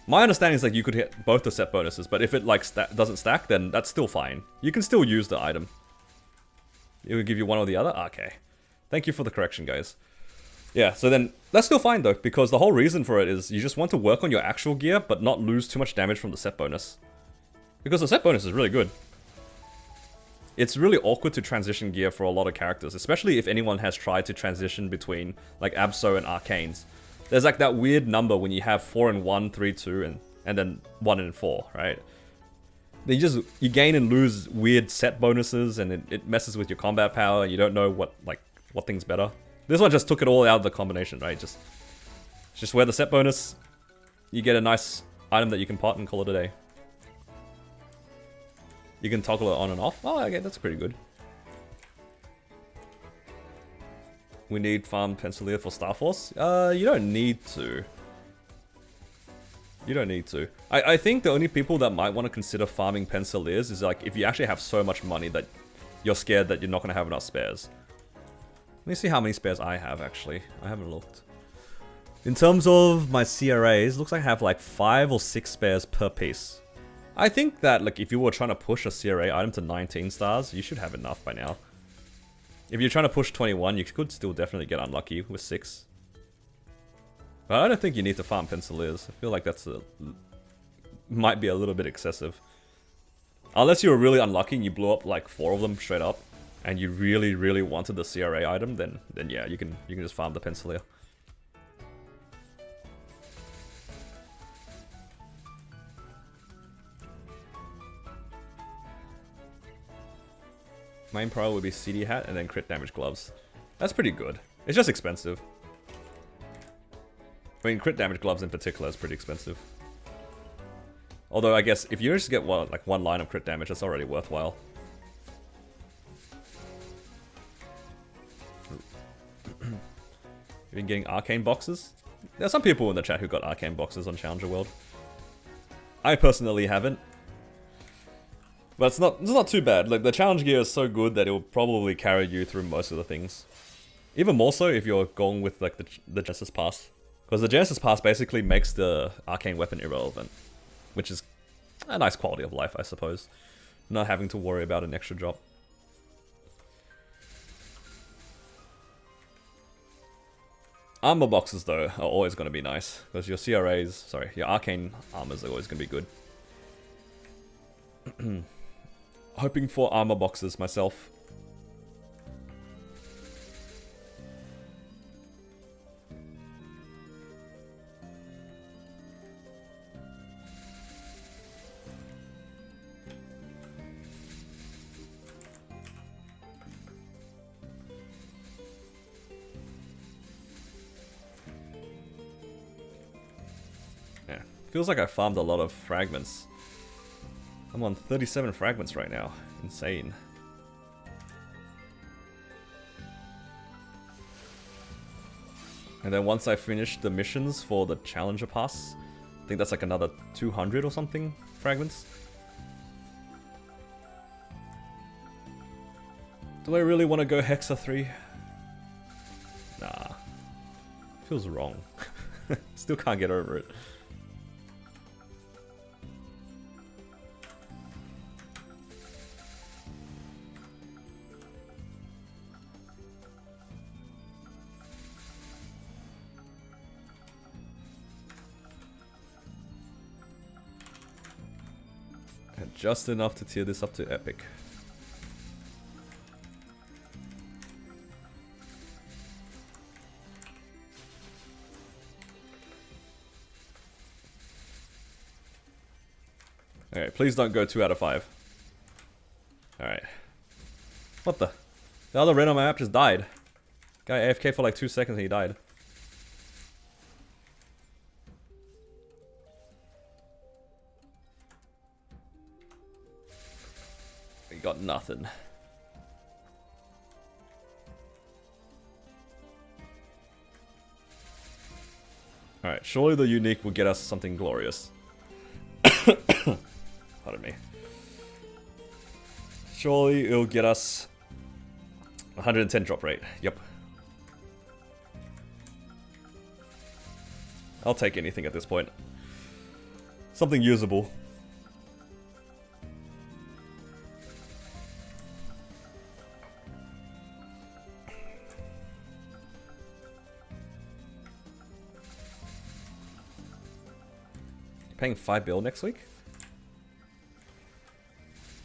Speaker 1: My understanding is like you could hit both the set bonuses, but if it like doesn't stack, then that's still fine. You can still use the item. It would give you one or the other? Okay. Thank you for the correction, guys. Yeah, so then that's still fine though, because the whole reason for it is you just want to work on your actual gear, but not lose too much damage from the set bonus. Because the set bonus is really good. It's really awkward to transition gear for a lot of characters, especially if anyone has tried to transition between like Absol and Arcanes. There's like that weird number when you have 4 and 1, 3, 2, and then 1 and 4, right? Then you gain and lose weird set bonuses, and it messes with your combat power. You don't know what thing's better. This one just took it all out of the combination, right? Just wear the set bonus. You get a nice item that you can pot and call it a day. You can toggle it on and off. Oh, okay, that's pretty good. We need farm Pensilia for Starforce? You don't need to. You don't need to. I think the only people that might want to consider farming Pensiliers is like if you actually have so much money that you're scared that you're not going to have enough spares. Let me see how many spares I have, actually. I haven't looked. In terms of my CRAs, looks like I have like 5 or 6 spares per piece. I think that like if you were trying to push a CRA item to 19 stars, you should have enough by now. If you're trying to push 21, you could still definitely get unlucky with 6. But I don't think you need to farm Pensiliers. I feel like that's might be a little bit excessive. Unless you were really unlucky and you blew up like 4 of them straight up, and you really, really wanted the CRA item, then yeah, you can just farm the Pensilia. Main pro would be CD hat and then crit damage gloves. That's pretty good. It's just expensive. I mean, crit damage gloves in particular is pretty expensive. Although I guess if you just get one line of crit damage, that's already worthwhile. You've been getting arcane boxes? There's some people in the chat who got arcane boxes on Challenger World. I personally haven't. But it's not too bad. Like, the challenge gear is so good that it will probably carry you through most of the things. Even more so if you're going with like the Genesis Pass. Because the Genesis Pass basically makes the arcane weapon irrelevant. Which is a nice quality of life, I suppose. Not having to worry about an extra drop. Armor boxes, though, are always going to be nice. Because your CRAs, sorry, your arcane armors are always going to be good. Hoping for armor boxes myself. Yeah, feels like I farmed a lot of fragments. I'm on 37 fragments right now. Insane. And then once I finish the missions for the Challenger Pass, I think that's like another 200 or something fragments. Do I really want to go Hexa 3? Nah. Feels wrong. Still can't get over it. Just enough to tier this up to epic. Alright, please don't go 2 out of 5. Alright. What the? The other red on my map just died. Guy AFK for like 2 seconds and he died. Got nothing. Alright, surely the unique will get us something glorious. Pardon me. Surely it'll get us 110 drop rate. Yep. I'll take anything at this point. Something usable. Paying 5 bill next week?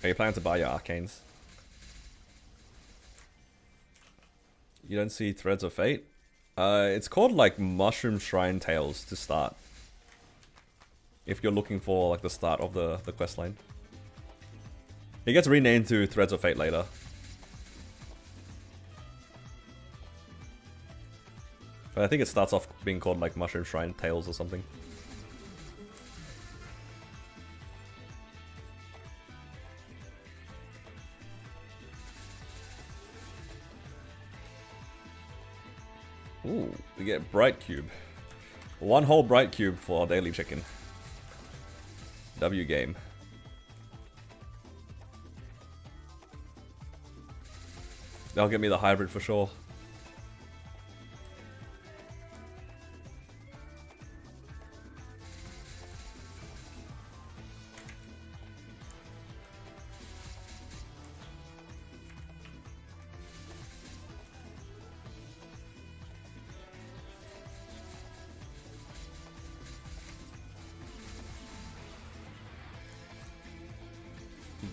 Speaker 1: Are you planning to buy your arcanes? You don't see Threads of Fate? It's called like Mushroom Shrine Tales to start. If you're looking for like the start of the quest line. It gets renamed to Threads of Fate later. But I think it starts off being called like Mushroom Shrine Tales or something. Ooh, we get Bright Cube. 1 whole Bright Cube for our daily chicken. W game. That'll get me the hybrid for sure.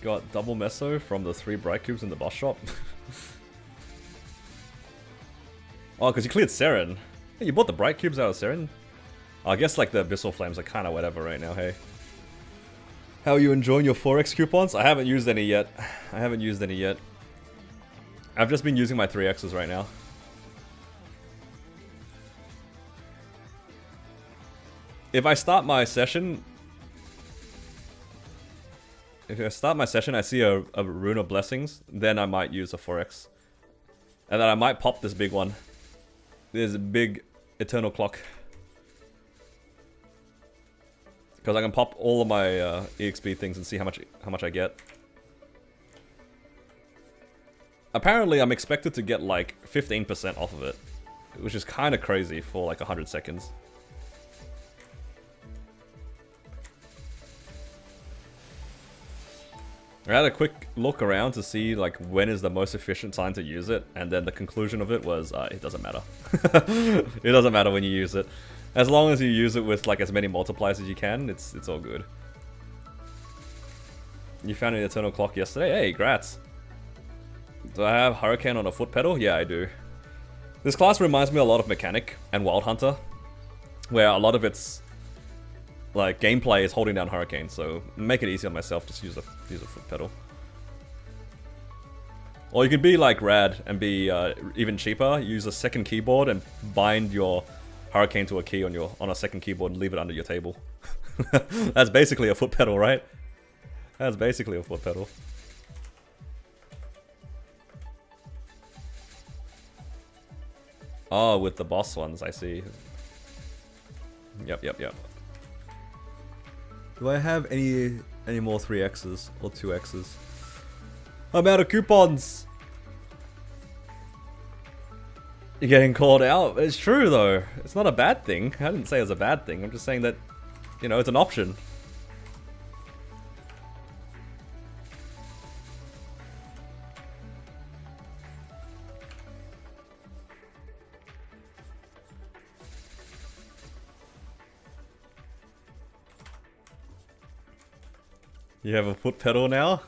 Speaker 1: Got double meso from the 3 bright cubes in the boss shop. Oh, because you cleared Seren. Hey, you bought the bright cubes out of Seren? Oh, I guess like the abyssal flames are kind of whatever right now, hey. How are you enjoying your 4x coupons? I haven't used any yet. I've just been using my 3x's right now. If I start my session, I see a Rune of Blessings, then I might use a 4x. And then I might pop this big one. There's a big eternal clock. Because I can pop all of my EXP things and see how much I get. Apparently, I'm expected to get like 15% off of it, which is kind of crazy for like 100 seconds. I had a quick look around to see like when is the most efficient time to use it, and then the conclusion of it was it doesn't matter. It doesn't matter when you use it. As long as you use it with like as many multipliers as you can, it's all good. You found an eternal clock yesterday? Hey, grats. Do I have Hurricane on a foot pedal? Yeah, I do. This class reminds me a lot of Mechanic and Wild Hunter, where a lot of its like gameplay is holding down Hurricane, so make it easy on myself, just use a foot pedal. Or you could be like rad and be even cheaper, use a second keyboard and bind your Hurricane to a key on a second keyboard and leave it under your table. That's basically a foot pedal, right? That's basically a foot pedal. Oh, with the boss ones, I see. Yep. Do I have any more 3Xs or 2Xs? I'm out of coupons! You're getting called out. It's true though. It's not a bad thing. I didn't say it was a bad thing. I'm just saying that, you know, it's an option. You have a foot pedal now?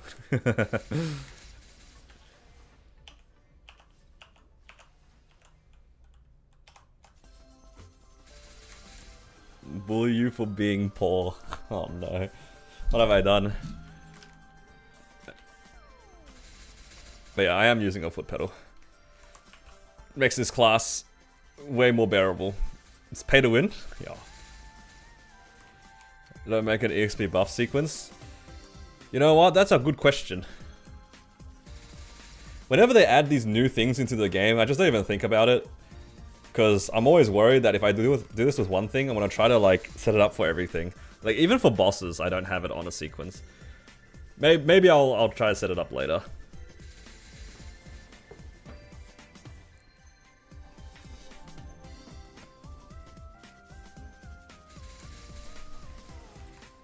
Speaker 1: Bully you for being poor. Oh no. What have I done? But yeah, I am using a foot pedal. Makes this class way more bearable. It's pay to win. Yeah. Don't make an EXP buff sequence. You know what? That's a good question. Whenever they add these new things into the game, I just don't even think about it. Because I'm always worried that if I do this with one thing, I'm going to try to like set it up for everything. Like even for bosses, I don't have it on a sequence. Maybe I'll try to set it up later.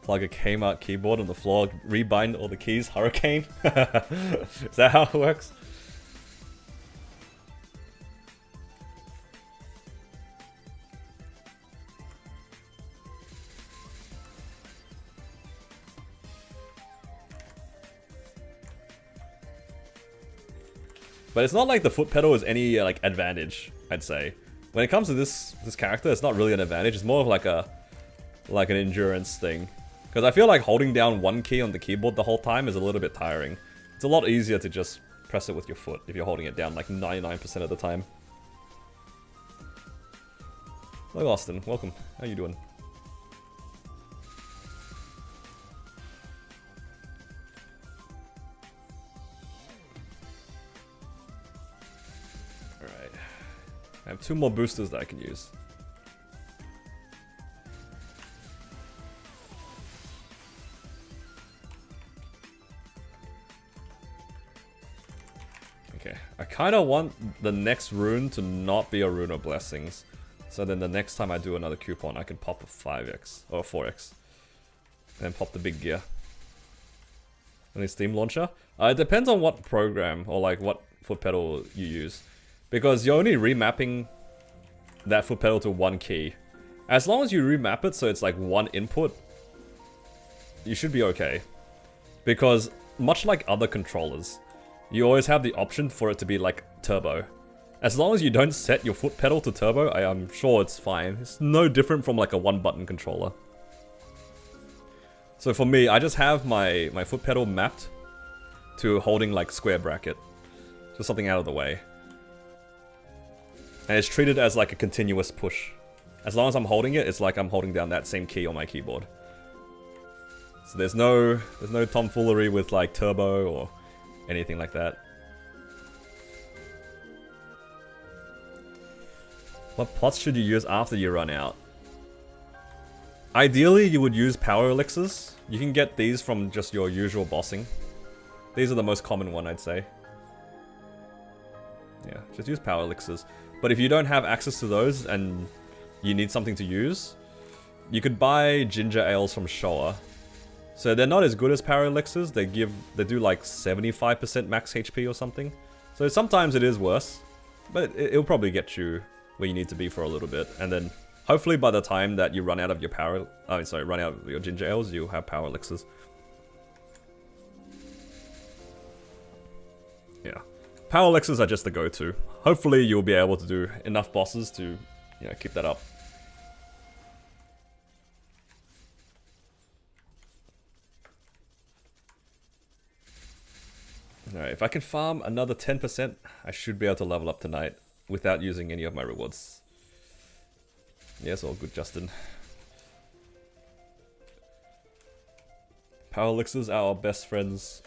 Speaker 1: Plug a Kmart keyboard on the floor, rebind all the keys, Hurricane? Is that how it works? But it's not like the foot pedal is any like advantage, I'd say. When it comes to this character, it's not really an advantage. It's more of like an endurance thing. Because I feel like holding down one key on the keyboard the whole time is a little bit tiring. It's a lot easier to just press it with your foot if you're holding it down like 99% of the time. Hello Austin, welcome. How you doing? Alright. I have 2 more boosters that I can use. Okay, I kind of want the next rune to not be a rune of blessings. So then the next time I do another coupon, I can pop a 5x or a 4x. And then pop the big gear. Any Steam launcher? It depends on what program or like what foot pedal you use. Because you're only remapping that foot pedal to one key. As long as you remap it so it's like one input, you should be okay. Because much like other controllers, you always have the option for it to be like turbo. As long as you don't set your foot pedal to turbo, I am sure it's fine. It's no different from like a one button controller. So for me, I just have my foot pedal mapped to holding like square bracket. Just something out of the way. And it's treated as like a continuous push. As long as I'm holding it, it's like I'm holding down that same key on my keyboard. So there's no tomfoolery with like turbo or anything like that. What pots should you use after you run out? Ideally, you would use power elixirs. You can get these from just your usual bossing. These are the most common one, I'd say. Yeah, just use power elixirs. But if you don't have access to those and you need something to use, you could buy ginger ales from Showa. So they're not as good as power elixirs. They do like 75% max HP or something. So sometimes it is worse, but it'll probably get you where you need to be for a little bit, and then hopefully by the time that you run out of your run out of your ginger ales, you'll have power elixirs. Yeah. Power elixirs are just the go-to. Hopefully you'll be able to do enough bosses to, you know, keep that up. Alright, if I can farm another 10%, I should be able to level up tonight without using any of my rewards. Yes, all good, Justin. Power elixirs are our best friends.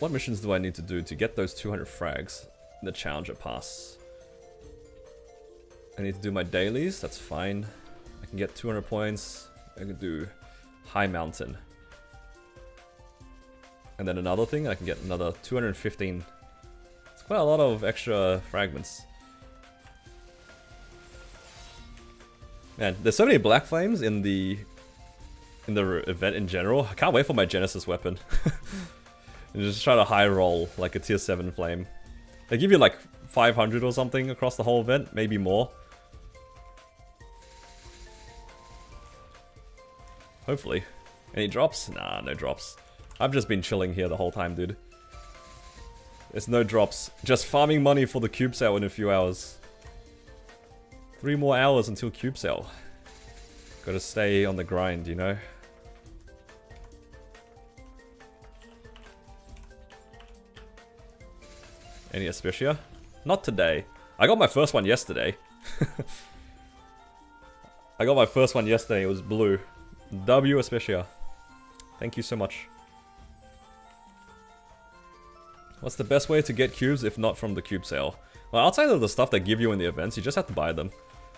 Speaker 1: What missions do I need to do to get those 200 frags in the Challenger Pass? I need to do my dailies, that's fine. I can get 200 points. I can do High Mountain. And then another thing, I can get another 215. It's quite a lot of extra fragments. Man, there's so many black flames in the event in general. I can't wait for my Genesis weapon. And just try to high roll like a tier 7 flame. They give you like 500 or something across the whole event, maybe more. Hopefully. Any drops? Nah, no drops. I've just been chilling here the whole time, dude. There's no drops. Just farming money for the cube sale in a few hours. 3 more hours until cube sale. Gotta stay on the grind, you know? Any Especia? Not today. I got my first one yesterday. I got my first one yesterday, it was blue. W Especia. Thank you so much. What's the best way to get cubes if not from the cube sale? Well, outside of the stuff they give you in the events, you just have to buy them.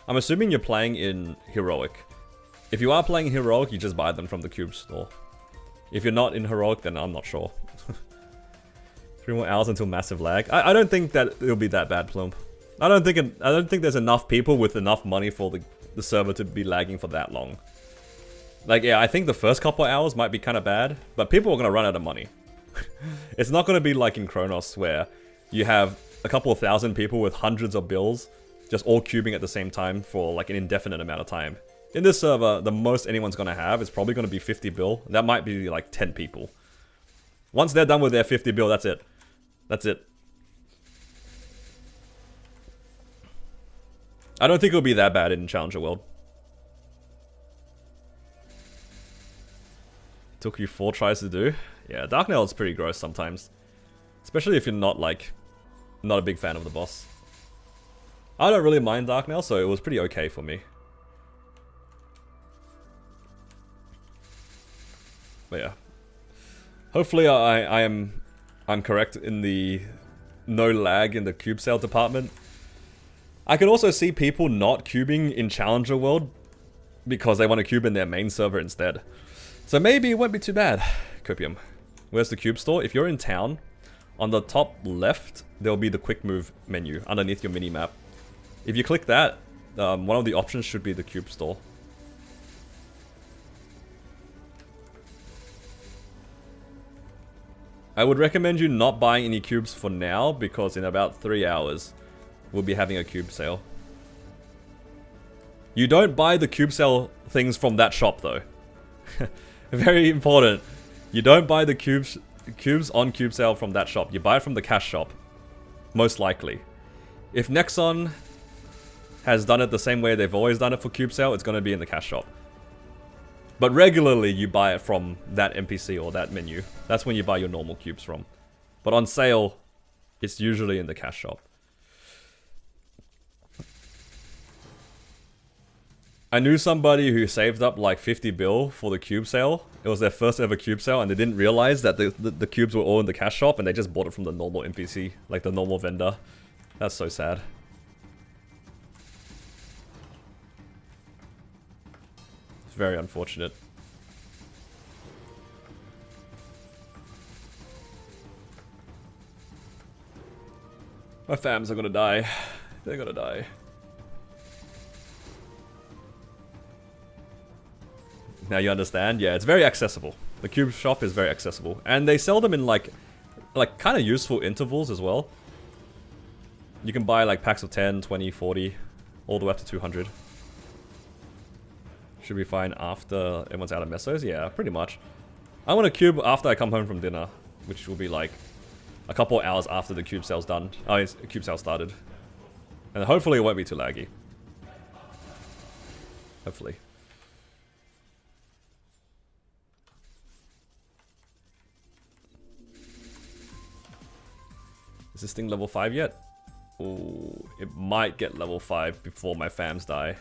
Speaker 1: I'm assuming you're playing in Heroic. If you are playing in Heroic, you just buy them from the cube store. If you're not in Heroic, then I'm not sure. 3 more hours until massive lag. I don't think that it'll be that bad, Plump. I don't think there's enough people with enough money for the server to be lagging for that long. Like, yeah, I think the first couple hours might be kind of bad, but people are gonna run out of money. It's not gonna be like in Kronos where you have a couple of thousand people with hundreds of bills just all cubing at the same time for like an indefinite amount of time. In this server, the most anyone's gonna have is probably gonna be 50 bill. That might be like 10 people. Once they're done with their 50 bill, that's it. That's it. I don't think it'll be that bad in Challenger World. Took you 4 tries to do. Yeah, Dark Nail is pretty gross sometimes. Especially if you're not a big fan of the boss. I don't really mind Dark Nail, so it was pretty okay for me. But yeah. Hopefully I'm correct in the no lag in the cube sale department. I can also see people not cubing in Challenger World because they want to cube in their main server instead. So maybe it won't be too bad. Copium. Where's the cube store? If you're in town, on the top left, there'll be the quick move menu underneath your mini-map. If you click that, one of the options should be the cube store. I would recommend you not buying any cubes for now, because in about 3 hours, we'll be having a cube sale. You don't buy the cube sale things from that shop though. Very important. You don't buy the cubes on cube sale from that shop. You buy it from the cash shop. Most likely. If Nexon has done it the same way they've always done it for cube sale, it's going to be in the cash shop. But regularly you buy it from that NPC or that menu. That's when you buy your normal cubes from. But on sale, it's usually in the cash shop. I knew somebody who saved up like 50 bill for the cube sale. It was their first ever cube sale and they didn't realize that the cubes were all in the cash shop and they just bought it from the normal NPC, like the normal vendor. That's so sad. It's very unfortunate. My fams are gonna die. They're gonna die. Now you understand? Yeah, it's very accessible. The cube shop is very accessible. And they sell them in like kind of useful intervals as well. You can buy like packs of 10, 20, 40, all the way up to 200. Should be fine after everyone's out of mesos? Yeah, pretty much. I want a cube after I come home from dinner, which will be like a couple hours after the cube sale's done. Oh, cube sale started. And hopefully it won't be too laggy. Hopefully. Is this thing level 5 yet? Ooh, it might get level 5 before my fams die.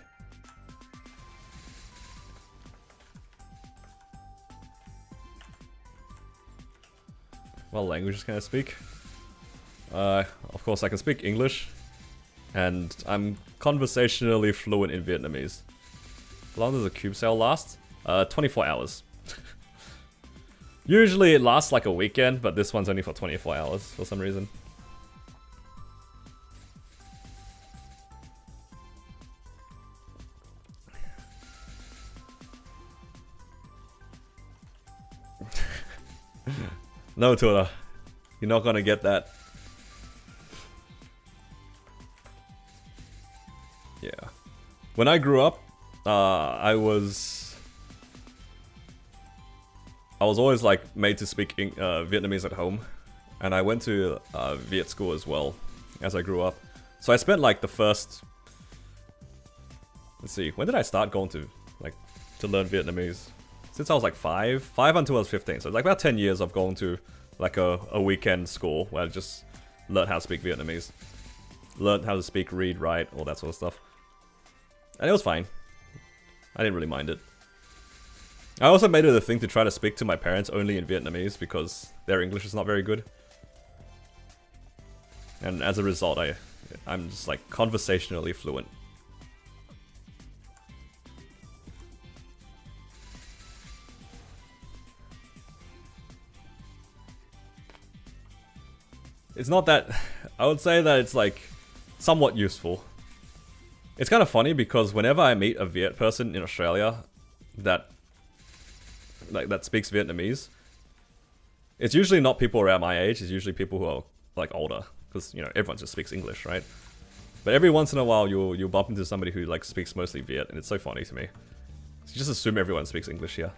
Speaker 1: What languages can I speak? Of course I can speak English. And I'm conversationally fluent in Vietnamese. How long does a cube sale last? 24 hours. Usually it lasts like a weekend, but this one's only for 24 hours for some reason. No, Tuna. You're not gonna get that. Yeah. When I grew up, I was always like made to speak Vietnamese at home, and I went to Viet school as well as I grew up. So I spent like the first, let's see, when did I start going to learn Vietnamese? Since I was like 5 until I was 15. So it's like about 10 years of going to like a weekend school where I just learned how to speak Vietnamese. Learned how to speak, read, write, all that sort of stuff. And it was fine. I didn't really mind it. I also made it a thing to try to speak to my parents only in Vietnamese because their English is not very good. And as a result, I'm just like conversationally fluent. It's not that... I would say that it's like somewhat useful. It's kind of funny because whenever I meet a Viet person in Australia that speaks Vietnamese, it's usually not people around my age, it's usually people who are like older. Because, you know, everyone just speaks English, right? But every once in a while you'll bump into somebody who like speaks mostly Viet, and it's so funny to me. So you just assume everyone speaks English here.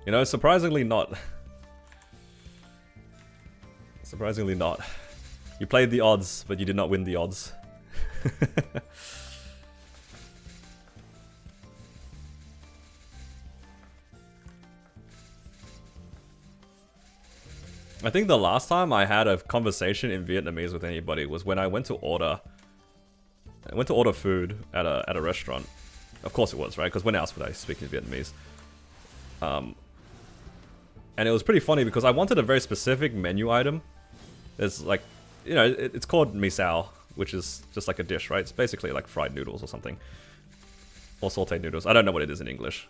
Speaker 1: You know, surprisingly not. Surprisingly not. You played the odds, but you did not win the odds. I think the last time I had a conversation in Vietnamese with anybody was when I went to order food at a restaurant. Of course it was, right? Because when else would I speak in Vietnamese? And it was pretty funny because I wanted a very specific menu item. It's like, you know, it's called mi sao, which is just like a dish, right? It's basically like fried noodles or something. Or sauteed noodles. I don't know what it is in English.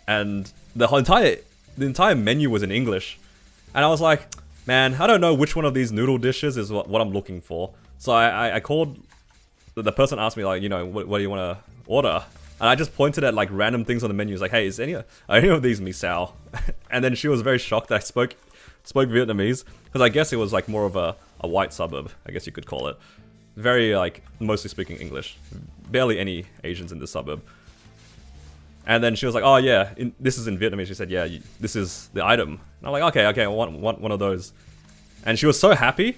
Speaker 1: And the entire menu was in English. And I was like, man, I don't know which one of these noodle dishes is what I'm looking for. So I called, the person asked me like, you know, what do you want to order? And I just pointed at like random things on the menu. It's like, hey, is any of these mi sao? And then she was very shocked that I spoke Vietnamese. Because I guess it was like more of a white suburb, I guess you could call it. Very like, mostly speaking English. Barely any Asians in the suburb. And then she was like, oh yeah, this is in Vietnamese. She said, yeah, this is the item. And I'm like, okay, I want one of those. And she was so happy.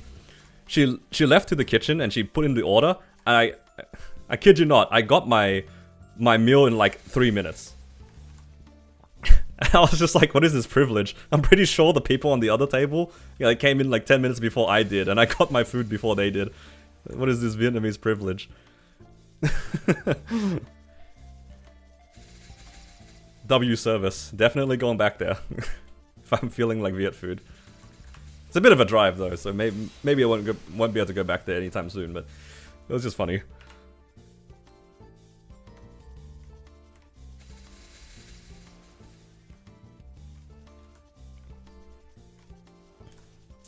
Speaker 1: She left to the kitchen and she put in the order. And I kid you not, I got my meal in like 3 minutes. I was just like, what is this privilege? I'm pretty sure the people on the other table, they came in like 10 minutes before I did, and I got my food before they did. What is this Vietnamese privilege? W service. Definitely going back there. If I'm feeling like Viet food. It's a bit of a drive though, so maybe I won't be able to go back there anytime soon, but it was just funny.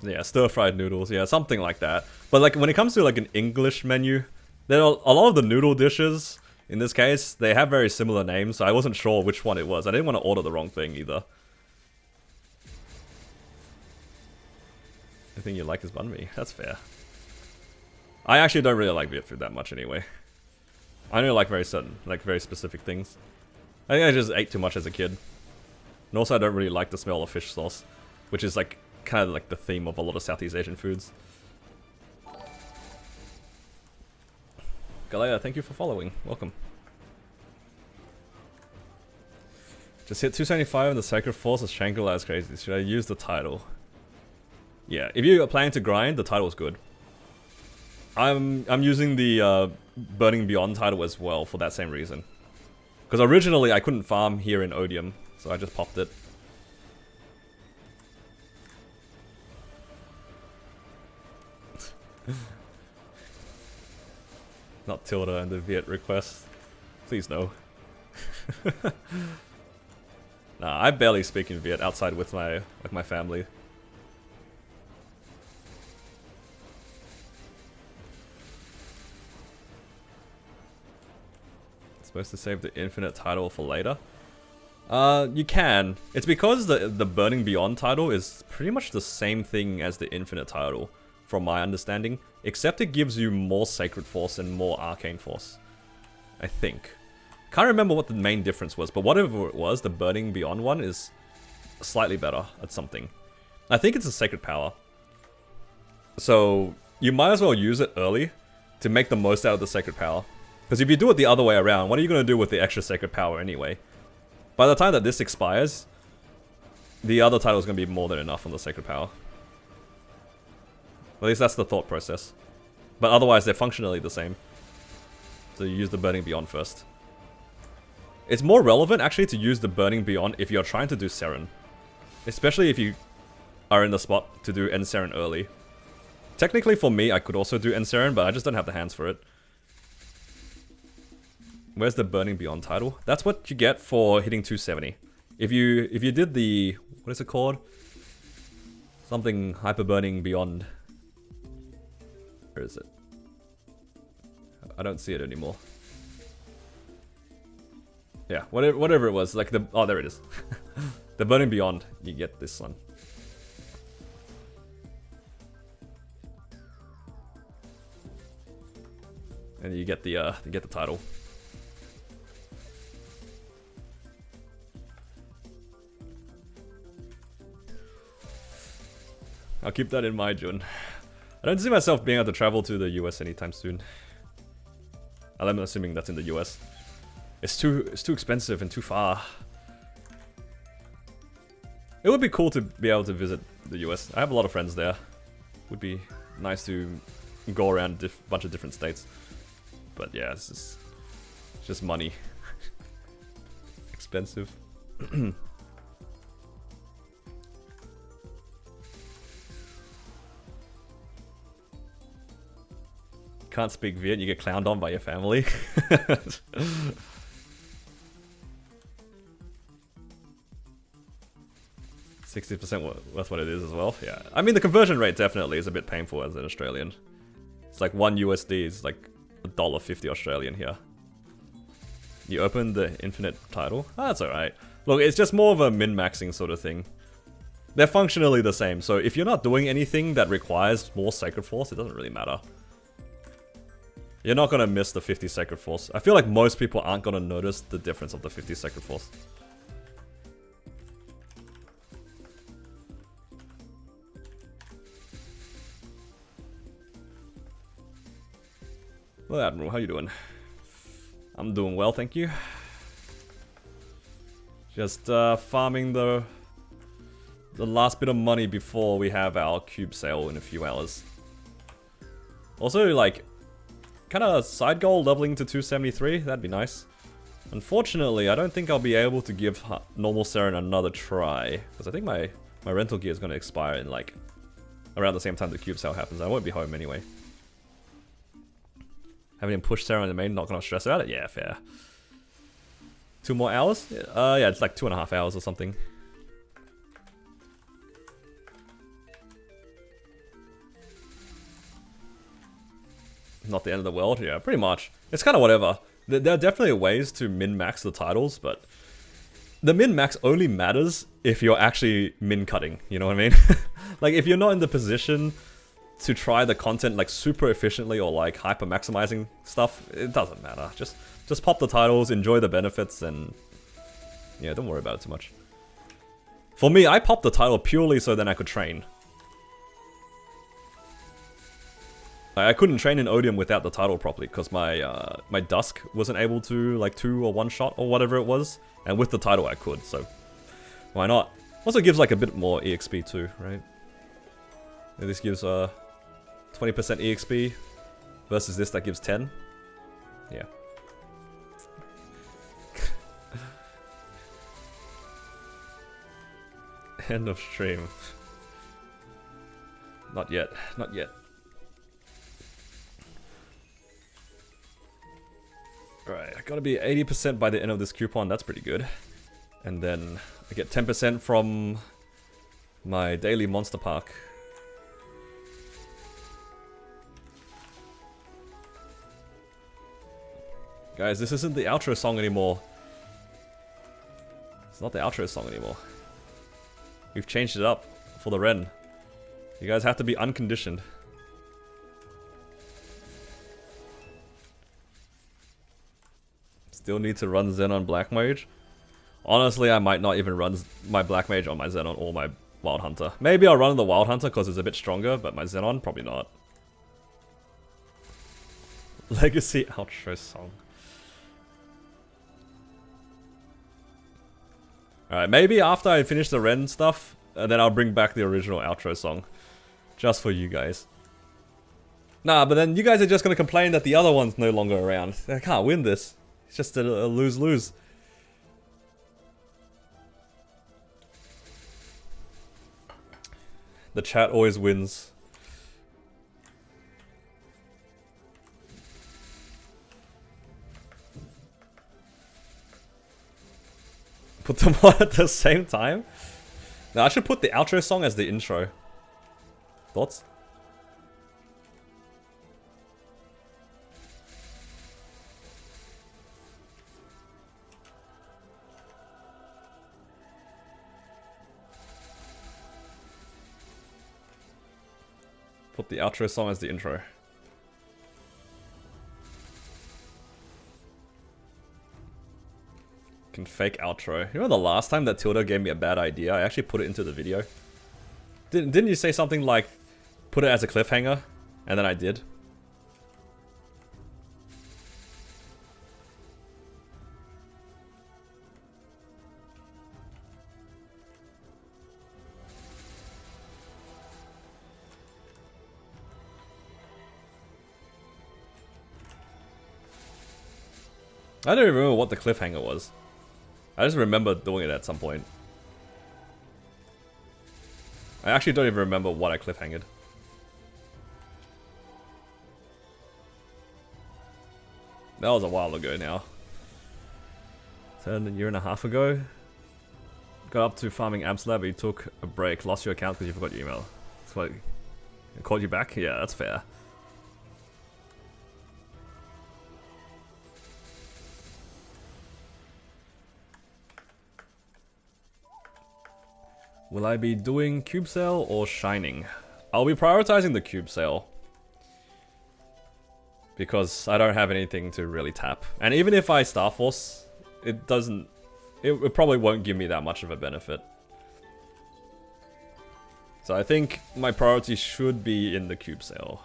Speaker 1: Yeah, stir-fried noodles, yeah, something like that. But like when it comes to like an English menu, there are a lot of the noodle dishes, in this case, they have very similar names, so I wasn't sure which one it was. I didn't want to order the wrong thing either. The thing you like is banh mi. That's fair. I actually don't really like Viet food that much anyway. I only like very specific things. I think I just ate too much as a kid. And also I don't really like the smell of fish sauce, which is like kind of like the theme of a lot of Southeast Asian foods. Galea, thank you for following. Welcome. Just hit 275 and the Sacred Force is Shangri-La is crazy. Should I use the title? Yeah, if you are planning to grind, the title is good. I'm using the Burning Beyond title as well for that same reason. Because originally I couldn't farm here in Odium, so I just popped it. Not Tilda and the Viet request. Please no. Nah, I barely speak in Viet outside with my family. Supposed to save the infinite title for later? You can. It's because the Burning Beyond title is pretty much the same thing as the infinite title, from my understanding. Except it gives you more Sacred Force and more Arcane Force. I think. Can't remember what the main difference was, but whatever it was, the Burning Beyond one is slightly better at something. I think it's a Sacred Power. So, you might as well use it early to make the most out of the Sacred Power. Because if you do it the other way around, what are you going to do with the extra Sacred Power anyway? By the time that this expires, the other title is going to be more than enough on the Sacred Power. At least that's the thought process. But otherwise, they're functionally the same. So you use the Burning Beyond first. It's more relevant, actually, to use the Burning Beyond if you're trying to do Seren. Especially if you are in the spot to do End Seren early. Technically, for me, I could also do End Seren, but I just don't have the hands for it. Where's the Burning Beyond title? That's what you get for hitting 270. If you did the... what is it called? Something Hyper Burning Beyond... where is it? I don't see it anymore. Yeah, whatever it was, like the... oh, there it is. The Burning Beyond, you get this one. And you get the title. I'll keep that in mind, Jun. I don't see myself being able to travel to the US anytime soon. I'm assuming that's in the US. It's too expensive and too far. It would be cool to be able to visit the US. I have a lot of friends there. Would be nice to go around a bunch of different states. But yeah, it's just money. Expensive. Can't speak Viet, you get clowned on by your family. 60%, that's what it is as well. Yeah, I mean the conversion rate definitely is a bit painful as an Australian. It's like 1 USD is like $1.50 Australian here. You open the infinite title? Ah, that's alright. Look, it's just more of a min-maxing sort of thing. They're functionally the same, so if you're not doing anything that requires more Sacred Force, it doesn't really matter. You're not gonna miss the 50 Sacred Force. I feel like most people aren't gonna notice the difference of the 50 Sacred Force. Well, Admiral, how you doing? I'm doing well, thank you. Just farming the last bit of money before we have our cube sale in a few hours. Also, like, kind of side goal leveling to 273, that'd be nice. Unfortunately, I don't think I'll be able to give normal Saren another try, because I think my rental gear is going to expire in like around the same time the cube sale happens. I won't be home anyway. Having him push Saren in the main, not going to stress about it? Yeah, fair. 2 more hours? Yeah, it's like 2.5 hours or something. Not the end of the world, yeah, pretty much. It's kind of whatever. There are definitely ways to min-max the titles, but the min-max only matters if you're actually min-cutting, you know what I mean? Like, if you're not in the position to try the content like super efficiently or like hyper-maximizing stuff, it doesn't matter. Just pop the titles, enjoy the benefits, and yeah, don't worry about it too much. For me, I popped the title purely so then I could train. I couldn't train in Odium without the title properly because my my Dusk wasn't able to like 2 or 1 shot or whatever it was, and with the title I could, so why not? Also gives like a bit more EXP too, right? And this gives 20% EXP versus this that gives 10. Yeah. End of stream. Not yet, not yet. Alright, I gotta be 80% by the end of this coupon, that's pretty good. And then I get 10% from my daily Monster Park. Guys, this isn't the outro song anymore. It's not the outro song anymore. We've changed it up for the Ren. You guys have to be unconditioned. Still need to run Zen on Black Mage. Honestly, I might not even run my Black Mage on my Xenon or my Wild Hunter. Maybe I'll run the Wild Hunter because it's a bit stronger, but my Xenon, probably not. Legacy outro song. Alright, maybe after I finish the Ren stuff, then I'll bring back the original outro song. Just for you guys. Nah, but then you guys are just gonna complain that the other one's no longer around. I can't win this. It's just a lose-lose. The chat always wins. Put them on at the same time? No, I should put the outro song as the intro. Thoughts? Put the outro song as the intro. Can fake outro. You know the last time that Tilda gave me a bad idea, I actually put it into the video. Didn't you say something like, put it as a cliffhanger? And then I did. I don't even remember what the cliffhanger was. I just remember doing it at some point. I actually don't even remember what I cliffhanged. That was a while ago now. A year and a half ago. Got up to farming Amslab, but you took a break, lost your account because you forgot your email. So like, I called you back? Yeah, that's fair. Will I be doing cube sale or shining? I'll be prioritizing the cube sale. because I don't have anything to really tap. And even if I Starforce, it doesn't... It probably won't give me that much of a benefit. So I think my priority should be in the cube sale.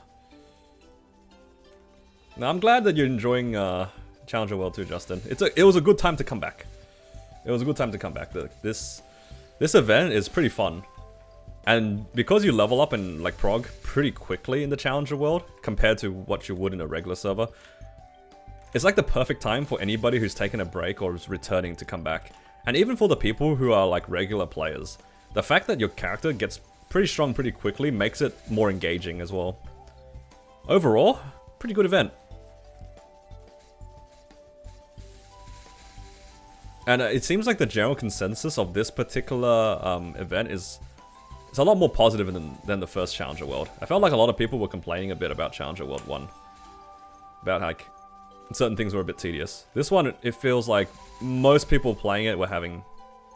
Speaker 1: Now I'm glad that you're enjoying Challenger World too, Justin. It was a good time to come back. It was a good time to come back. This event is pretty fun. And because you level up and like prog pretty quickly in the Challenger World compared to what you would in a regular server, it's like the perfect time for anybody who's taken a break or is returning to come back. And even for the people who are like regular players, the fact that your character gets pretty strong pretty quickly makes it more engaging as well. Overall, pretty good event. And it seems like the general consensus of this particular event is it's a lot more positive than the first Challenger World. I felt like a lot of people were complaining a bit about Challenger World 1. About like, certain things were a bit tedious. This one, it feels like most people playing it were having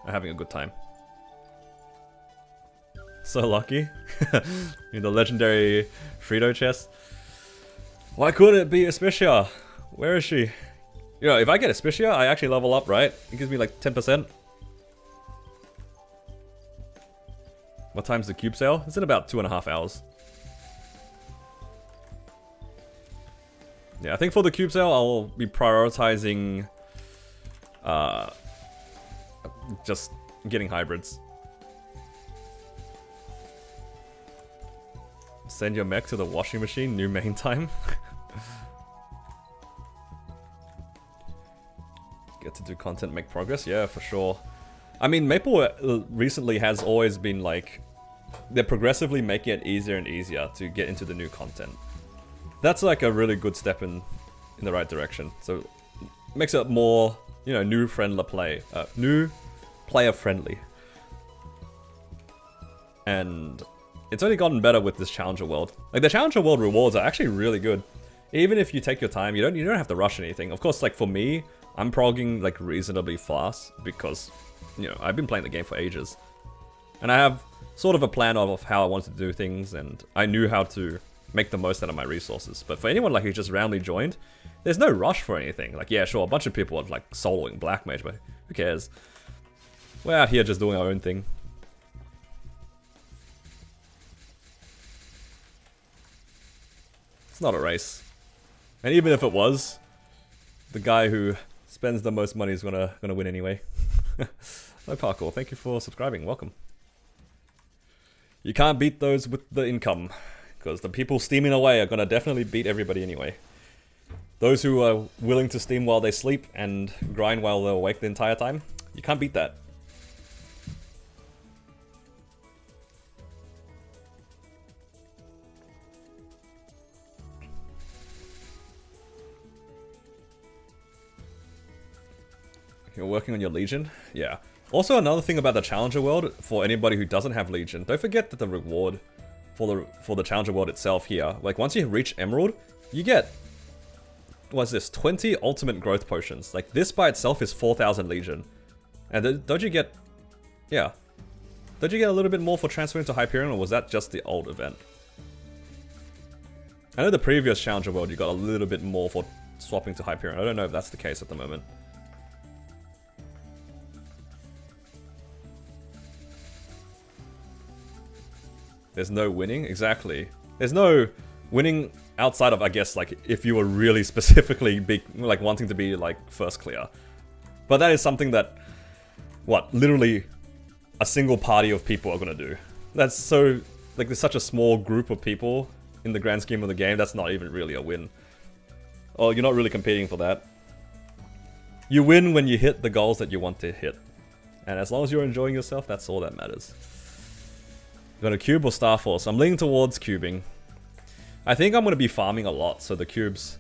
Speaker 1: a good time. So lucky. In the legendary Frito chest. Why couldn't it be Aspicia? Where is she? You know, if I get Aspicia, I actually level up, right? It gives me like 10%. What time's the cube sale? It's in about 2.5 hours. Yeah, I think for the cube sale, I'll be prioritizing just getting hybrids. Send your mech to the washing machine, new main time. Get to do content, make progress? Yeah, for sure. I mean, Maple recently has always been like, they're progressively making it easier and easier to get into the new content. That's like a really good step in the right direction. So, it makes it more, you know, new player friendly. And it's only gotten better with this Challenger World. Like, the Challenger World rewards are actually really good. Even if you take your time, you don't have to rush anything. Of course, like for me, I'm progging like reasonably fast because, you know, I've been playing the game for ages. And I have sort of a plan of how I wanted to do things, and I knew how to make the most out of my resources. But for anyone like who just roundly joined, there's no rush for anything. Like, yeah, sure, a bunch of people are like soloing Black Mage, but who cares? We're out here just doing our own thing. It's not a race. And even if it was, the guy who spends the most money is gonna win anyway. No parkour, thank you for subscribing, welcome. You can't beat those with the income, because the people steaming away are gonna definitely beat everybody anyway. Those who are willing to steam while they sleep and grind while they're awake the entire time, you can't beat that. You're working on your Legion? Yeah. Also, another thing about the Challenger World, for anybody who doesn't have Legion, don't forget that the reward for the Challenger World itself here, like once you reach Emerald, you get, what's this, 20 ultimate growth potions. Like this by itself is 4,000 Legion. And don't you get, yeah. Don't you get a little bit more for transferring to Hyperion, or was that just the old event? I know the previous Challenger World you got a little bit more for swapping to Hyperion. I don't know if that's the case at the moment. There's no winning? Exactly. There's no winning outside of, I guess, like, if you were really specifically like wanting to be, like, first clear. But that is something that, what, literally a single party of people are gonna do. That's so, like, there's such a small group of people in the grand scheme of the game, that's not even really a win. Oh, you're not really competing for that. You win when you hit the goals that you want to hit. And as long as you're enjoying yourself, that's all that matters. Gonna cube or Starforce? I'm leaning towards cubing. I think I'm gonna be farming a lot, so the cubes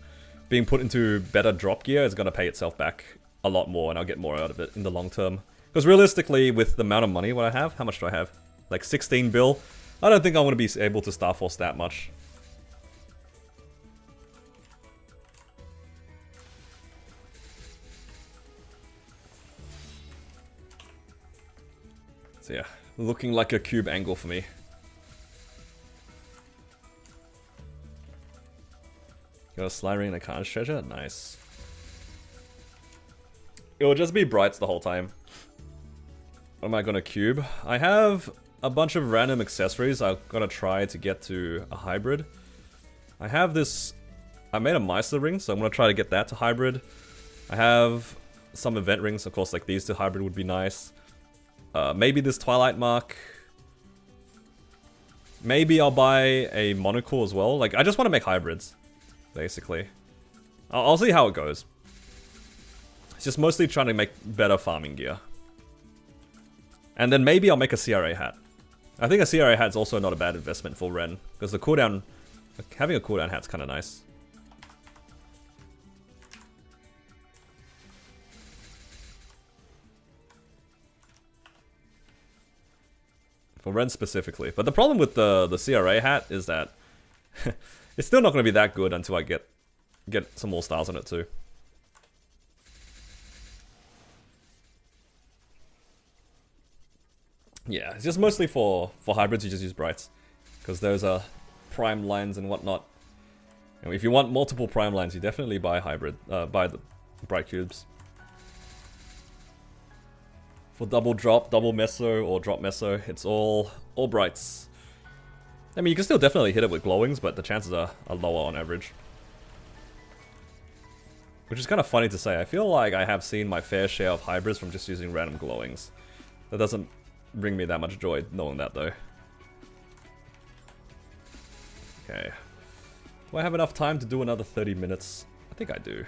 Speaker 1: being put into better drop gear is gonna pay itself back a lot more, and I'll get more out of it in the long term. Because realistically, with the amount of money what I have, how much do I have? Like 16 bill? I don't think I'm gonna be able to Starforce that much. So yeah. Looking like a cube angle for me. Got a slime ring and a carnage treasure? Nice. It will just be brights the whole time. What am I gonna cube? I have a bunch of random accessories I'm gonna try to get to a hybrid. I have this... I made a Meister ring, so I'm gonna try to get that to hybrid. I have some event rings, of course, like these to hybrid would be nice. Maybe this Twilight Mark. Maybe I'll buy a monocle as well. Like, I just want to make hybrids, basically. I'll see how it goes. It's just mostly trying to make better farming gear. And then maybe I'll make a CRA hat. I think a CRA hat's also not a bad investment for Ren, because the cooldown, having a cooldown hat's kind of nice. For Ren specifically. But the problem with the CRA hat is that it's still not going to be that good until I get some more stars on it too. Yeah, it's just mostly for hybrids you just use brights. Because those are prime lines and whatnot. And if you want multiple prime lines, you definitely buy buy the bright cubes. For double drop, double meso, or drop meso, it's all brights. I mean, you can still definitely hit it with glowings, but the chances are lower on average. Which is kind of funny to say. I feel like I have seen my fair share of hybrids from just using random glowings. That doesn't bring me that much joy knowing that, though. Okay. Do I have enough time to do another 30 minutes? I think I do.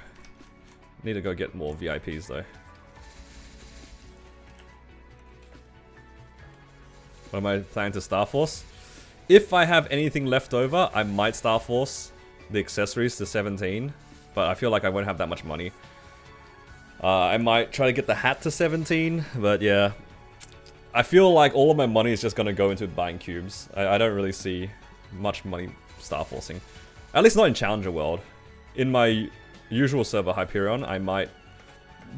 Speaker 1: Need to go get more VIPs, though. What am I planning to Starforce? If I have anything left over, I might Starforce the accessories to 17. But I feel like I won't have that much money. I might try to get the hat to 17, but yeah. I feel like all of my money is just going to go into buying cubes. I don't really see much money Starforcing. At least not in Challenger World. In my usual server, Hyperion, I might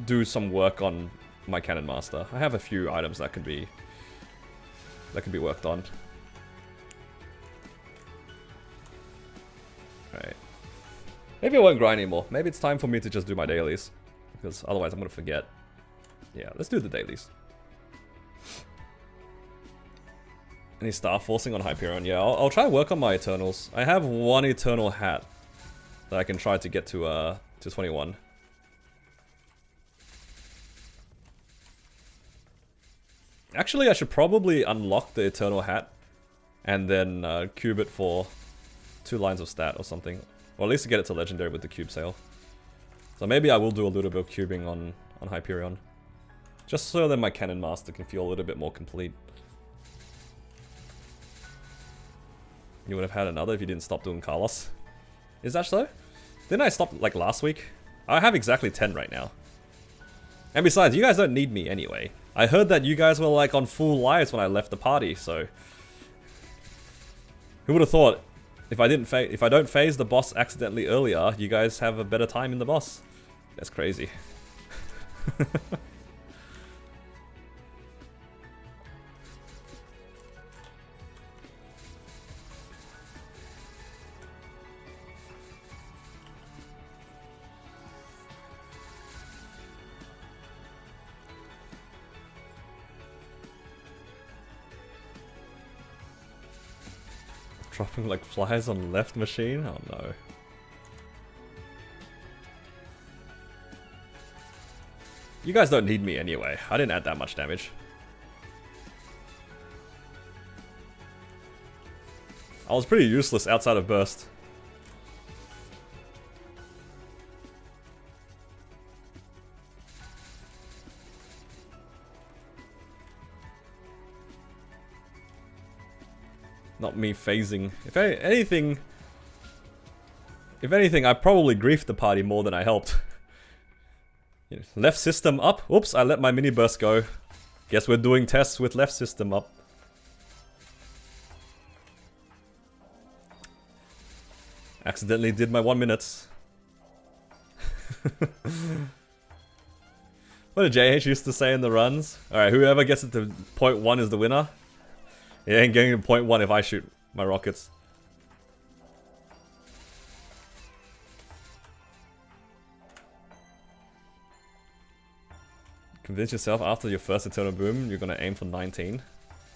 Speaker 1: do some work on my Cannon Master. I have a few items that can be worked on. Alright. Maybe I won't grind anymore. Maybe it's time for me to just do my dailies. Because otherwise I'm going to forget. Yeah, let's do the dailies. Any star forcing on Hyperion? Yeah, I'll try to work on my Eternals. I have one Eternal hat that I can try to get to 21. Actually, I should probably unlock the Eternal hat and then cube it for 2 lines of stat or something. Or at least to get it to Legendary with the cube sale. So maybe I will do a little bit of cubing on Hyperion. Just so that my Cannon Master can feel a little bit more complete. You would have had another if you didn't stop doing Carlos. Is that so? Didn't I stop like last week? I have exactly 10 right now. And besides, you guys don't need me anyway. I heard that you guys were like on full lives when I left the party, so... Who would have thought, if I don't phase the boss accidentally earlier, you guys have a better time in the boss? That's crazy. Dropping like flies on left machine? Oh no. You guys don't need me anyway. I didn't add that much damage. I was pretty useless outside of burst. Not me phasing. If anything, I probably griefed the party more than I helped. Left system up. Oops, I let my mini burst go. Guess we're doing tests with left system up. Accidentally did my 1 minute. What did JH used to say in the runs? Alright, whoever gets it to point 1 is the winner. It ain't getting to point 1 if I shoot my rockets. Convince yourself after your first Eternal Boom, you're gonna aim for 19.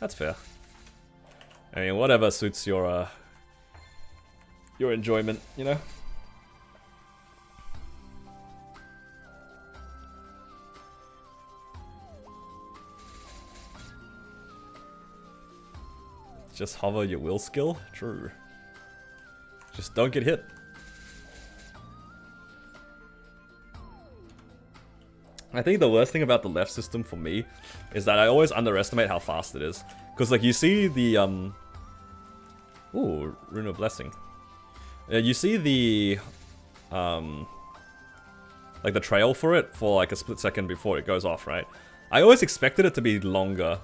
Speaker 1: That's fair. I mean, whatever suits your enjoyment, you know? Just hover your will skill? True. Just don't get hit. I think the worst thing about the left system for me is that I always underestimate how fast it is. Because, like, you see the, Ooh, Rune of Blessing. You see the, like, the trail for it for, like, a split second before it goes off, right? I always expected it to be longer.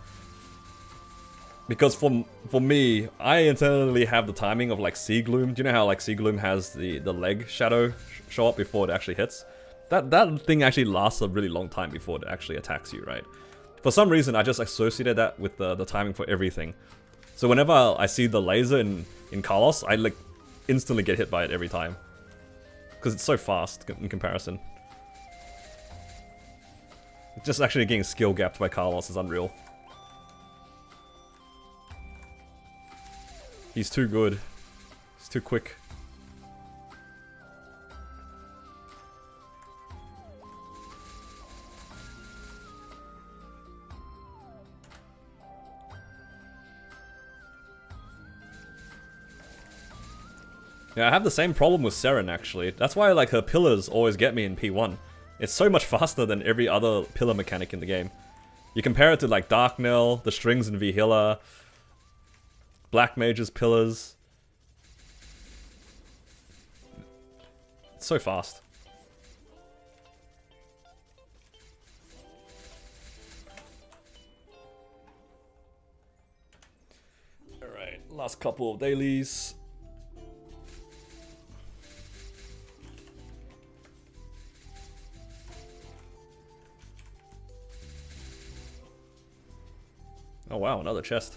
Speaker 1: Because for me, I internally have the timing of, like, Sea Gloom. Do you know how, like, Sea Gloom has the leg shadow show up before it actually hits? That thing actually lasts a really long time before it actually attacks you, right? For some reason, I just associated that with the timing for everything. So whenever I see the laser in Carlos, I, like, instantly get hit by it every time. Because it's so fast in comparison. Just actually getting skill gapped by Carlos is unreal. He's too good. He's too quick. Yeah, I have the same problem with Seren, actually. That's why, like, her pillars always get me in P1. It's so much faster than every other pillar mechanic in the game. You compare it to, like, Dark Knell, the strings in Vihila, Black Mage's pillars. It's so fast. Alright, last couple of dailies. Oh wow, another chest.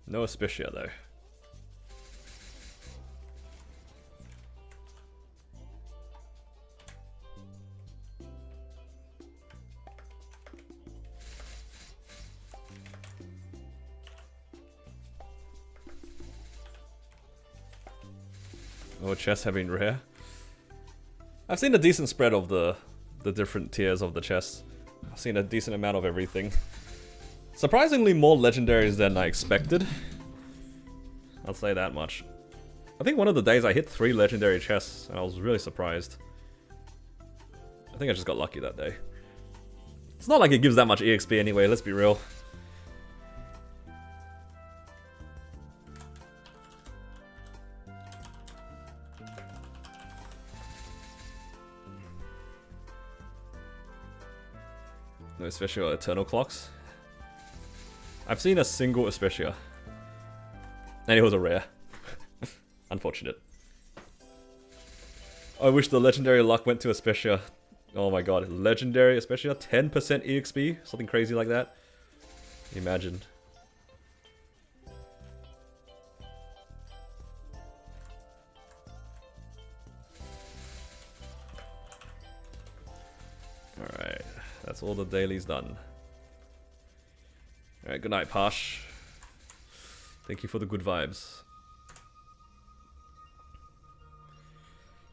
Speaker 1: No Aspecia though. Oh, chests have been rare. I've seen a decent spread of the different tiers of the chests. I've seen a decent amount of everything. Surprisingly more legendaries than I expected. I'll say that much. I think one of the days I hit 3 legendary chests and I was really surprised. I think I just got lucky that day. It's not like it gives that much EXP anyway, let's be real. No Aspecia Eternal Clocks. I've seen a single Aspecia. And it was a rare. Unfortunate. I wish the legendary luck went to Aspecia. Oh my god, legendary Aspecia, 10% EXP? Something crazy like that? Imagine. Alright, that's all the dailies done. Alright, good night, Pash. Thank you for the good vibes.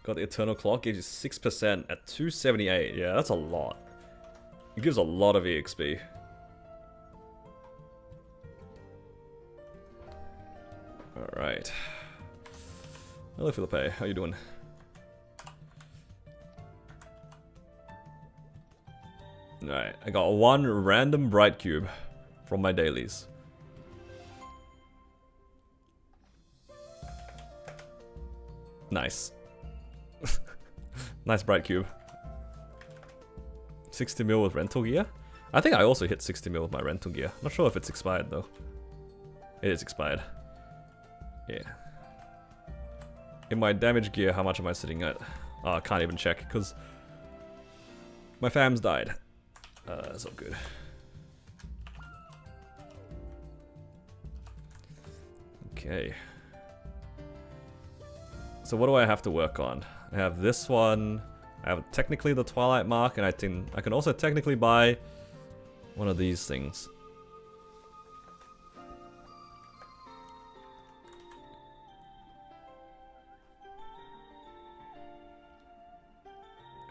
Speaker 1: Got the Eternal Clock, gives you 6% at 278. Yeah, that's a lot. It gives a lot of EXP. Alright. Hello, Philippe. How you doing? Alright, I got one random bright cube from my dailies. Nice. Nice bright cube. 60 mil with rental gear? I think I also hit 60 mil with my rental gear. Not sure if it's expired though. It is expired. Yeah. In my damage gear, how much am I sitting at? Oh, I can't even check because my fam's died. That's all good. Okay. So what do I have to work on? I have this one. I have technically the Twilight Mark, and I can also technically buy one of these things.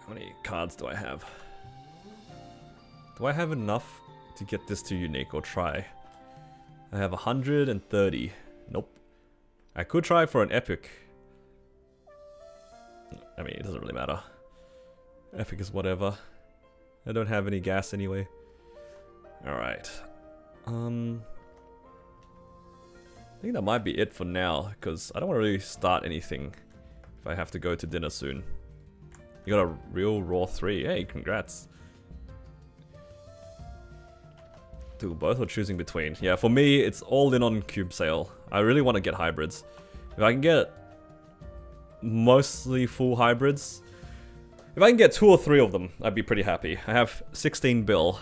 Speaker 1: How many cards do I have? Do I have enough to get this to unique or try? I have 130. Nope. I could try for an epic. I mean, it doesn't really matter. Epic is whatever. I don't have any gas anyway. Alright. I think that might be it for now, because I don't want to really start anything if I have to go to dinner soon. You got a real raw 3. Hey, congrats. Dude, both are choosing between. Yeah, for me, it's all in on cube sale. I really want to get hybrids. If I can get mostly full hybrids, if I can get 2 or 3 of them, I'd be pretty happy. I have 16 bill.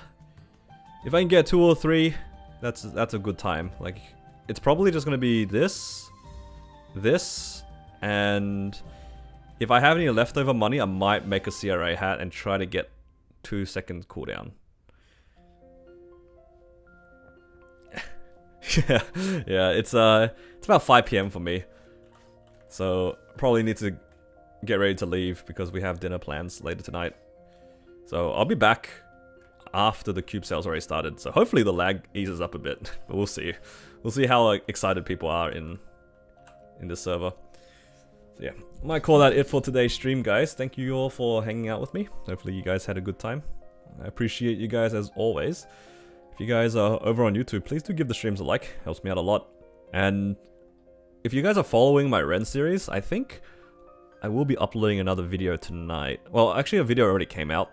Speaker 1: If I can get 2 or 3, that's a good time. Like, it's probably just gonna be this, and if I have any leftover money, I might make a CRA hat and try to get 2-second cooldown. yeah, it's about 5 PM for me, so probably need to get ready to leave because we have dinner plans later tonight. So I'll be back after the cube sales already started. So hopefully the lag eases up a bit, but we'll see. We'll see how excited people are in this server. So yeah, I might call that it for today's stream, guys. Thank you all for hanging out with me. Hopefully you guys had a good time. I appreciate you guys as always. If you guys are over on YouTube, please do give the streams a like. Helps me out a lot. And if you guys are following my Ren series, I think I will be uploading another video tonight. Well, actually a video already came out.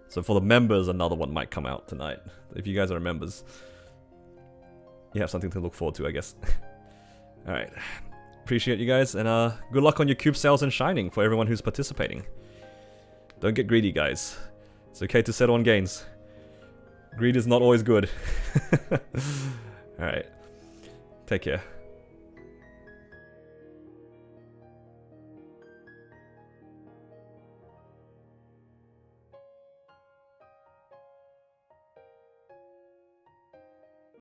Speaker 1: So for the members, another one might come out tonight. If you guys are members, you have something to look forward to, I guess. Alright. Appreciate you guys, and good luck on your cube sales and shining for everyone who's participating. Don't get greedy, guys. It's okay to settle on gains. Greed is not always good. Alright. Take care.